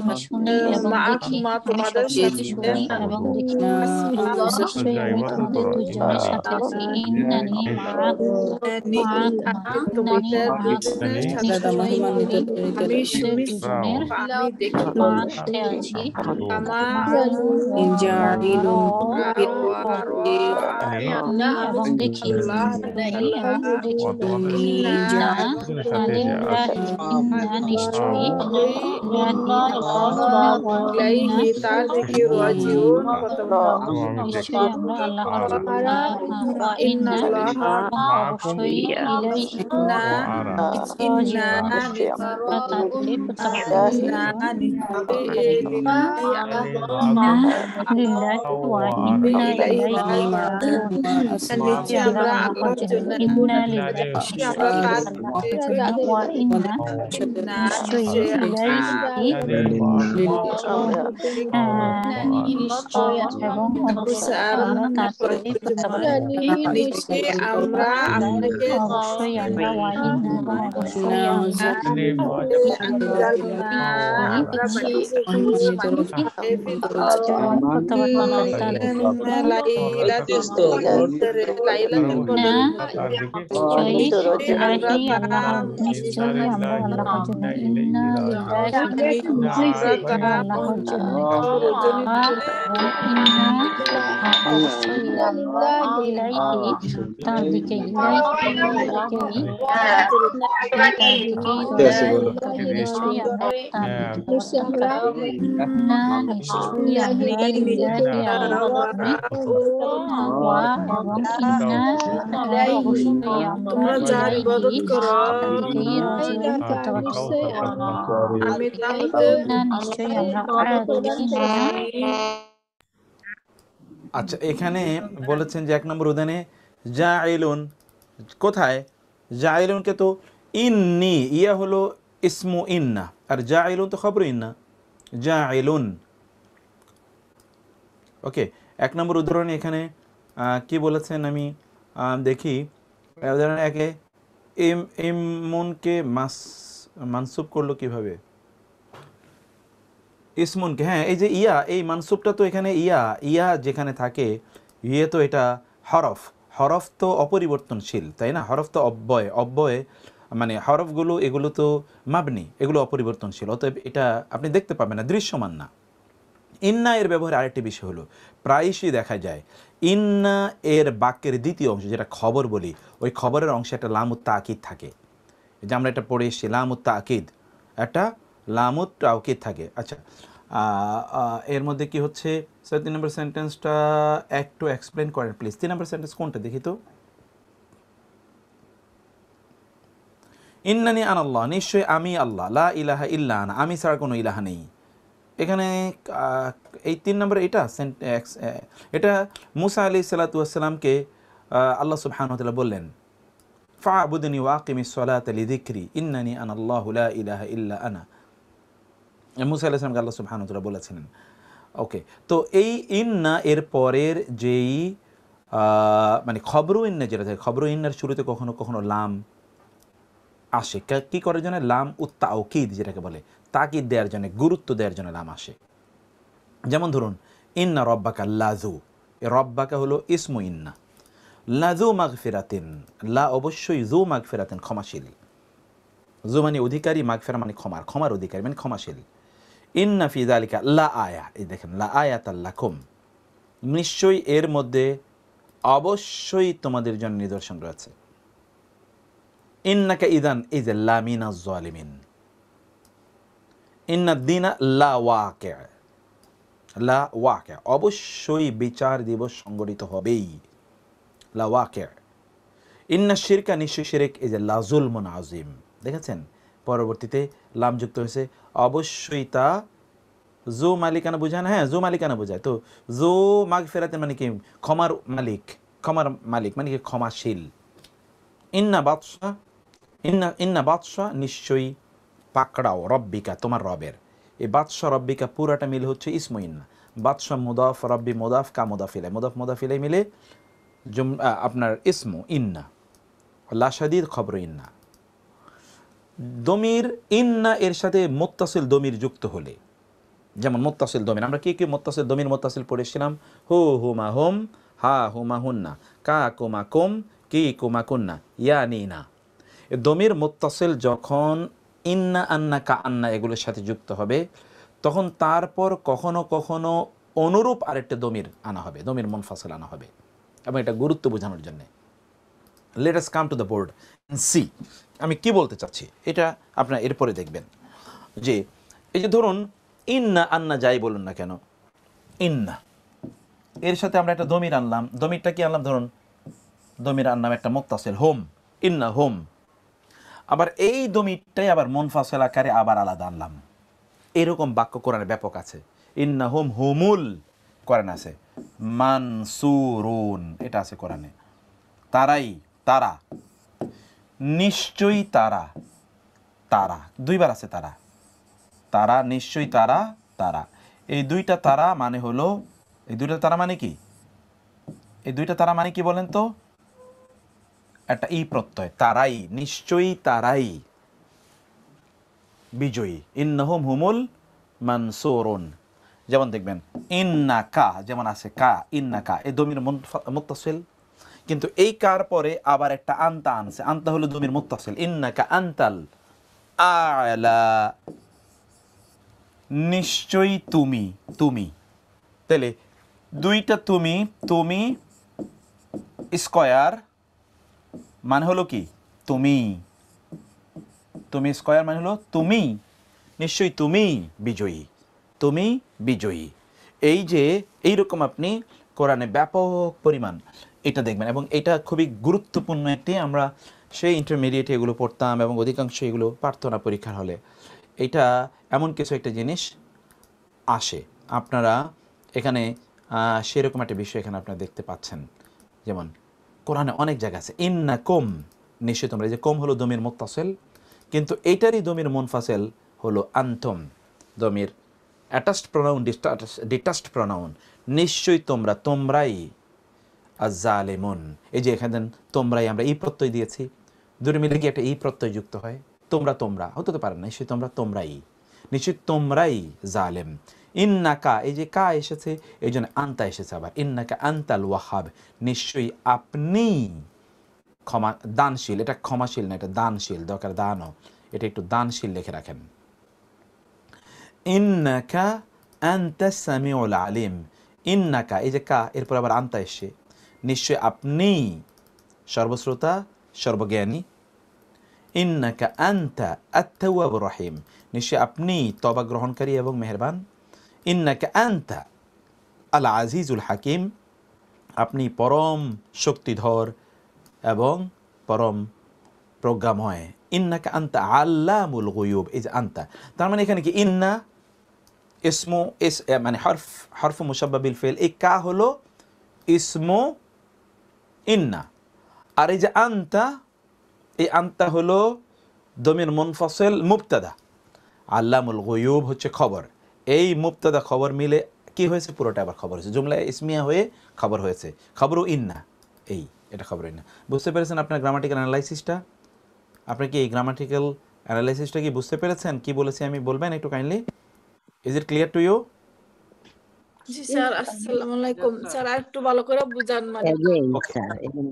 আমি শুনি এবং দেখি আমি সবকিছু শুনি এবং দেখি নিশ্চয়ই আমি তোমাদের দুজনের সাথে আছি ইন্নানি নিশ্চয়ই আমি দুজনের সাথে আছি এবং দেখি নিশ্চয়ই অবশ্যই এবং অবশ্যই আমরা তার দিকে আচ্ছা, এখানে বলেছেন যে 1 নম্বর উদানে জাইলুন, কোথায় জাইলুনকে তো ইন্নি ইয়া হলো ইসমু ইন্না, আর জাইলুন তো খবর ইন্না, জাইলুন। ওকে, 1 নম্বর উদাহরণে এখানে কি বলেছেন আমি দেখি। উদাহরণ 1-এ ইমুনকে মানসুব করলো কিভাবে? ইসমুনকে, হ্যাঁ, এই যে ইয়া, এই মানসুবটা তো এখানে ইয়া যেখানে থাকে, ইয়ে তো এটা হরফ তো অপরিবর্তনশীল, তাই না? হরফ তো অব্যয় মানে হরফগুলো এগুলো তো মাবনি, এগুলো অপরিবর্তনশীল, অতএব এটা আপনি দেখতে পাবেন না, দৃশ্যমান না। ইন্না এর ব্যবহারে আরেকটি বিষয় হলো, প্রায়শই দেখা যায় ইন্না এর বাক্যের দ্বিতীয় অংশ যেটা খবর বলি, ওই খবরের অংশে একটা লামুত তাকিদ থাকে, যে আমরা এটা পড়ে এসেছি, লামুত তাকিদ, একটা লামুত তাকিদ থাকে। আচ্ছা, এর মধ্যে কি হচ্ছে? 3 নম্বর সেন্টেন্সটা একটু এক্সপ্লেন করেন প্লিজ। 3 নম্বর সেন্টেন্স কোনটা দেখি তো? ইন্নানি আনাল্লাহ, নিশ্চয়ই আমি আল্লাহ, লা ইলাহা ইল্লা আনা, আমি ছাড়া কোনো ইলাহা নেই। এখানে এই 3 নম্বর এটা মুসা আলাইহিস সালাতু ওয়াস সালামকে আল্লাহ সুবহানাহু ওয়া তাআলা বললেন, ফা'বুদনি ওয়া আকিমিস সালাতা লিযিকরি ইন্নানি আনাল্লাহু লা ইলাহা ইল্লা আনা। মুসা আলাইহিস সালামকে আল্লাহ সুবহানাহু ওয়া তাআলা বলেছিলেন। ওকে, তো এই ইন্না এর পরের যেই মানে খবরু ইন্না যেটা থাকে, খবরু ইন্নার শুরুতে কখনো কখনো লাম আসে, কি করার জন্য? লাম উত্তাউকিদ যেটাকে বলে, তাকিদ দেওয়ার জন্য, গুরুত্ব দেওয়ার জন্য লাম আসে। যেমন ধরুন, ইন্না রব্বাকা লাযু, রব্বাকা হলো ইসমু ইন্না, লাযু মাগফিরাতিন, লা অবশ্যই, যু মাগফিরাতিন ক্ষমাশীল, যু মানে অধিকারী, মাগফিরা মানে ক্ষমার অধিকারী মানে ক্ষমাশীল। ইন্না ফি যালিকা লা আয়া, এই দেখেন, লা আয়াতাল লাকুম, নিশ্চয়ই এর মধ্যে অবশ্যই তোমাদের জন্য নিদর্শন রয়েছে। ইন্নাকা ইদান, এই যে লা মিনাজ জালিমিন, ইন্নাদ দীনা লা ওয়াকি', লা ওয়াকি', অবশ্যই বিচার দিবস সংগঠিত হবেই, লা ওয়াকি'। ইন্না শিরকা, নিশ্চয় শিরক, এই যে লা যুলমুন আযীম, দেখেছেন পরবর্তীতে লাম যুক্ত হয়েছে, অবশ্যই তা জু মালিকানা বোঝায় না? হ্যাঁ, জু মালিকানা বোঝায়। তো জু মাগফিরাতিন মানে কি? ক্ষমার মালিক, ক্ষমার মালিক মানে কি? ক্ষমাশীল। ইন্না বাতশা, ইন্না বাতশা নিশ্চয়ই পাকড়াও রব্বিকা তোমার রবের। এই বাদশা রব্বিকা পুরাটা মিলে হচ্ছে ইসমু ইন্না। বাদশা মুদাফ, রব্বি মুদাফ, কা মুদাফিলে, মুদাফ মুদাফিলে মিলে আপনার ইসমু ইন্না। লা শাদীদ খবর ইন্না। দমির ইন্না এর সাথে মুত্তাসিল দমির যুক্ত হলে, যেমন মুত্তাসিল দমির, আমরা কি কি মুত্তাসিল দমির মুত্তাসিল পড়েছিলাম? হু হুমা হুম, হা হুমা হুন্না, কা কুমা কুম, কি কুমা কুন্না, ইয়া নিনা। দমির মুত্তাসিল যখন ইন্না আন্না কা আন্না এগুলোর সাথে যুক্ত হবে, তখন তারপর কখনো কখনো অনুরূপ আরেকটা দমির আনা হবে, দমির মুনফাসিল আনা হবে, এবং এটা গুরুত্ব বোঝানোর জন্য। Let us come to the board see. আমি কি বলতে চাচ্ছি এটা আপনারা এরপরে দেখবেন। যে এই যে ধরুন ইন্না আন্না যাই বলুন না কেন, ইন্না এর সাথে আমরা একটা দমির আনলাম। দমিরটা কি আনলাম? ধরুন দমির আনলাম একটা মুত্তাসিল হোম, ইন্না হোম। আবার এই দমিরটাই আবার মুনফাসিল আকারে আবার আলাদা আনলাম। এরকম বাক্য কোরআনে ব্যাপক আছে। ইন্না হোম হুমুল কোরআনে আছে, মানসুরুন এটা আছে কোরআনে। তারাই, তারা, নিশ্চয়ই তারা, তারা দুইবার আছে তারা, তারা নিশ্চয়ই তারা, তারা। এই দুইটা তারা মানে হলো, এই দুইটা তারা মানে কি? এই দুইটা তারা মানে কি বলেন তো? একটা ই প্রত্যয়, তারাই, নিশ্চয়ই তারাই বিজয়ী। ইন্নাহুম হুমুল মানসুরুন। যেমন দেখবেন ইন্নাকা, যেমন আছে কা, ইন্নাকা এই দমির মুত্তাসিল, কিন্তু এই কার পরে আবার একটা আন্তা আনছে। আন্তা হলো দমির মুত্তাসিল। ইন্নাকা আনতাল আলা, নিশ্চয়ই তুমি, তুমি। তাহলে দুইটা তুমি, তুমি স্কয়ার মানে হলো কি? তুমি, তুমি স্কয়ার মানে হলো তুমি, নিশ্চয়ই তুমি বিজয়ী, তুমি বিজয়ী। এই যে এইরকম আপনি কোরআনে ব্যাপক পরিমাণ এটা দেখবেন, এবং এটা খুবই গুরুত্বপূর্ণ একটি, আমরা সেই ইন্টারমিডিয়েটে এগুলো পড়তাম এবং অধিকাংশ এগুলো পারত না পরীক্ষার হলে। এটা এমন কিছু একটা জিনিস আসে, আপনারা এখানে সেরকম একটা বিষয় এখানে আপনারা দেখতে পাচ্ছেন। যেমন কোরআনে অনেক জায়গা আছে ইন্না কুম, নিশ্চয়ই তোমরা। এই যে কুম হলো দমির মুত্তাসিল, কিন্তু এইটারই দমির মুনফাসিল হলো আনতুম, দমির অ্যাটাচড প্রোনাউন, ডিটাচড প্রোনাউন। নিশ্চয়ই তোমরা, তোমরাই আজ-জালিমুন। এই যে এখানে তোমরাই আমরা ই প্রত্যয় দিয়েছি, দুটো মিলে কি একটা ই প্রত্যয় যুক্ত হয়। তোমরা, তোমরা হতে তো পারে না, নিশ্চয়ই তোমরা, তোমরাই, নিশ্চয়ই তোমরাই জালেম। ইন্নাকা এই যে কা এসেছে, এই জন্য আন্তা এসেছে আবার। ইন্নাকা আন্তাল ওয়াহাব, নিশ্চয়ই আপনি ক্ষমা দানশীল। এটা ক্ষমাশীল না, এটা দানশীল, দরকার দানও, এটা একটু দানশীল লিখে রাখেন। ইন্নাকা আনতাস সামিউল আলিম। ইন্নাকা এই যে কা, এরপর আবার আন্তা এসে, নিশ্চয় আপনি সর্বশ্রোতা সর্বজ্ঞানী। ইন্নাকা আনতা আত-তাওয়াবুর রহিম, নিশ্চয় আপনি তওবা গ্রহণকারী এবং মেহেরবান। ইন্নাকা আনতা আল আজিজুল হাকিম, আপনি পরম শক্তিধর এবং পরম প্রজ্ঞাময়। ইন্নাকা আনতা আল্লামুল গুয়ুব, এই যে আনতা, তার মানে এখানে কি ইন্না ইসমু মানে হরফ মুশাব্বা বিল ফিল, এই কা হলো ইসমু ইন্না, আর এই যে আনতা, এই আনতা হলো দমির মুনফাসিল মুবতাদা, আল্লামুল গুয়ুব হচ্ছে খবর। এই মুবতাদা খবর মিলে কি হয়েছে? পুরোটা আবার খবর হয়েছে, জুমলা ইসমিয়া হয়ে খবর হয়েছে। খবরও ইন্না, এই এটা খবর ইন্না। বুঝতে পেরেছেন আপনার গ্রামাটিক্যাল অ্যানালাইসিসটা? আপনি কি এই গ্রামাটিক্যাল অ্যানালাইসিসটা কি বুঝতে পেরেছেন? কি বলেছি আমি বলবেন একটু kindly? Is it clear to you? জি স্যার, আসসালামু আলাইকুম স্যার, আর একটু ভালো করে বুঝান মানে।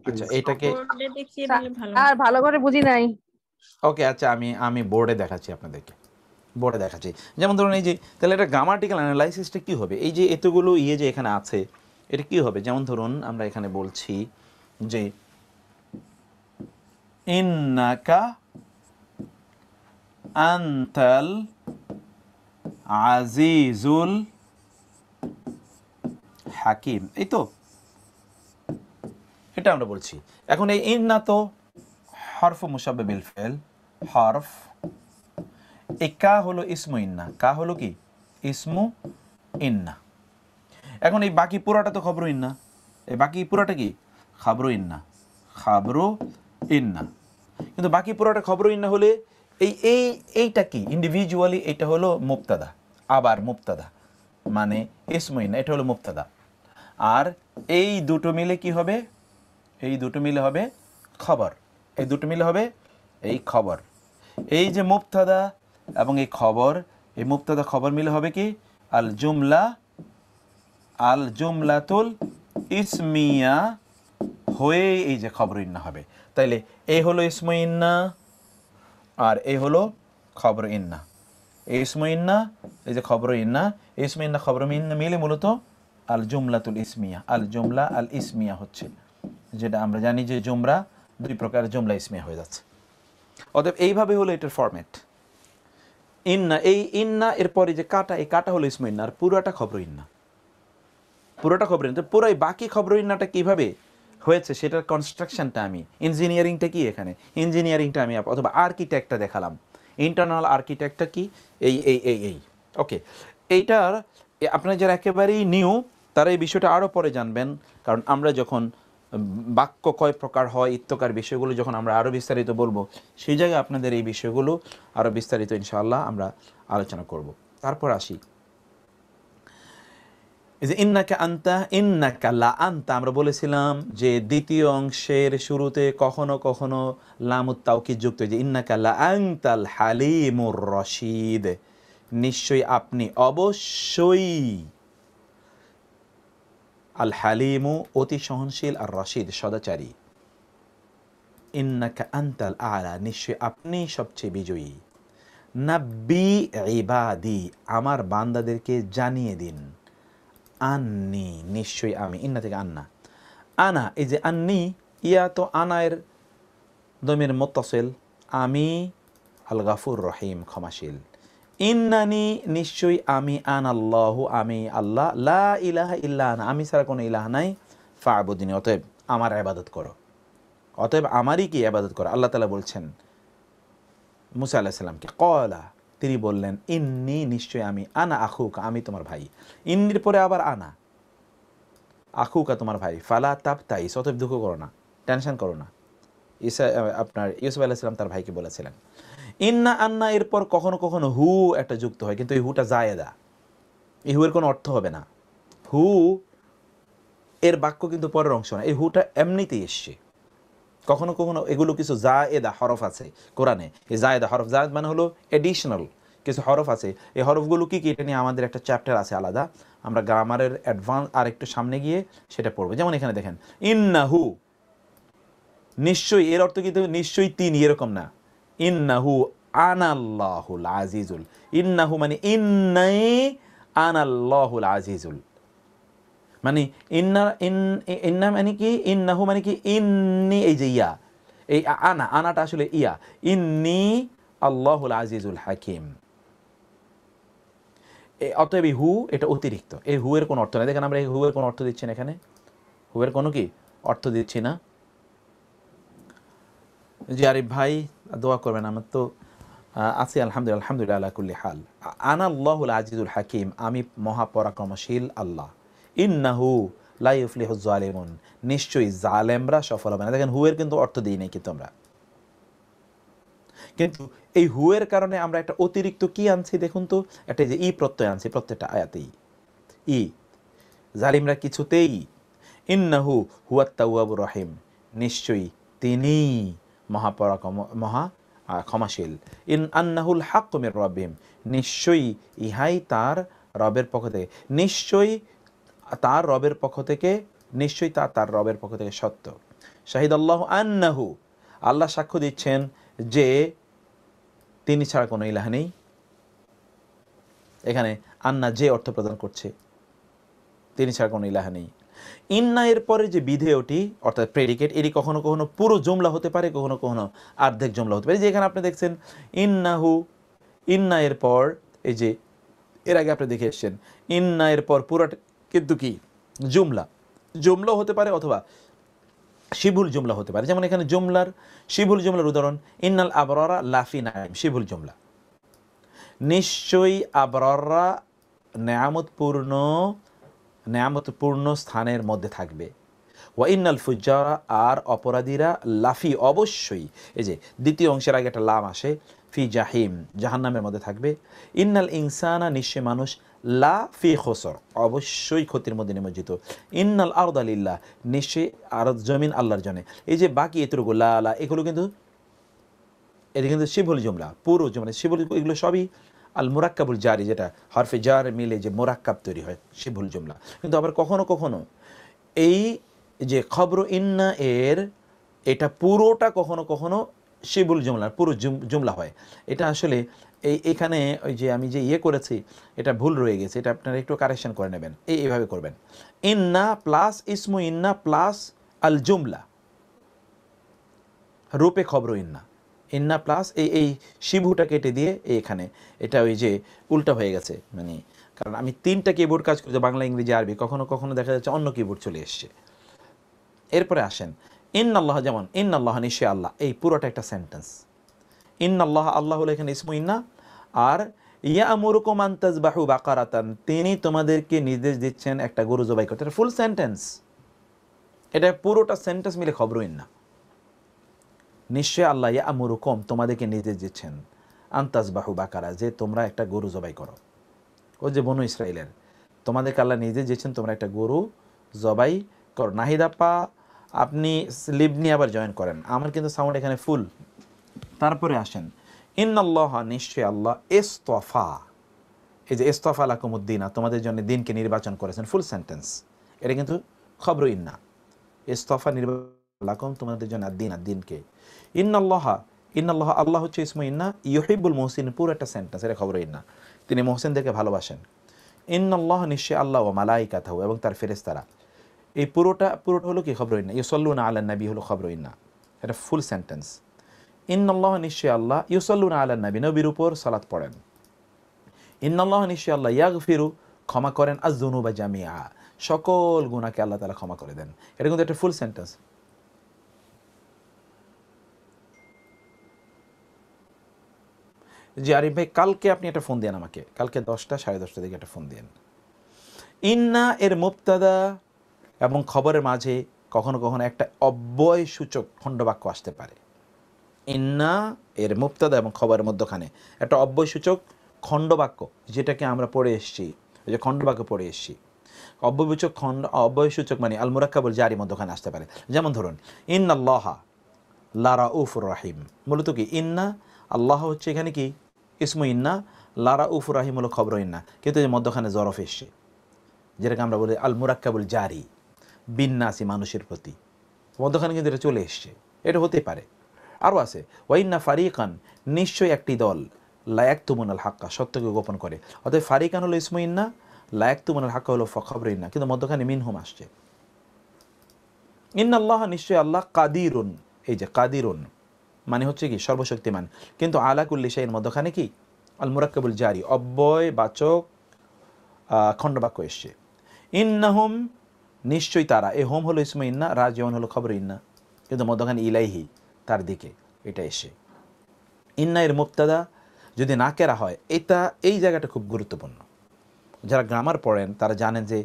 আচ্ছা এটাকে বোর্ডে দেখিয়ে দিলে ভালো। আর ভালো করে বুঝি নাই। ওকে, আচ্ছা আমি বোর্ডে দেখাচ্ছি আপনাদেরকে, বোর্ডে দেখাচ্ছি। যেমন ধরুন এই যে, তাহলে এটা গ্রামাটিক্যাল অ্যানালাইসিসটা কী হবে? এই যে এতগুলো যে এখানে আছে, এটা কী হবে? যেমন ধরুন আমরা এখানে বলছি যে ইন্নাকা আনতাল আজিজুল হাকিম, এই তো, এটা আমরা বলছি। এখন এই ইন্না তো হরফ মুশাব্বা বিল ফিল, হরফ। এই কা হলো ইসমু ইন্না, কা হলো কি ইসমু ইন্না। এখন এই বাকি পুরাটা তো খবরু ইন্না, এই বাকি পুরাটা কি খাবরু ইন্না, খাবরু ইন্না। কিন্তু বাকি পুরাটা খবরু ইন্না হলে এইটা কি ইন্ডিভিজুয়ালি এটা হলো মুবতাদা, আবার মুবতাদা মানে ইসমু ইন্না, এটা হলো মুবতাদা। আর এই দুটো মিলে কি হবে, এই দুটো মিলে হবে খবর, এই দুটো মিলে হবে এই খবর। এই যে মুবতাদা এবং এই খবর, এই মুবতাদা খবর মিলে হবে কি আল জুমলা, আল জুমলাতুল ইসমিয়া হয়ে এই যে খবর ইন্না হবে। তাইলে এই হলো ইসমু ইন্না আর এই হলো খবর ইন্না। এই ইসমু ইন্না, এই যে খবর ইন্না, এই ইসমু ইন্না খবর ইন্না মিলে মূলত আল জুমলাতুল ইসমিয়া, আল জুমলা আল ইসমিয়া হচ্ছে, যেটা আমরা জানি যে জুমরা দুই প্রকার, জুমলা ইসমিয়া হয়ে যাচ্ছে। অতএব এইভাবে হলো এটার ফরম্যাট। ইন্না, এই ইন্না এরপরে যে কাটা, এই কাটা হলো ইসমু ইন্না আর পুরাটা খবর ইন্না, পুরোটা খবর ইন্না। পুরো এই বাকি খবর ইন্নাটা কীভাবে হয়েছে সেটার কনস্ট্রাকশনটা আমি, ইঞ্জিনিয়ারিংটা কি এখানে, ইঞ্জিনিয়ারিংটা আমি অথবা আর্কিটেক্টটা দেখালাম, ইন্টারনাল আর্কিটেক্টটা কি এই এই এই এই ওকে। এইটার আপনারা যারা একেবারেই নিউ তারা এই বিষয়টা আরও পরে জানবেন, কারণ আমরা যখন বাক্য কয় প্রকার হয় ইত্যকার বিষয়গুলো যখন আমরা আরও বিস্তারিত বলবো, সেই জায়গায় আপনাদের এই বিষয়গুলো আরও বিস্তারিত ইনশাআল্লাহ আমরা আলোচনা করব। তারপর আসি এই যে ইন্নাকা আনতা, ইন্নাকা লা আনতা, আমরা বলেছিলাম যে দ্বিতীয় অংশের শুরুতে কখনো কখনো লামুত তাওকিদ যুক্ত, যে ইন্নাকা লা আনতাল হালিমুর রশিদ, নিশ্চয়ই আপনি অবশ্যই, আল হালিমু অতি সহনশীল, আর রশিদ সদাচারী। ইন্নাকা আনতাল আলা, নিশ্চয়ই আপনি সবচেয়ে বিজয়ী। নাব্বি ইবাদি, আমার বান্দাদেরকে জানিয়ে দিন। আন্নি, নিশ্চয়ই আমি, ইন্না থেকে আন্না, আনা, এই যে আন্নি ইয়া তো আনায়ের দমির মুত্তাসিল, আমি আল গাফুর রহিম ক্ষমাশীল। ইন্নানি, নিশ্চয়ই আমি, আনাল্লাহু, আমি আল্লাহ, লা ইলাহা ইল্লা আনা, আমি ছাড়া কোনো ইলাহা নাই, ফা'বুদিনি, অতএব আমার ইবাদত করো, অতএব আমারই কি ইবাদত করো। আল্লাহ তাআলা বলছেন মুসা আলাইহিস সালামকে, ক্বালা, তিনি বললেন, ইন্নি, নিশ্চয়ই আমি, আনা আখুকা, আমি তোমার ভাই। ইন্নির পরে আবার আনা, আখুকা তোমার ভাই, ফালা তাবতাইস, অতএব দুঃখ করো না, টেনশন করো না। আপনার ইউসুফ আলাইহিস সালাম তার ভাইকে বলেছিলেন। ইন্না আন্না এরপর কখনো কখনো হু একটা যুক্ত হয়, কিন্তু এই হুটা জায়েদা, এই হুয়ের কোনো অর্থ হবে না। হু এর বাক্য কিন্তু পরের অংশ না, এই হুটা এমনিতেই এসছে। কখনো কখনো এগুলো কিছু জায়েদা হরফ আছে কোরআনে, এই জায়েদা হরফ, জায়েদ মানে হলো এডিশনাল কিছু হরফ আছে। এই হরফগুলো কি কি এটা নিয়ে আমাদের একটা চ্যাপ্টার আছে আলাদা, আমরা গ্রামারের অ্যাডভান্স আর একটু সামনে গিয়ে সেটা পড়বো। যেমন এখানে দেখেন ইন্নাহু, নিশ্চয়ই, এর অর্থ কিন্তু নিশ্চয়ই তিনি এরকম না। ইন্নাহু আনাল্লাহুল আজিজুল, ইন্নাহু মানে ইন্নাই আনাল্লাহুল আজিজুল, মানে ইন্না মানে কি, ইন্নাহু মানে কি, ইন্নি, এই যে ইয়া, এই আনা, আনাটা আসলে ইয়া, ইন্নি আল্লাহুল আজিজুল হাকিম। অতএব এই হু এটা অতিরিক্ত, এই হু এর কোনো অর্থ নেই। দেখেন আমরা এই হু এর কোনো অর্থ দিচ্ছি না এখানে, হু এর কোনো কি অর্থ দিচ্ছি না। জি আরিফ ভাই দোয়া করবেন, আমার তো আছি আলহামদুলিল্লাহ, আলহামদুলিল্লাহ আলা কুল্লি হাল। আনা আল্লাহুল আজিজুল হাকিম, আমি মহাপরাক্রমশীল আল্লাহ। ইন্নাহু লা ইউফলিহুজ জালিমুন, নিশ্চয়ই জালেমরা সফল হবে না। দেখেন হুয়ের কিন্তু অর্থ দিই নাই কিন্তু আমরা, কিন্তু এই হুয়ের কারণে আমরা একটা অতিরিক্ত কি আনছি দেখুন তো, একটা যে ই প্রত্যয় আনছি প্রত্যেকটা আয়াতেই ই, জালিমরা কিছুতেই। ইন্নাহু হুয়াত তাওয়াবুর রহিম, নিশ্চয়ই তিনি মহা ক্ষমাশীল। ইন আন্নাহুল হাক্কু মির রাব্বিহিম, নিশ্চয়ই ইহাই তার রবের পক্ষ থেকে, নিশ্চয়ই তার রবের পক্ষ থেকে, নিশ্চয়ই তা তার রবের পক্ষ থেকে সত্য। শাহিদ আল্লাহু আন্নাহু, আল্লাহ সাক্ষ্য দিচ্ছেন যে তিনি ছাড়া কোনো ইলাহ নেই। এখানে আন্না যে অর্থ প্রদান করছে, তিনি ছাড়া কোনো ইলাহ নেই। ইন্না এর পরে যে বিধেয়টি অর্থাৎ প্রেডিকেট, এটি কখনো কখনো পুরো জুমলা হতে পারে, কখনো কখনো অর্ধেক জুমলা হতে পারে। যে এখানে আপনি দেখছেন ইন্নাহু, ইন্না এর পর এই যে এর আগে আপনি দেখে এসছেন ইন্না এর পর পুরোটা কিন্তু কি জুমলা, জুমলাও হতে পারে অথবা শিবুল জুমলা হতে পারে। যেমন এখানে জুমলার শিবুল জুমলার উদাহরণ ইন্নাল আবরারা লাফি নাইম, শিবুল জুমলা, নিশ্চয়ই আবরাররা নেয়ামতপূর্ণ স্থানের মধ্যে থাকবে। ওয়া ইন্নাল ফুজ্জারা, আর অপরাধীরা লাফি, অবশ্যই, এই যে দ্বিতীয় অংশের আগে একটা লাম আসে, ফি জাহিম, জাহান্নামের মধ্যে থাকবে। ইন্নাল ইনসানা, নিশ্চয় মানুষ, লা ফি খসর, অবশ্যই ক্ষতির মধ্যে নিমজ্জিত। ইন্নাল আরদা লিল্লাহ, নিশ্চয়ই আর জমিন আল্লাহর জন্য। এই যে বাকি এতটুকু লা লা, এগুলো কিন্তু এটা কিন্তু শিবুল জুমলা, পুরো জুমলা শিবুল, এগুলো সবই আল মুরাক্কাবুল জারি, যেটা হরফে জার মিলে যে মুরাক্কাব তৈরি হয়, শিবুল জুমলা। কিন্তু আবার কখনো কখনো এই যে খবর ইন্না এর এটা পুরোটা কখনো কখনো শিবুল জুমলা, পুরো জুমলা হয়। এটা আসলে এইখানে ওই যে আমি যে করেছি এটা ভুল রয়ে গেছে, এটা আপনারা একটু কারেকশন করে নেবেন। এইভাবে করবেন, ইন্না প্লাস ইসমু ইন্না প্লাস আল জুমলা, রূপে খবর ইন্না, ইন্না প্লাস এই শিবুটা কেটে দিয়ে এখানে এটা ওই যে উল্টা হয়ে গেছে, মানে কারণ আমি 3টা কিবোর্ড কাজ করছি, বাংলা, ইংরেজি, আরবি, কখনো কখনো দেখা যাচ্ছে অন্য কিবোর্ড চলে এসছে। এরপরে আসেন ইন্নাল্লাহ, যেমন ইন্নাল্লাহ, নিশ্চয় আল্লাহ, এই পুরোটা একটা সেন্টেন্স। ইন্নাল্লাহ, আল্লাহ হলো এখানে ইসমু ইন্না। আর ইয়ামুরুকুম আন তাযবাহু বাকারাতান, তিনি তোমাদেরকে নির্দেশ দিচ্ছেন একটা গরু জবাই করতে। এটা ফুল সেন্টেন্স, এটা পুরোটা সেন্টেন্স মিলে খবর ইন্না। নিশ্চয় আল্লাহ ইয়ামুরুকুম, তোমাদেরকে নির্দেশ দিচ্ছেন, আন তাযবাহু বাকারা, যে তোমরা একটা গরু জবাই করো। ও যে বনু ইসরাইলের, তোমাদেরকে আল্লাহ নির্দেশ দিচ্ছেন তোমরা একটা গরু জবাই করো। নাহিদাপ্পা আপনি স্লিপ নিয়ে আবার জয়েন করেন, আমার কিন্তু সাউন্ড এখানে ফুল। তারপরে আসেন ইন্নাল্লাহ, নিশ্চয় আল্লাহ, ইসতাফা, এই যে ইসতাফা লাকুমুদ্দিনা, তোমাদের জন্য দিনকে নির্বাচন করেছেন, ফুল সেন্টেন্স। এটা কিন্তু খবর ইন্না, ইসতাফা নির্বাচন লাকুম, তোমাদের জন্য দিন, দিনকে। ইন্নাল্লাহ, ইন্নাল্লাহ, আল্লাহ হচ্ছে ইসমু ইন্না, ইউহিব্বুল মুহসিন, পুরো একটা সেন্টেন্স, এটা খবর ইন্না, তিনি মুহসিনদেরকে ভালোবাসেন। ইন্নাল্লাহ, নিশ্চয় আল্লাহ, ও মালাইকাতাহু, এবং তার ফেরেশতারা, এই পুরোটা হলো কি খবর ইন্না। ইউসাল্লুনা আলান নবী হলো খবর ইন্না, এটা ফুল সেন্টেন্স। ইন্নাল্লাহ, নিশ্চয় আল্লাহ, ইউসাল্লুনা আলান নবী, নবীর উপর সালাত পড়েন। ইন্নাল্লাহ, নিশ্চয় আল্লাহ, ইয়াগফিরু, ক্ষমা করেন, আয-যুনুবা জামিআ, সকল গুনাহকে আল্লাহ তাআলা ক্ষমা করে দেন। এটা কিন্তু একটা ফুল সেন্টেন্স। জি আরিফ ভাই, কালকে আপনি একটা ফোন দেন আমাকে, কালকে 10টা 10:30 দিকে একটা ফোন দেন। ইন্না এর মুবতাদা এবং খবরের মাঝে কখনো কখনো একটা অব্যয় সূচক খণ্ডবাক্য আসতে পারে। ইন্না এর মুবতাদা এবং খবরের মধ্যখানে একটা অব্যয় সূচক খণ্ডবাক্য, যেটাকে আমরা পড়ে এসেছি, ওই যে খণ্ডবাক্য পড়ে এসেছি, অব্যয় সূচক মানে আল মুরাক্কাবুল জারি মধ্যখানে আসতে পারে। যেমন ধরুন ইন্নাল্লাহা লা রাউফুর রাহিম, মূলত কি ইন্না, আল্লাহ হচ্ছে এখানে কি ইসমু ইন্না, লা রাউফুর রাহিম হলো খবর ইন্না, কিন্তু এই মধ্যখানে জরফ এসছে, যেটাকে আমরা বলি আল মুরাক্কাবুল জারি, বিন্নাসি, মানুষের প্রতি, মধ্যখানে কিন্তু এটা চলে এসছে। এটা হতে পারে। আরও আছে ওয়াইন্না ফারিকান, নিশ্চয়ই একটি দল, লা ইয়াকতুমুনাল হাক্কা, সত্যকে গোপন করে। অতএব ফারিকান হলো ইসমু ইন্না, লা ইয়াকতুমুনাল হাক্কা হলো খবর ইন্না, কিন্তু মধ্যখানে মিনহুম আসছে। ইন্নাল্লাহ, নিশ্চয় আল্লাহ, কাদিরুন, এই যে কাদিরুন মানে হচ্ছে কি সর্বশক্তিমান, কিন্তু আলা কুল্লি শাইইন মধ্যখানে কি আল মুরাক্কাবুল জারি, অব্যয় বাচক খণ্ডবাক্য এসছে। ইন্নাহুম, নিশ্চয়ই তারা, এই হোম হলো ইসমু ইন্না, রাজিউন হলো খবর ইন্না, কিন্তু মধ্যখানে ইলাইহি, তার দিকে, এটা এসে। ইন্না এর মুবতাদা যদি নাকেরা হয়, এটা এই জায়গাটা খুব গুরুত্বপূর্ণ। যারা গ্রামার পড়েন তারা জানেন যে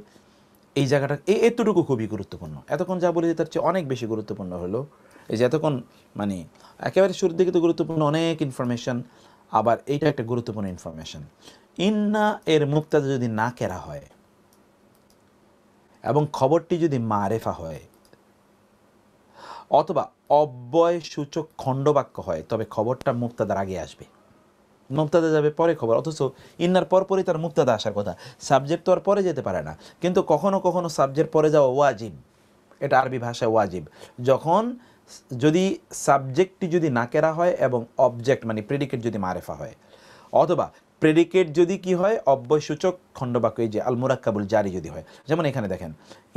এই জায়গাটা এতটুকু খুবই গুরুত্বপূর্ণ। এতক্ষণ যা বলেছি তার চেয়ে অনেক বেশি গুরুত্বপূর্ণ হলো এই যে এতক্ষণ মানে একেবারে শুরুর দিকে তো গুরুত্বপূর্ণ অনেক ইনফরমেশন, আবার এইটা একটা গুরুত্বপূর্ণ ইনফরমেশন। ইন্না এর মুবতাদা যদি নাকেরা হয় এবং খবরটি যদি মারেফা হয় অথবা অব্যয় সূচক খণ্ডবাক্য হয়, তবে খবরটা মুবতাদার আগে আসবে, মুবতাদা যাবে পরে খবর। অথচ ইন্নার পরপরই তার মুবতাদা আসার কথা, সাবজেক্ট তো আর পরে যেতে পারে না। কিন্তু কখনো কখনো সাবজেক্ট পরে যাওয়া ওয়াজিব, এটা আরবি ভাষায় ওয়াজিব। যখন যদি সাবজেক্টটি যদি নাকেরা হয় এবং অবজেক্ট মানে প্রেডিকেট যদি মারেফা হয়, অথবা প্রেডিকেট যদি কি হয় অব্যয় সূচক খণ্ডবাক্য, এই যে আল মুরাক্কাবুল জারি যদি হয়। যেমন এখানে দেখেন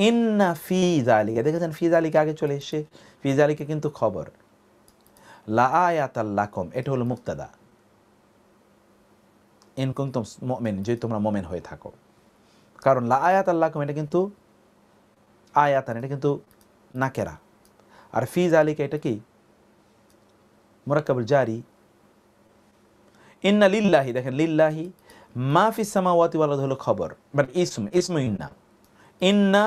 ইন্না ফি যালিকা, দেখেছেন ফি যালিকা আগে চলে এসে, ফি যালিকা কিন্তু খবর। লা আয়াতাল লাকুম, এটা হলো মুবতাদা, ইন কুনতুম মুমিন, যদি তোমরা মুমিন হয়ে থাকো। কারণ লা আয়াতাল লাকুম এটা কিন্তু আয়াতান, এটা কিন্তু নাকেরা। আর ফি যালিকা এটা কি মুরাক্কাবুল জারি। ইন্না লিল্লাহি, দেখেন লিল্লাহি মাফিস সামাওয়াতি ওয়াল আরদ হলো খবর, বাট ইসমু ইন্না। ইন্না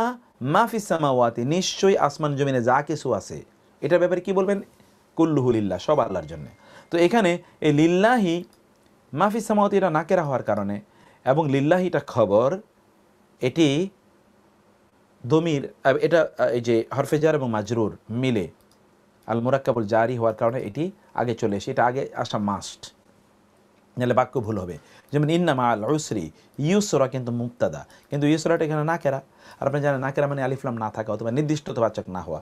মাফিস সামাওয়াতি, নিশ্চয়ই আসমান জমিনে যা কিছু আছে, এটার ব্যাপারে কি বলবেন? কুল্লুহু লিল্লাহ, সব আল্লাহর জন্য। তো এখানে এই লিল্লাহি মাফিস সামাওয়াতি এটা নাকেরা হওয়ার কারণে এবং লিল্লাহিটা খবর, এটি দমির, এটা এই যে হরফে জার এবং মাজরুর মিলে আল মুরাক্কাবুল জারি হওয়ার কারণে এটি আগে চলে এসে, এটা আগে আসা মাস্ট, নাহলে বাক্য ভুল হবে। যেমন ইন্না মাআল উসরি, ইউসরা কিন্তু মুক্তাদা, কিন্তু ইউসরাটা এখানে নাকেরা। আর আপনি জানেন নাকেরা মানে আলিফলাম না থাকা অথবা নির্দিষ্টতাবাচক না হওয়া।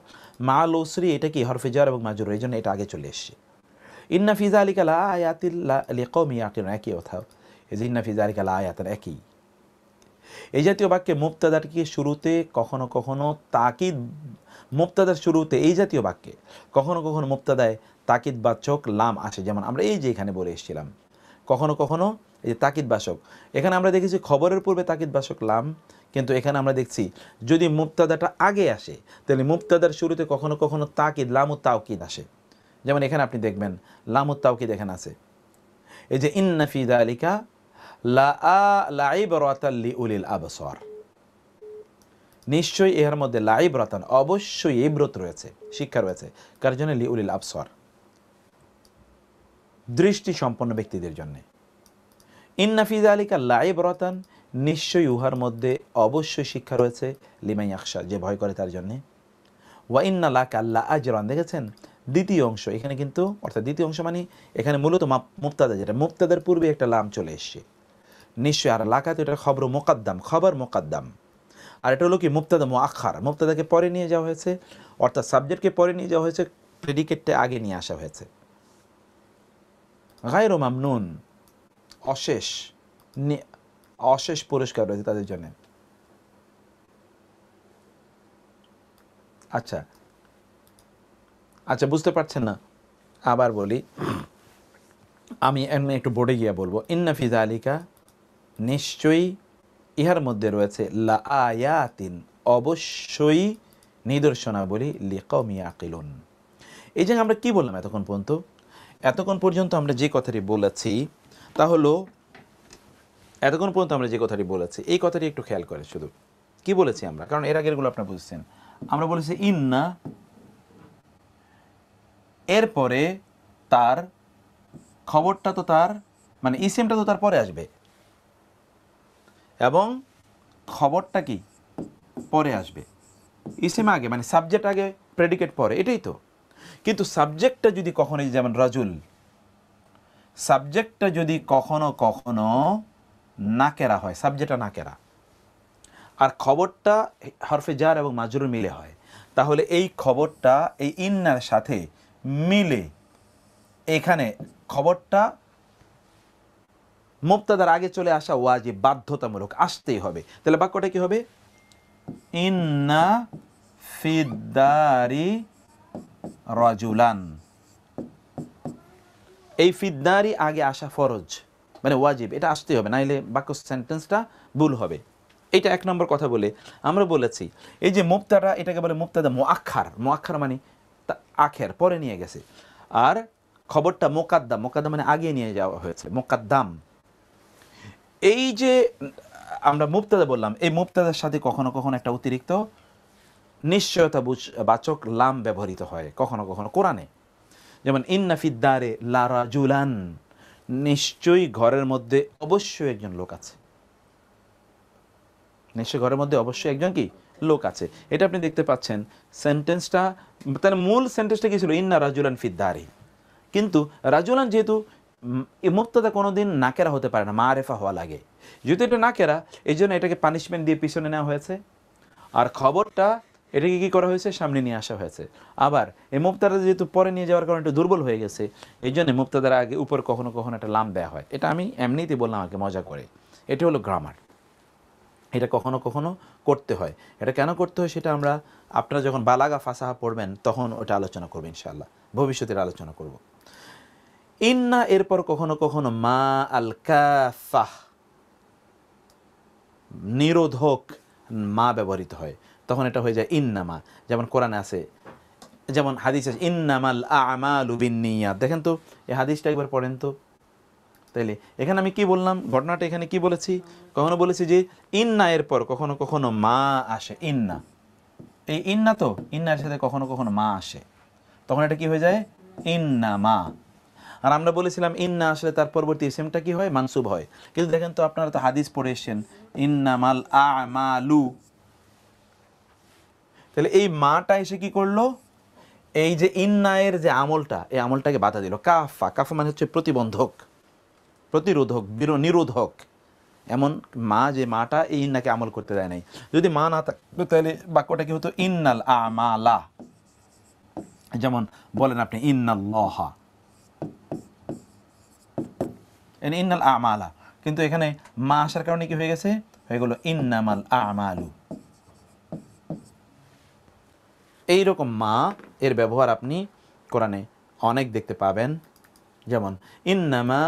মাআল উসরি এটা কি হরফে জার এবং মাজরুর, এই জন্য এটা আগে চলে এসছে। ইন্না ফি যালিকা লাআয়াতিন লিকাওমিন ইয়াকিলুন, একই কথা। এই যে ইন্না ফি যালিকা লাআয়াতিন, একই। এই জাতীয় বাক্যে মুবতাদাটিকে শুরুতে কখনো কখনো তাকিদ, মুবতাদার শুরুতে এই জাতীয় বাক্যে কখনো কখনো মুবতাদায় তাকিদবাচক লাম আসে, যেমন আমরা এই যে এখানে বলে এসেছিলাম। কখনো কখনো এই যে তাকিদবাচক, এখানে আমরা দেখেছি খবরের পূর্বে তাকিদবাচক লাম, কিন্তু এখানে আমরা দেখছি যদি মুবতাদাটা আগে আসে তাহলে মুবতাদার শুরুতে কখনো কখনো তাকিদ, লামুত তাওকিদ আসে। যেমন এখানে আপনি দেখবেন লামুত তাওকিদ এখানে আছে, এই যে ইন্না ফি যালিকা লাইবরাতান লিউলিল আবসার, নিশ্চয়ই এর মধ্যে লাইবরাতান, অবশ্যই ইবরত রয়েছে, শিক্ষা রয়েছে, কার জন্য? লিউলিল আবসার, দৃষ্টি সম্পন্ন ব্যক্তিদের জন্য। ইন্না ফি যালিকা লাইবরাতান, নিশ্চয়ই উহার মধ্যে অবশ্যই শিক্ষা রয়েছে, লিমান ইয়াখশা, যে ভয় করে তার জন্য। ওয়া ইন্না লাকা লাআজরান, দেখেছেন দ্বিতীয় অংশ এখানে কিন্তু, অর্থাৎ দ্বিতীয় অংশ মানে এখানে মূলত মুবতাদা, যেটা মুবতাদার পূর্বে একটা লাম চলে এসছে, নিশ্চয়ই। আর লাকাত এটা খবর মোকাদ্দাম, খবর মোকাদ্দাম। আর এটা হলো কি মুবতাদা মুআখার, মুবতাদাকে পরে নিয়ে যাওয়া হয়েছে, অর্থাৎ সাবজেক্টকে পরে নিয়ে যাওয়া হয়েছে, প্রেডিকেটটা আগে নিয়ে আসা হয়েছে। গায়রু মামনুন, অশেষ, অশেষ পুরস্কার রয়েছে তাদের জন্য। আচ্ছা আচ্ছা, বুঝতে পারছেন না? আবার বলি, আমি একটু বোর্ডে গিয়ে বলবো। ইন্না ফি যালিকা, নিশ্চয়ই ইহার মধ্যে রয়েছে, লাআয়াতিন, অবশ্যই নিদর্শনাবলী, লিকাওমিন ইয়াকিলুন। এই যে আমরা কি বললাম এতক্ষণ পর্যন্ত? এতক্ষণ পর্যন্ত আমরা যে কথাটি বলেছি তা হলো, এতক্ষণ পর্যন্ত আমরা যে কথাটি বলেছি এই কথাটি একটু খেয়াল করে শুধু কি বলেছি আমরা, কারণ এর আগেরগুলো আপনারা বুঝছেন। আমরা বলেছি ইন্না, এরপরে তার খবরটা তো তার মানে ইসিমটা তো তার পরে আসবে, এবং খবরটা কি পরে আসবে, ইসিম আগে, মানে সাবজেক্ট আগে, প্রেডিকেট পরে, এটাই তো। কিন্তু সাবজেক্টটা যদি কখনো, যেমন রাজুল, সাবজেক্টটা যদি কখনো কখনো নাকেরা হয়, সাবজেক্টটা নাকেরা, আর খবরটা হরফে জার এবং মাজরুর মিলে হয়, তাহলে এই খবরটা এই ইন্নার সাথে মিলে এখানে খবরটা মুবতাদার আগে চলে আসা ওয়াজিব, বাধ্যতামূলক, আসতেই হবে। তাহলে বাক্যটা কি হবে? ইন্না ফিদ্দারি রাজুলান, এই ফিদ্দারি আগে আসা ফরজ, মানে ওয়াজিব, এটা আসতেই হবে, নাইলে বাক্য সেন্টেন্সটা ভুল হবে। এটা এক নম্বর কথা বলে আমরা বলেছি এই যে মুবতাদা, এটাকে বলে মুবতাদা মুআখার, মুআখার মানে আখের, পরে নিয়ে গেছে। আর খবরটা মোকাদ্দাম, মোকাদ্দাম মানে আগে নিয়ে যাওয়া হয়েছে, মোকাদ্দাম। এই যে আমরা মুবতাদা বললাম, এই মুবতাদার সাথে কখনো কখনো একটা অতিরিক্ত নিশ্চয়তা বাচক লাম ব্যবহৃত হয় কখনো কখনো কোরআনে, যেমন ইন্না ফিদ্দারে লা রাজুলান, নিশ্চয়ই ঘরের মধ্যে অবশ্যই একজন লোক আছে, নিশ্চয়ই ঘরের মধ্যে অবশ্যই একজন কি লোক আছে। এটা আপনি দেখতে পাচ্ছেন সেন্টেন্সটা, তাহলে মূল সেন্টেন্সটা কি ছিল? ইন্না রাজুলান ফিদ্দারি, কিন্তু রাজুলান যেহেতু মুবতাদা কোনোদিন নাকেরা হতে পারে না, মারেফা হওয়া লাগে, যেহেতু এটা নাকেরা, এই জন্য এটাকে পানিশমেন্ট দিয়ে পিছনে নেওয়া হয়েছে, আর খবরটা এটাকে কি করা হয়েছে? সামনে নিয়ে আসা হয়েছে। আবার এই মুবতাদা যেহেতু পরে নিয়ে যাওয়ার কারণে একটু দুর্বল হয়ে গেছে, এই জন্য মুবতাদার আগে উপর কখনো কখনো একটা লাম দেওয়া হয়। এটা আমি এমনিতে বললাম আগে মজা করে, এটা হলো গ্রামার, এটা কখনো কখনো করতে হয়। এটা কেন করতে হয় সেটা আমরা, আপনারা যখন বালাগা ফাসাহা পড়বেন তখন ওটা আলোচনা করবো ইনশাআল্লাহ, ভবিষ্যতের আলোচনা করব। ইন্না এরপর কখনো কখনো মা আল কাফাহ, নিরোধক মা ব্যবহৃত হয়, তখন এটা হয়ে যায় ইন্নামা। যেমন কোরআনে আছে, যেমন হাদিস আছে ইন্নামাল আমালু বিন্নিয়াত, দেখেন তো এই হাদিসটা একবার পড়েন তো। তাইলে এখানে আমি কি বললাম, ঘটনাটা এখানে কি বলেছি, কখনো বলেছি যে ইন্না এর পর কখনো কখনো মা আসে, ইন্না, এই ইন্না তো ইন্নার সাথে কখনো কখনো মা আসে, তখন এটা কি হয়ে যায়, ইন্না মা। আর আমরা বলেছিলাম ইন্না আসলে তার পরবর্তী ইসিমটা কি হয়, মানসুব হয়। কিন্তু দেখেন তো আপনারা তো হাদিস পড়ে এসেছেন, ইন্নামাল আমালু, তাহলে এই মাটা এসে কি করলো, এই যে ইন্নায়ের যে আমলটা, এই আমলটাকে বাধা দিল। কাফা, কাফা মানে হচ্ছে প্রতিবন্ধক, প্রতিরোধক, নিরোধক। এমন মা, যে মাটা এই ইন্নাকে আমল করতে দেয় নাই। যদি মা না থাকতো তাহলে বাক্যটা কি হতো, ইন্নাল আমালা, যেমন বলেন আপনি ইন্নাল্লাহা, ইন্নাল আমালা, কিন্তু এখানে মা আসার কারণে কি হয়ে গেছে, হয়ে গেল ইন্নামাল আমালু। এইরকম মা এর ব্যবহার আপনি কোরআনে অনেক দেখতে পাবেন, যেমন ইন্নামা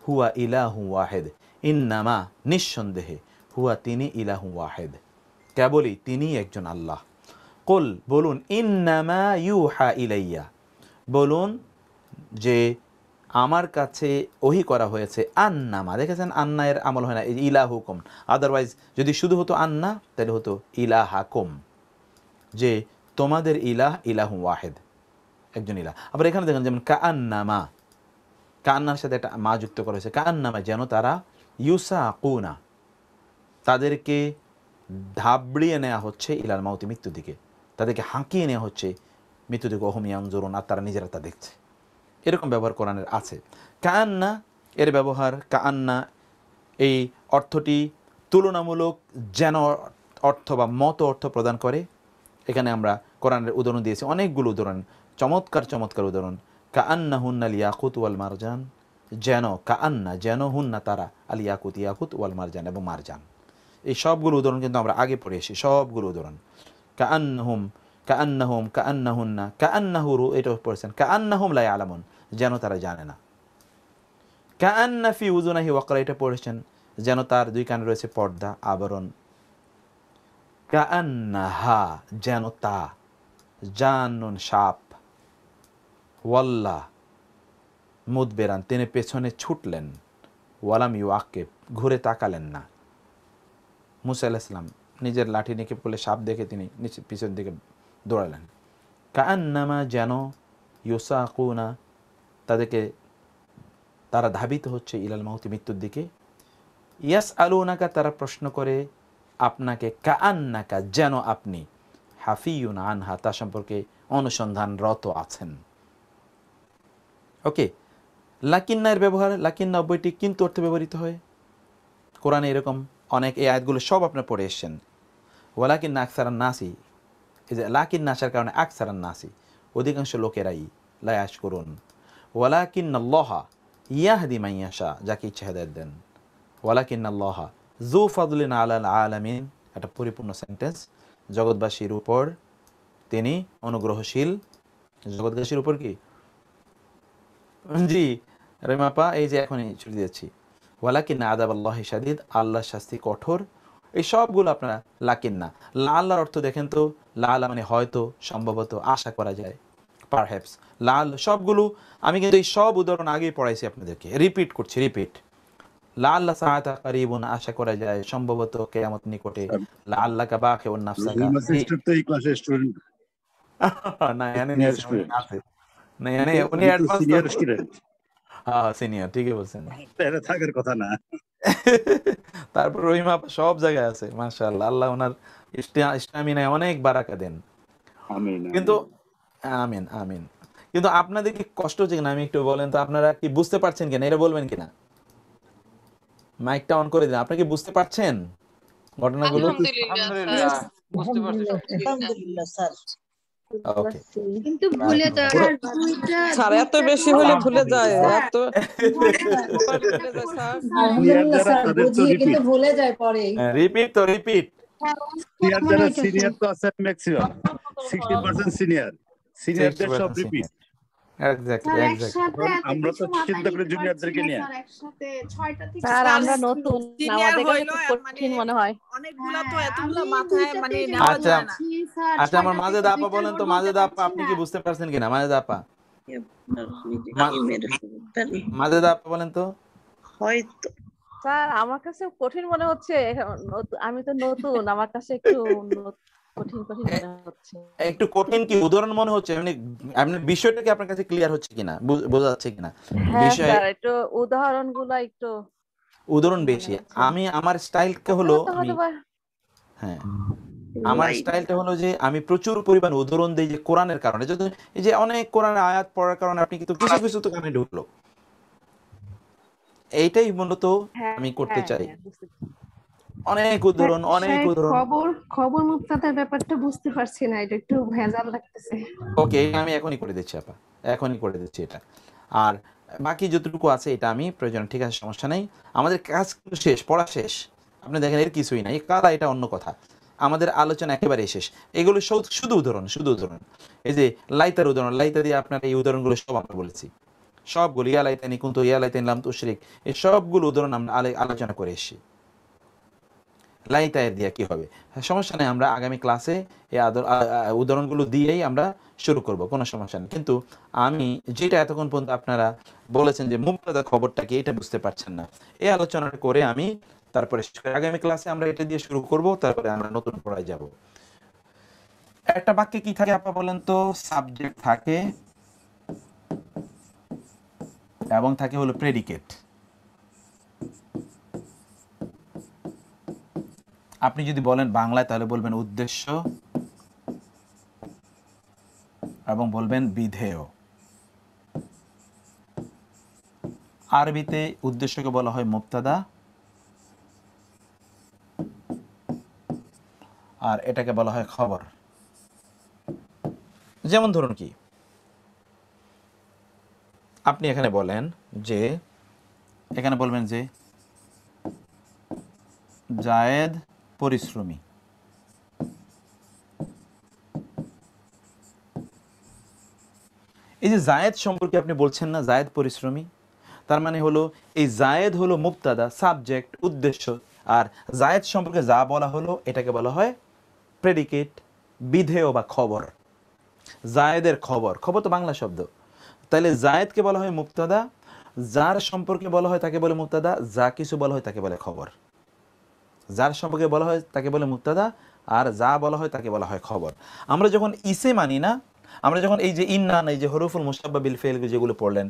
হুয়া ইলাহু ওয়াহিদ, ইন্নামা নিঃসন্দেহে, হুয়া তিনি ইলাহু ওয়াহিদ, কেবলই তিনি একজন আল্লাহ। কুল বলুন, ইন্নামা ইউহা ইলাইয়া, বলুন যে আমার কাছে ওহি করা হয়েছে, আন্নামা, দেখেছেন আন্না এর আমল হয় না, এই ইলাহুকুম, আদারওয়াইজ যদি শুধু হতো আন্না তাহলে হতো ইলাহাকুম, যে তোমাদের ইলাহ ইলাহু ওয়াহিদ, একজন ইলাহ। আবার এখানে দেখেন যেমন কাআন্নামা, কান্নার সাথে একটা মা যুক্ত করা হয়েছে, কাআন্নামা যেন তারা, ইউসাকুনা তাদেরকে ধাবড়িয়ে নেওয়া হচ্ছে, ইলাল মাউতি মৃত্যুর দিকে, তাদেরকে হাঁকিয়ে নেওয়া হচ্ছে মৃত্যুর দিকে, ওহুম ইয়ানজুরুন, আর তারা নিজেরা তা দেখছে। এরকম ব্যবহার কোরআনের আছে। কাআন্না এর ব্যবহার, কাআন্না এই অর্থটি তুলনামূলক যেন অর্থ বা মত অর্থ প্রদান করে। এখানে আমরা কোরআনের উদাহরণ দিয়েছি, অনেকগুলো উদাহরণ, চমৎকার চমৎকার উদাহরণ। কাআন্না হুন্নাল ইয়াকুত ওয়াল মারজান, যেন কাআন্না, যেন হুন্না তারা, আল ইয়াকুত, ইয়াকুত ওয়াল মারজান, এবং মারজান। এই সবগুলো উদাহরণ কিন্তু আমরা আগে পড়ে এসেছি, সবগুলো উদাহরণ। কাআন্নাহুম, কাআন্নাহুম, কাআন্নাহুন্না, কাআন্নাহুরু, এটা পড়েছেন, কাআন্নাহুম লা ইয়ালামুন, যেন তারা জানে না। কাআন্না ফি উযুনাহি ওয়াকরা, এটা পড়েছেন, যেন তার দুই কানে রয়েছে পর্দা, আবরণ। কাআন্নাহা, যেন তা, জান্নুন সাপ, ওয়াল্লাহ মুদবিরান, তিনি পেছনে ছুটলেন, ওয়ালাম ইউআকিব, ঘুরে তাকালেন না। মুসা আলাইহিস সালাম নিজের লাঠি নিক্ষেপ করলে সাপ দেখে তিনি নিচে পিছন দিকে দৌড়ালেন। কাআন্নামা, যেন, ইউসাকুনা, তাদেরকে, তারা ধাবিত হচ্ছে, ইলাল মাউতি মৃত্যুর দিকে। ইয়াসআলুনাকা, তারা প্রশ্ন করে আপনাকে, কাআন্নাকা, যেন আপনি, হাফিয়ুন আনহা, তা সম্পর্কে অনুসন্ধানরত আছেন। ওকে, লাকিন্নার ব্যবহার, লাকিন্না অব্যয়টি কিন্তু অর্থে ব্যবহৃত হয় কোরআনে, এরকম অনেক, এই আয়াতগুলো সব আপনার পড়ে এসছেন। ওয়ালাকিন্না আকসারান নাসি, এই যে লাকিন্না আসার কারণে আকসারান নাসি, অধিকাংশ লোকেরাই, লা ইয়াশকুরুন। ওয়ালাকিন্নাল্লাহা ইয়াহদি মান ইয়াশা, যাকে ইচ্ছা হেদায়েত দেন। ওয়ালাকিন্নাল্লাহা যু ফাদলিন আলাল আলামিন, একটা পরিপূর্ণ সেন্টেন্স, জগৎবাসীর উপর তিনি অনুগ্রহশীল, জগৎবাসীর উপর কি, জি রেমাপা, এই যে এখনই ছুটি দিয়েছি, ওয়ালাকিন্না আযাবাল্লাহি শাদীদ, আল্লাহর শাস্তি কঠোর। এই সবগুলো আপনারা লাকিন্না, লা আল্লাহর অর্থ দেখেন তো, লা আলা মানে হয়তো, সম্ভবত, আশা করা যায়, পারহ্যাপস, লাল, সবগুলো আমি কিন্তু এই সব উদাহরণ আগেই পড়াইছি আপনাদেরকে, রিপিট করছি, রিপিট। লাআল্লা সাআতা কারিবুন, আশা করা যায়, সম্ভবত কিয়ামত নিকটে। লাআল্লাকা বাখিউন নাফসাকা, সিস্টার তো এই ক্লাসের স্টুডেন্ট না এনে নিয়ে আছে, না এনে উনি অ্যাডভান্স সিনিয়র স্টুডেন্ট, হ্যাঁ সিনিয়র, ঠিকই বলছেন, এটা থাকার কথা না। তারপর রহিমা সব জায়গায় আছে, মাশাআল্লাহ, আল্লাহ ওনার স্টামিনায় অনেক বারাকা দেন। আমিন। কিন্তু আমিন আমিন। কিন্তু আপনাদের কি কষ্ট হচ্ছে কিনা আমি একটু বলেন তো, আপনারা কি বুঝতে পারছেন কিনা, এটা বলবেন কিনা? মাইকটা অন করে দিন, আপনি কি বুঝতে পারছেন ঘটনাগুলো? আলহামদুলিল্লাহ, বুঝতে পারছি। আলহামদুলিল্লাহ স্যার। ওকে, কিন্তু ভুলে যায় স্যার এত বেশি হলে ভুলে যায়, এত আলহামদুলিল্লাহ স্যার, বুঝি কিন্তু ভুলে যায় পরে। রিপিট তো রিপিট। সিনিয়র যারা সিনিয়র তো আছে ম্যাক্সিমাম 60% সিনিয়র, সিনিয়রদের সব রিপিট। Exactly exactly. আমরা তো চিন্তা করি জুনিয়রদেরকে নিয়ে। স্যার আমরা নতুন, আমাদের কাছে খুব কঠিন মনে হয়। অনেকগুলা তো এতগুলা মাথায় মানে নেওয়া আচ্ছা যায় না। আচ্ছা, আমার মাজেদ আপা বলেন তো, মাজেদ আপা আপনি কি বুঝতে পারছেন কিনা? মাজেদ আপা, মাজেদ আপা বলেন তো। হয়তো স্যার আমার কাছে কঠিন মনে হচ্ছে, আমি তো নতুন, আমার কাছে একটু কঠিন কঠিন মনে হচ্ছে। একটু কঠিন কি উদাহরণ মনে হচ্ছে? এমনি আপনার বিষয়টা কি আপনার কাছে ক্লিয়ার হচ্ছে কিনা, বোঝা যাচ্ছে কিনা? হ্যাঁ বিষয় স্যার, একটু উদাহরণগুলো একটু উদাহরণ মনে বেশি। হচ্ছে। আমি আমার স্টাইলকে হলো আপনারা তো আমি হয়তো বা হ্যাঁ আমার স্টাইলটা হলো যে আমি প্রচুর পরিমাণ উদাহরণ দিই, যে কোরআনের কারণে, যদি এই যে অনেক কোরআনের আয়াত পড়ার কারণে আপনি কিন্তু কিছু কিছু তো কানে ঢুকলো, এইটাই মূলত হ্যাঁ আমি করতে হ্যাঁ চাই। হ্যাঁ বুঝতে অনেক উদাহরণ, অনেক উদাহরণ। খবর মুক্তাদার ব্যাপারটা বুঝতে পারছি না, এটা একটু ভেজাল লাগতেছে। ওকে, আমি এখনই করে দিচ্ছি আপা, এখনই করে দিচ্ছি এটা। আর বাকি যতটুকু আছে এটা আমি প্রয়োজন, ঠিক আছে, সমস্যা নেই। আমাদের কাজ কিন্তু শেষ, পড়া শেষ। আপনি দেখেন এর কিছুই নাই, কারা এটা অন্য কথা। আমাদের আলোচনা একেবারে শেষ। এগুলো শুধু উদাহরণ, শুধু উদাহরণ। এই যে লাইতার উদাহরণ, লাইতা দিয়ে আপনার এই উদাহরণগুলো সব আমরা বলেছি, সবগুলো ইয়া লাইতানি কুনতু ইয়া লাইতানি লাম তুশরিক, এই সবগুলো উদাহরণ আমরা আলোচনা করে এসেছি। লাইতায়ের দিয়া কি হবে, সমস্যা নেই, আমরা আগামী ক্লাসে এই উদাহরণগুলো দিয়েই আমরা শুরু করব, কোনো সমস্যা নেই। কিন্তু আমি যেটা এতক্ষণ পর্যন্ত আপনারা বলেছেন যে মুবতাদা খবরটা কি, এটা বুঝতে পারছেন না, এই আলোচনাটা করে আমি তারপরে আগামী ক্লাসে আমরা এটা দিয়ে শুরু করব, তারপরে আমরা নতুন পড়ায় যাব। একটা বাক্যে কি থাকে আপা বলেন তো? সাবজেক্ট থাকে এবং থাকে হলো প্রেডিকেট। আপনি যদি বলেন বাংলায় তাহলে বলবেন উদ্দেশ্য এবং বলবেন বিধেয়। আরবিতে উদ্দেশ্যকে বলা হয় মুবতাদা, আর এটাকে বলা হয় খবর। যেমন ধরুন কি, আপনি এখানে বলেন যে, এখানে বলবেন যে জায়েদ পরিশ্রমী। এই যে জায়েদ সম্পর্কে আপনি বলছেন না, জায়েদ পরিশ্রমী, তার মানে হলো এই জায়েদ হলো মুবতাদা, সাবজেক্ট, উদ্দেশ্য, আর জায়েদ সম্পর্কে যা বলা হলো এটাকে বলা হয় প্রেডিকেট, বিধেয় বা খবর। জায়েদের খবর, খবর তো বাংলা শব্দ, তাহলে জায়েদকে বলা হয় মুবতাদা, যার সম্পর্কে বলা হয় তাকে বলে মুবতাদা, যা কিছু বলা হয় তাকে বলে খবর। যার সম্পর্কে বলা হয় তাকে বলে মুবতাদা, আর যা বলা হয় তাকে বলা হয় খবর। আমরা যখন ইসে মানি না, আমরা যখন এই যে ইন্না, এই যে হরফুল মুশাব্বাহ বিল ফাইল যেগুলো পড়লেন,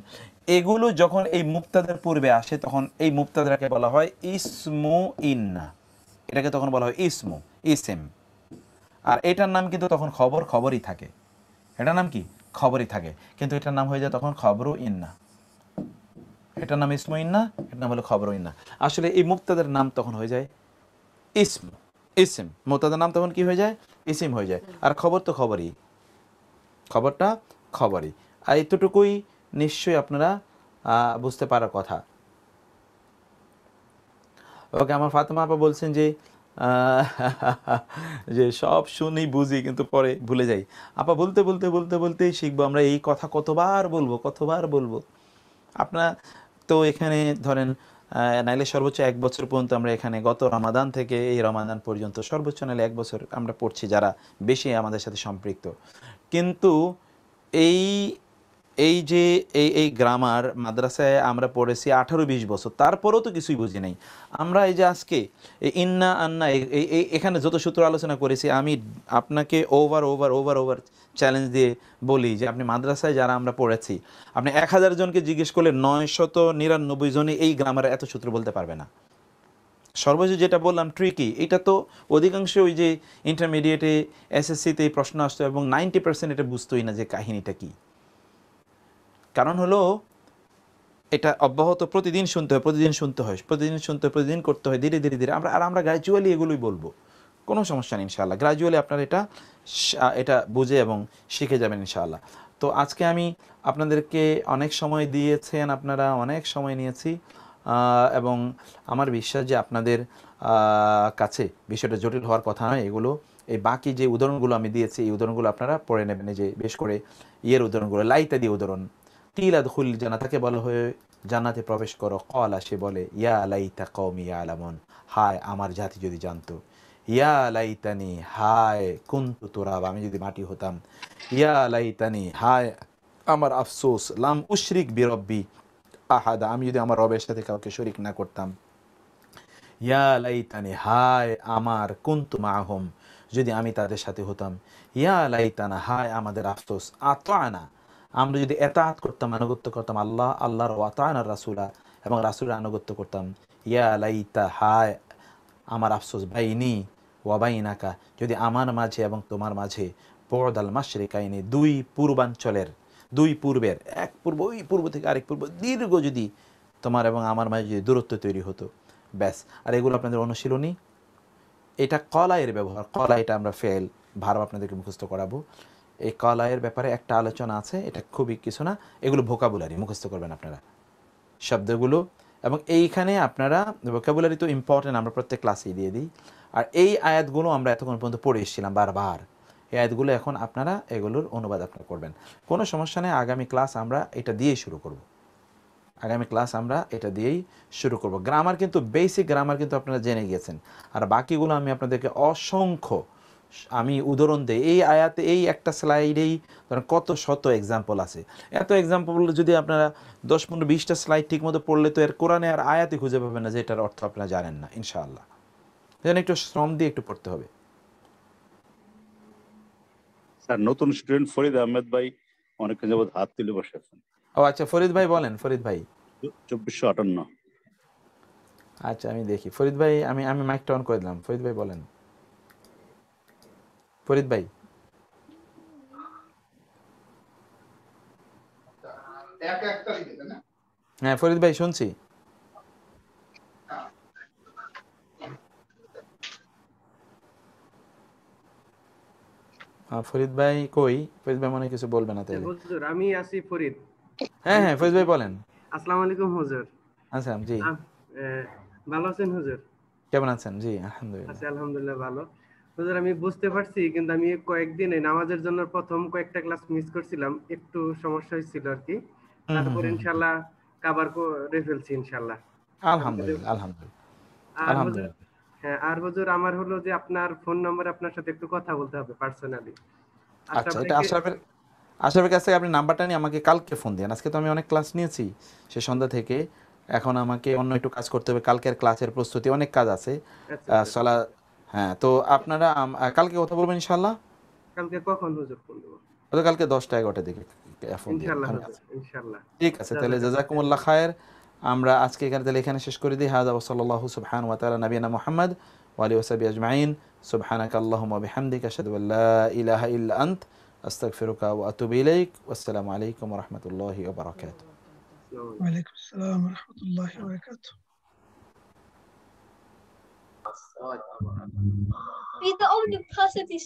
এগুলো যখন এই মুবতাদার পূর্বে আসে তখন এই মুবতাদাকে বলা হয় ইসমু ইন্না, এটাকে তখন বলা হয় ইসমু, ইসেম। আর এটার নাম কিন্তু তখন খবর, খবরই থাকে। এটার নাম কি? খবরই থাকে, কিন্তু এটার নাম হয়ে যায় তখন খবরু ইন্না। এটার নাম ইসমু ইন্না, এটার নাম হলো খবরু ইন্না। আসলে এই মুবতাদার নাম তখন হয়ে যায় ইসম, ইসিম। মুবতাদার নাম তখন কি হয়ে যায়? ইসিম হয়ে যায়। আর খবর তো খবরই, খবরটা খবরই। আর এতটুকুই নিশ্চয়ই আপনারা বুঝতে পারার কথা। ওকে, আমার ফাতেমা আপা বলছেন যে যে সব শুনি বুঝি কিন্তু পরে ভুলে যাই। আপা বলতে বলতে বলতে বলতেই শিখবো আমরা, এই কথা কতবার বলবো, কতবার বলবো। আপনারা তো এখানে ধরেন নাইলে সর্বোচ্চ 1 বছর পর্যন্ত আমরা এখানে গত রমাদান থেকে এই রমাদান পর্যন্ত সর্বোচ্চ নাইলে 1 বছর আমরা পড়ছি, যারা বেশি আমাদের সাথে সম্পৃক্ত। কিন্তু এই যে এই গ্রামার মাদ্রাসায় আমরা পড়েছি 18-20 বছর, তারপরেও তো কিছুই বুঝি নাই আমরা। এই যে আজকে এই ইন্না আন্না এখানে যত সূত্র আলোচনা করেছি, আমি আপনাকে ওভার চ্যালেঞ্জ দিয়ে বলি যে আপনি মাদ্রাসায় যারা আমরা পড়েছি, আপনি 1000 জনকে জিজ্ঞেস করলে 999 জনই এই গ্রামারের এত সূত্র বলতে পারবে না। সর্বোচ্চ যেটা বললাম ট্রিকি, এটা তো অধিকাংশ ওই যে ইন্টারমিডিয়েটে এসএসসিতে এই প্রশ্ন আসতো এবং 90% এটা বুঝতোই না যে কাহিনীটা কি। কারণ হলো এটা অব্যাহত প্রতিদিন শুনতে হয়, প্রতিদিন করতে হয়, ধীরে ধীরে আমরা গ্র্যাজুয়ালি এগুলোই বলবো, কোনো সমস্যা নেই ইনশাআল্লাহ। গ্র্যাজুয়ালি আপনারা এটা বুঝে এবং শিখে যাবেন ইনশাআল্লাহ। তো আজকে আমি আপনাদেরকে অনেক সময় দিয়েছেন, আপনারা অনেক সময় নিয়েছি, এবং আমার বিশ্বাস যে আপনাদের কাছে বিষয়টা জটিল হওয়ার কথা নয়। এগুলো এই বাকি যে উদাহরণগুলো আমি দিয়েছি, এই উদাহরণগুলো আপনারা পড়ে নেবেন। যে বেশ করে ইয়ের উদাহরণগুলো, লাইতা দিয়ে উদাহরণ, কিলা দুখুল জান্নাত, তাকে বলা হয়ে জান্নাতে প্রবেশ করো, ক্বালা, সে বলে ইয়া লাইতা কওমি ইয়ালামুন, হায় আমার জাতি যদি জানতো, ইয়া লাইতানি, হায় কুনতু তুরাব, আমি যদি মাটি হতাম, ইয়া লাইতানি, হায় আমার আফসোস, লাম উশরিক বিরব্বি আহাদা, আমি যদি আমার রবের সাথে কাউকে শরীক না করতাম। ইয়া লাইতানি, হায় আমার, কুনতু মাআহুম, যদি আমি তাদের সাথে হতাম। ইয়া লাইতানা, হায় আমাদের আফসোস, আতানা, আমরা যদি এতাআত করতাম, আনুগত্য করতাম আল্লাহ আল্লাহর, ওয়া আতানা রাসূলা, এবং রাসূলের আনুগত্য করতাম। ইয়া লাইতা, হায় আমার আফসোস, বাইনি ওয়া বাইনাকা, যদি আমার মাঝে এবং তোমার মাঝে বু'দাল মাশরিকাইনি, দুই পূর্বাঞ্চলের, দুই পূর্বের, এক পূর্ব, ওই পূর্ব থেকে আরেক পূর্ব, দীর্ঘ যদি তোমার এবং আমার মাঝে যদি দূরত্ব তৈরি হতো, ব্যাস। আর এগুলো আপনাদের অনুশীলনী, এটা কলায়ের ব্যবহার, কলা এটা আমরা ফেল ভার্ব আপনাদেরকে মুখস্থ করাবো। এই কলায়ের ব্যাপারে একটা আলোচনা আছে, এটা খুবই কিছু না, এগুলো ভোকাবুলারি মুখস্থ করবেন আপনারা শব্দগুলো। এবং এইখানে আপনারা ভোকাবুলারি তো ইম্পর্টেন্ট, আমরা প্রত্যেক ক্লাসেই দিয়ে দিই। আর এই আয়াতগুলো আমরা এতক্ষণ পর্যন্ত পড়ে এসেছিলাম বারবার, এই আয়াতগুলো এখন আপনারা এগুলোর অনুবাদ আপনারা করবেন, কোনো সমস্যা নেই। আগামী ক্লাস আমরা এটা দিয়েই শুরু করব, আগামী ক্লাস আমরা এটা দিয়েই শুরু করব। গ্রামার কিন্তু, বেসিক গ্রামার কিন্তু আপনারা জেনে গিয়েছেন, আর বাকিগুলো আমি আপনাদেরকে অসংখ্য আমি উদাহরণ দিই। এই আয়াতে, এই একটা স্লাইডেই ধরেন কত শত এক্সাম্পল আছে। এত এক্সাম্পল যদি আপনারা 10-15-20টা স্লাইড ঠিক মতো পড়লে তো এর কোরআনে আর আয়াতে খুঁজে পাবেন না যেটার অর্থ আপনারা জানেন না, ইনশাআল্লাহ। এজন্য একটু শ্রম দিয়ে একটু পড়তে হবে। স্যার, নতুন স্টুডেন্ট ফরিদ আহমেদ ভাই অনেকক্ষণ যাবত হাত তুলে বসে আছেন। ও আচ্ছা, ফরিদ ভাই বলেন, ফরিদ ভাই। 2458। আচ্ছা আমি দেখি, ফরিদ ভাই, আমি মাইকটা অন করে দিলাম, ফরিদ ভাই বলেন। ফরিদ ভাই, হ্যাঁ ফরিদ ভাই শুনছি। ফরিদ ভাই কই? ফরিদ ভাই মনে হয় কিছু বলবে না তাইলে। হুজুর আমি আছি ফরিদ। হ্যাঁ হ্যাঁ ফরিদ ভাই বলেন। আসসালামু আলাইকুম হুজুর। আচ্ছা জি, ভালো আছেন হুজুর? কেমন আছেন? জি আলহামদুলিল্লাহ। আচ্ছা আলহামদুলিল্লাহ ভালো। হুজুর আমি বুঝতে পারছি, কিন্তু আমি কয়েকদিন এই নামাজের জন্য প্রথম কয়েকটা ক্লাস মিস করছিলাম, একটু সমস্যা হয়েছিল আর কি। তারপর ইনশাআল্লাহ কভার করে ফেলছি ইনশাআল্লাহ। আলহামদুলিল্লাহ আলহামদুলিল্লাহ আর হুজুর, আলহামদুলিল্লাহ। হ্যাঁ আর হুজুর আমার হলো যে আপনার ফোন নাম্বার, আপনার সাথে একটু কথা বলতে হবে পার্সোনালি। আচ্ছা, এটা আশরাফের কাছ থেকে আপনি নাম্বারটা নিয়ে আমাকে কালকে ফোন দিন। আজকে তো আমি অনেক ক্লাস নিয়েছি সে সন্ধ্যা থেকে, এখন আমাকে অন্য একটু কাজ করতে হবে, কালকের ক্লাসের প্রস্তুতি, অনেক কাজ আছে। সলা, হ্যাঁ তো আপনারা কালকে কথা বলবেন ইনশাআল্লাহ। কালকে কখন হুজুর ফোন দেব? তো কালকে 10টা-11টার দিকে ফোন দিন। ইনশাআল্লাহ ইনশাআল্লাহ। ঠিক আছে, তাহলে জাযাকুমুল্লাহ খায়ের। আমরা আজকে এখানে শেষ করে দিই। হাযা ওয়া সাল্লাল্লাহু সুবহানাহু ওয়া তাআলা নবিয়ানা মুহাম্মদ ওয়া আলিহি ওয়া সাহবিহি আজমাইন। সুবহানাকা আল্লাহুম্মা ওয়া বিহামদিকা আশহাদু আল লা ইলাহা ইল্লা আনত আস্তাগফিরুকা ওয়া আতুবু ইলাইক। ওয়াসসালামু আলাইকুম ওয়া রাহমাতুল্লাহি ওয়া বারাকাতুহু। ওয়া আলাইকুম আসসালাম ওয়া রাহমাতুল্লাহি ওয়া বারাকাতুহু। Wie de omnipotence